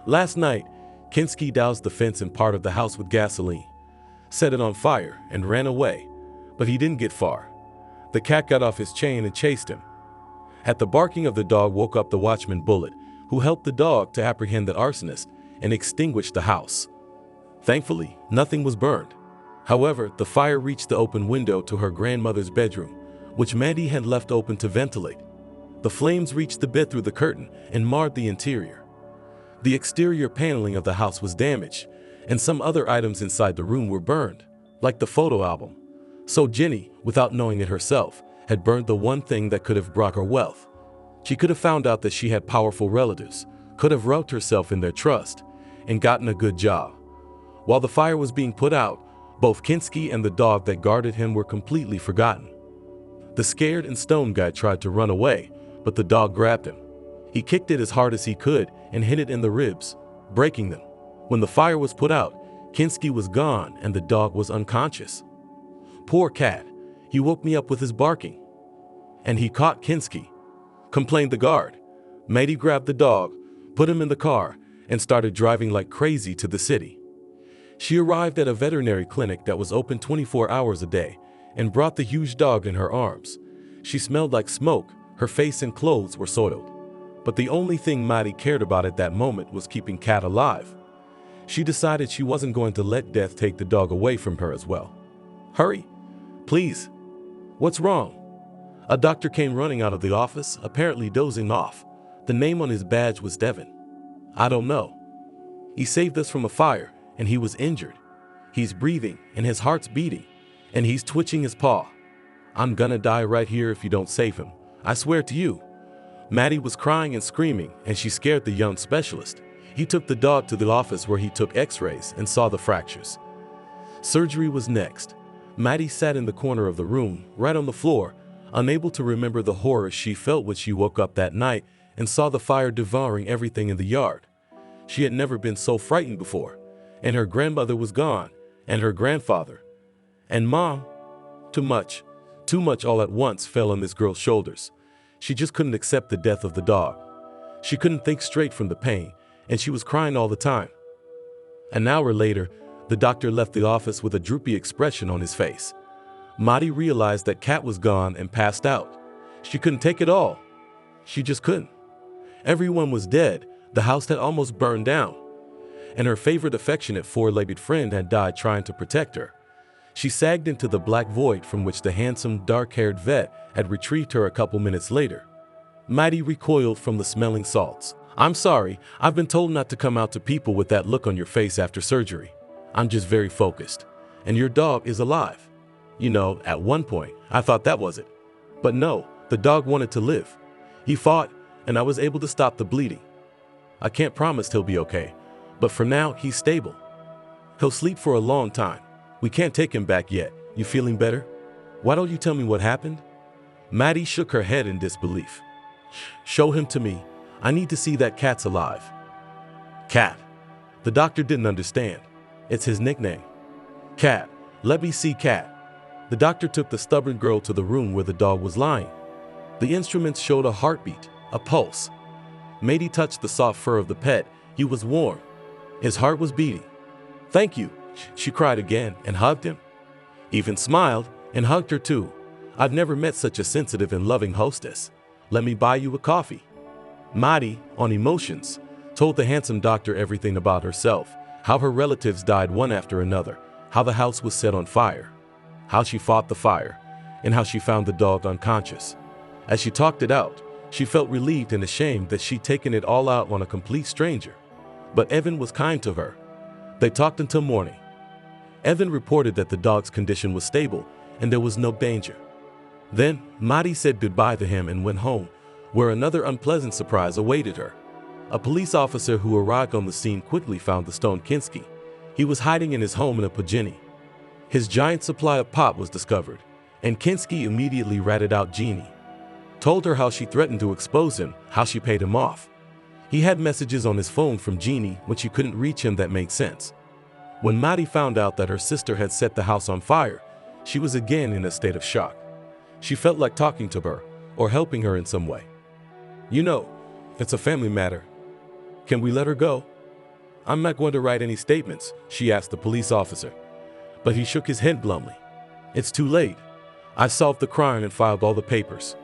Last night, Kinski doused the fence and part of the house with gasoline, set it on fire, and ran away, but he didn't get far. The cat got off his chain and chased him. At the barking of the dog woke up the watchman Bullet, who helped the dog to apprehend the arsonist and extinguish the house. Thankfully, nothing was burned. However, the fire reached the open window to her grandmother's bedroom, which Maddie had left open to ventilate. The flames reached the bed through the curtain and marred the interior. The exterior paneling of the house was damaged, and some other items inside the room were burned, like the photo album. So Jenny, without knowing it herself, had burned the one thing that could have brought her wealth. She could have found out that she had powerful relatives, could have rubbed herself in their trust, and gotten a good job. While the fire was being put out, both Kinski and the dog that guarded him were completely forgotten. The scared and stoned guy tried to run away, but the dog grabbed him. He kicked it as hard as he could and hit it in the ribs, breaking them. When the fire was put out, Kinski was gone and the dog was unconscious. Poor cat, he woke me up with his barking. And he caught Kinski, complained the guard. Matey grabbed the dog, put him in the car, and started driving like crazy to the city. She arrived at a veterinary clinic that was open 24 hours a day and brought the huge dog in her arms. She smelled like smoke, her face and clothes were soiled. But the only thing Maddie cared about at that moment was keeping Cat alive. She decided she wasn't going to let death take the dog away from her as well. "Hurry, please. What's wrong?" A doctor came running out of the office, apparently dozing off. The name on his badge was Devin. "I don't know. He saved us from a fire, and he was injured. He's breathing, and his heart's beating, and he's twitching his paw. I'm gonna die right here if you don't save him. I swear to you." Maddie was crying and screaming, and she scared the young specialist. He took the dog to the office where he took x-rays and saw the fractures. Surgery was next. Maddie sat in the corner of the room, right on the floor, unable to remember the horror she felt when she woke up that night and saw the fire devouring everything in the yard. She had never been so frightened before, and her grandmother was gone, and her grandfather. And Mom, too much all at once fell on this girl's shoulders. She just couldn't accept the death of the dog. She couldn't think straight from the pain, and she was crying all the time. An hour later, the doctor left the office with a droopy expression on his face. Maddie realized that Cat was gone and passed out. She couldn't take it all. She just couldn't. Everyone was dead. The house had almost burned down, and her favorite affectionate four-legged friend had died trying to protect her. She sagged into the black void from which the handsome, dark-haired vet had retrieved her a couple minutes later. Maddie recoiled from the smelling salts. "I'm sorry, I've been told not to come out to people with that look on your face after surgery. I'm just very focused. And your dog is alive. You know, at one point, I thought that was it. But no, the dog wanted to live. He fought, and I was able to stop the bleeding. I can't promise he'll be okay, but for now, he's stable. He'll sleep for a long time. We can't take him back yet. You feeling better? Why don't you tell me what happened?" Maddie shook her head in disbelief. "Show him to me. I need to see that Cat's alive." "Cat." The doctor didn't understand. It's his nickname. "Cat. Let me see Cat." The doctor took the stubborn girl to the room where the dog was lying. The instruments showed a heartbeat, a pulse. Maddie touched the soft fur of the pet. He was warm. His heart was beating. "Thank you," she cried again and hugged him. Even smiled and hugged her too. "I've never met such a sensitive and loving hostess. Let me buy you a coffee." Maddie, on emotions, told the handsome doctor everything about herself, how her relatives died one after another, how the house was set on fire, how she fought the fire, and how she found the dog unconscious. As she talked it out, she felt relieved and ashamed that she'd taken it all out on a complete stranger. But Evan was kind to her. They talked until morning. Evan reported that the dog's condition was stable and there was no danger. Then Maddie said goodbye to him and went home, where another unpleasant surprise awaited her. A police officer who arrived on the scene quickly found the stone Kinski. He was hiding in his home in a Pajini. His giant supply of pot was discovered, and Kinski immediately ratted out Jeannie. Told her how she threatened to expose him, how she paid him off. He had messages on his phone from Jeannie when she couldn't reach him that made sense. When Maddie found out that her sister had set the house on fire, she was again in a state of shock. She felt like talking to her or helping her in some way. "You know, it's a family matter. Can we let her go?" "I'm not going to write any statements," she asked the police officer. But he shook his head glumly. "It's too late. I solved the crime and filed all the papers."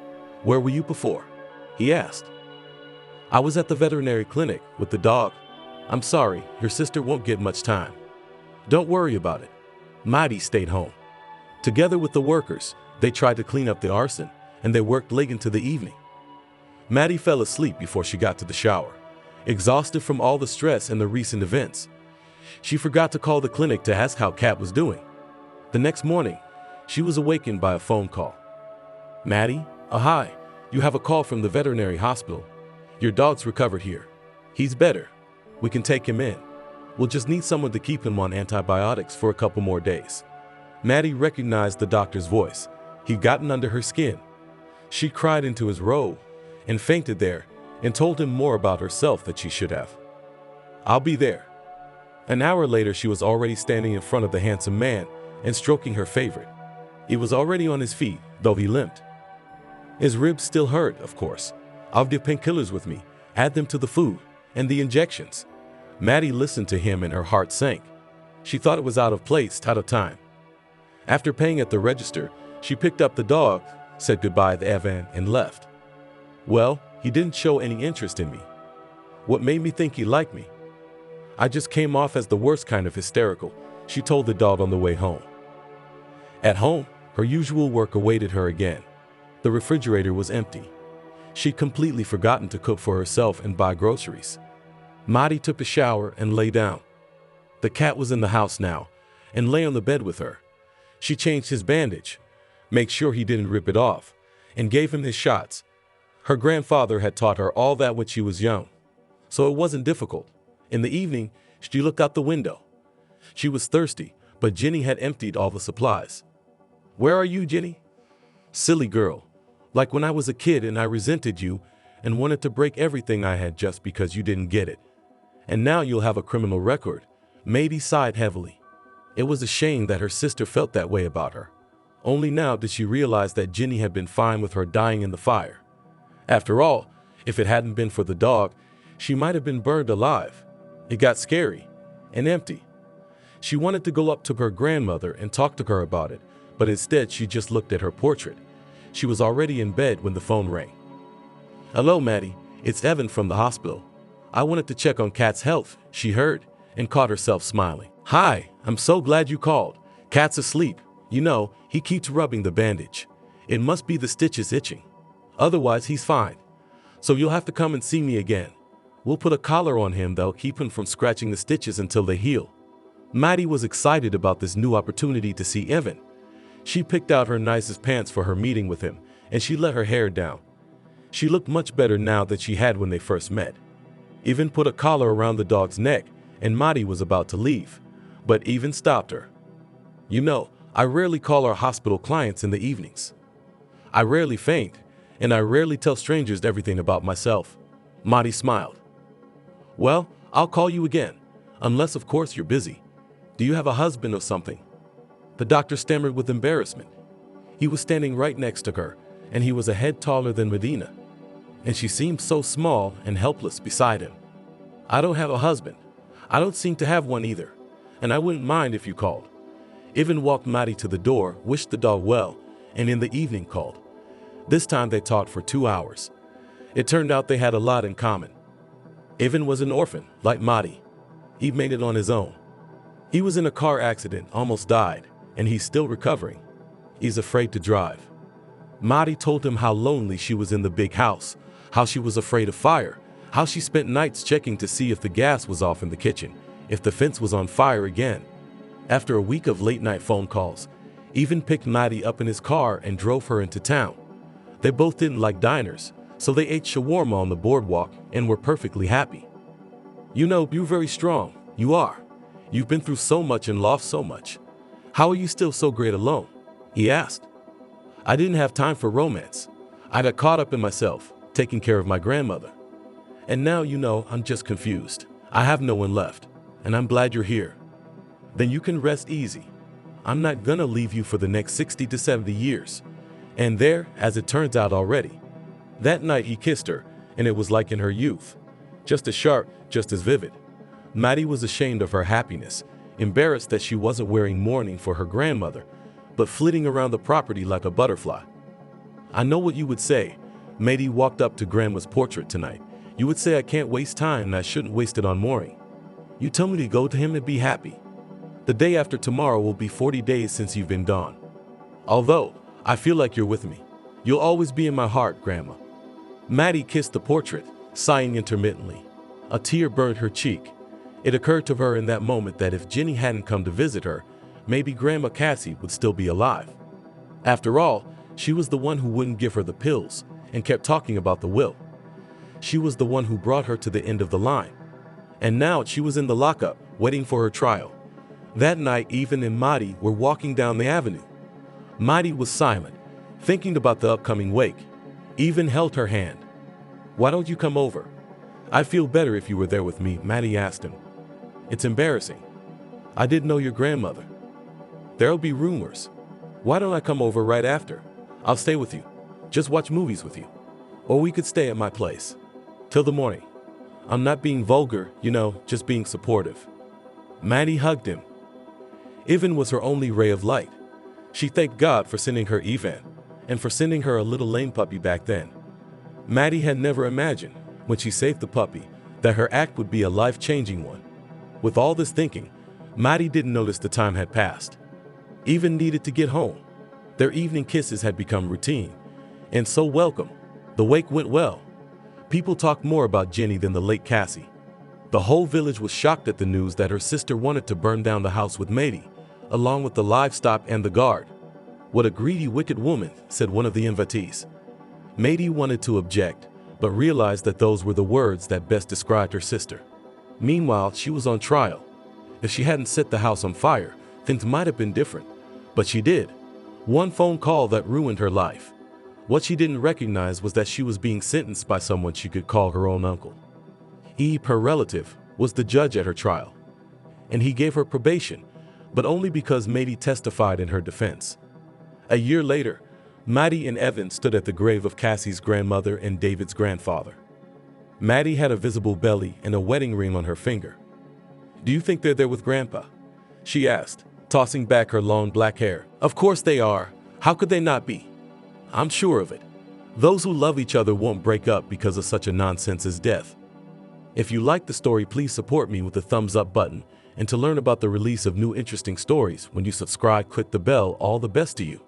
"Where were you before?" he asked. "I was at the veterinary clinic with the dog. I'm sorry, your sister won't get much time." "Don't worry about it." Maddie stayed home. Together with the workers, they tried to clean up the arson, and they worked late into the evening. Maddie fell asleep before she got to the shower, exhausted from all the stress and the recent events. She forgot to call the clinic to ask how Cat was doing. The next morning, she was awakened by a phone call. "Maddie, hi, you have a call from the veterinary hospital. Your dog's recovered here. He's better. We can take him in. We'll just need someone to keep him on antibiotics for a couple more days." Maddie recognized the doctor's voice. He'd gotten under her skin. She cried into his robe and fainted there and told him more about herself that she should have. "I'll be there." An hour later, she was already standing in front of the handsome man and stroking her favorite. He was already on his feet, though he limped. His ribs still hurt, of course. "I've the painkillers with me. Add them to the food and the injections. Maddie listened to him and her heart sank. She thought it was out of place, out of time. After paying at the register, she picked up the dog, said goodbye to Evan, and left. Well, he didn't show any interest in me. What made me think he liked me? I just came off as the worst kind of hysterical, she told the dog on the way home. At home, her usual work awaited her again. The refrigerator was empty. She'd completely forgotten to cook for herself and buy groceries. Maddie took a shower and lay down. The cat was in the house now and lay on the bed with her. She changed his bandage, made sure he didn't rip it off, and gave him his shots. Her grandfather had taught her all that when she was young, so it wasn't difficult. In the evening, she looked out the window. She was thirsty, but Jenny had emptied all the supplies. "Where are you, Jenny?" "Silly girl. Like when I was a kid and I resented you and wanted to break everything I had just because you didn't get it. And now you'll have a criminal record." Maddie sighed heavily. It was a shame that her sister felt that way about her. Only now did she realize that Jenny had been fine with her dying in the fire. After all, if it hadn't been for the dog, she might have been burned alive. It got scary and empty. She wanted to go up to her grandmother and talk to her about it, but instead she just looked at her portrait. She was already in bed when the phone rang. "Hello, Maddie. It's Evan from the hospital. I wanted to check on Kat's health," she heard, and caught herself smiling. "Hi, I'm so glad you called. Kat's asleep. You know, he keeps rubbing the bandage. It must be the stitches itching. Otherwise, he's fine. So you'll have to come and see me again. We'll put a collar on him that'll keep him from scratching the stitches until they heal." Maddie was excited about this new opportunity to see Evan. She picked out her nicest pants for her meeting with him, and she let her hair down. She looked much better now than she had when they first met. Evan put a collar around the dog's neck, and Maddie was about to leave, but Evan stopped her. "You know, I rarely call our hospital clients in the evenings. I rarely faint, and I rarely tell strangers everything about myself." Maddie smiled. "Well, I'll call you again, unless of course you're busy. Do you have a husband or something?" The doctor stammered with embarrassment. He was standing right next to her, and he was a head taller than Medina, and she seemed so small and helpless beside him. "I don't have a husband. I don't seem to have one either, and I wouldn't mind if you called." Evan walked Maddie to the door, wished the dog well, and in the evening called. This time they talked for 2 hours. It turned out they had a lot in common. Evan was an orphan, like Maddie. He made it on his own. He was in a car accident, almost died, and he's still recovering. He's afraid to drive. Maddie told him how lonely she was in the big house, how she was afraid of fire, how she spent nights checking to see if the gas was off in the kitchen, if the fence was on fire again. After a week of late-night phone calls, Evan picked Maddie up in his car and drove her into town. They both didn't like diners, so they ate shawarma on the boardwalk and were perfectly happy. "You know, you're very strong. You are. You've been through so much and lost so much. How are you still so great alone?" he asked. "I didn't have time for romance. I got caught up in myself, taking care of my grandmother. And now, you know, I'm just confused. I have no one left, and I'm glad you're here. Then you can rest easy. I'm not gonna leave you for the next 60 to 70 years. And there, as it turns out already. That night he kissed her, and it was like in her youth. Just as sharp, just as vivid. Maddie was ashamed of her happiness, embarrassed that she wasn't wearing mourning for her grandmother, but flitting around the property like a butterfly. "I know what you would say." Maddie walked up to Grandma's portrait tonight. "You would say I can't waste time and I shouldn't waste it on mourning. You tell me to go to him and be happy. The day after tomorrow will be 40 days since you've been gone. Although, I feel like you're with me. You'll always be in my heart, Grandma." Maddie kissed the portrait, sighing intermittently. A tear burned her cheek. It occurred to her in that moment that if Jenny hadn't come to visit her, maybe Grandma Cassie would still be alive. After all, she was the one who wouldn't give her the pills and kept talking about the will. She was the one who brought her to the end of the line. And now she was in the lockup, waiting for her trial. That night, Evan and Maddie were walking down the avenue. Maddie was silent, thinking about the upcoming wake. Evan held her hand. "Why don't you come over? I'd feel better if you were there with me," Maddie asked him. "It's embarrassing. I didn't know your grandmother. There'll be rumors. Why don't I come over right after? I'll stay with you. Just watch movies with you. Or we could stay at my place. Till the morning. I'm not being vulgar, just being supportive." Maddie hugged him. Ivan was her only ray of light. She thanked God for sending her Ivan, and for sending her a little lame puppy back then. Maddie had never imagined, when she saved the puppy, that her act would be a life-changing one. With all this thinking, Maddie didn't notice the time had passed. Ivan needed to get home. Their evening kisses had become routine, and so welcome. The wake went well. People talked more about Jenny than the late Cassie. The whole village was shocked at the news that her sister wanted to burn down the house with Maddie, along with the livestock and the guard. "What a greedy, wicked woman," said one of the invitees. Maddie wanted to object, but realized that those were the words that best described her sister. Meanwhile, she was on trial. If she hadn't set the house on fire, things might have been different. But she did. One phone call that ruined her life. What she didn't recognize was that she was being sentenced by someone she could call her own uncle. Her relative, was the judge at her trial. And he gave her probation, but only because Maddie testified in her defense. A year later, Maddie and Evan stood at the grave of Cassie's grandmother and David's grandfather. Maddie had a visible belly and a wedding ring on her finger. "Do you think they're there with Grandpa?" she asked, tossing back her long black hair. "Of course they are. How could they not be? I'm sure of it. Those who love each other won't break up because of such a nonsense as death." If you like the story, please support me with the thumbs up button. And to learn about the release of new interesting stories, when you subscribe, click the bell. All the best to you.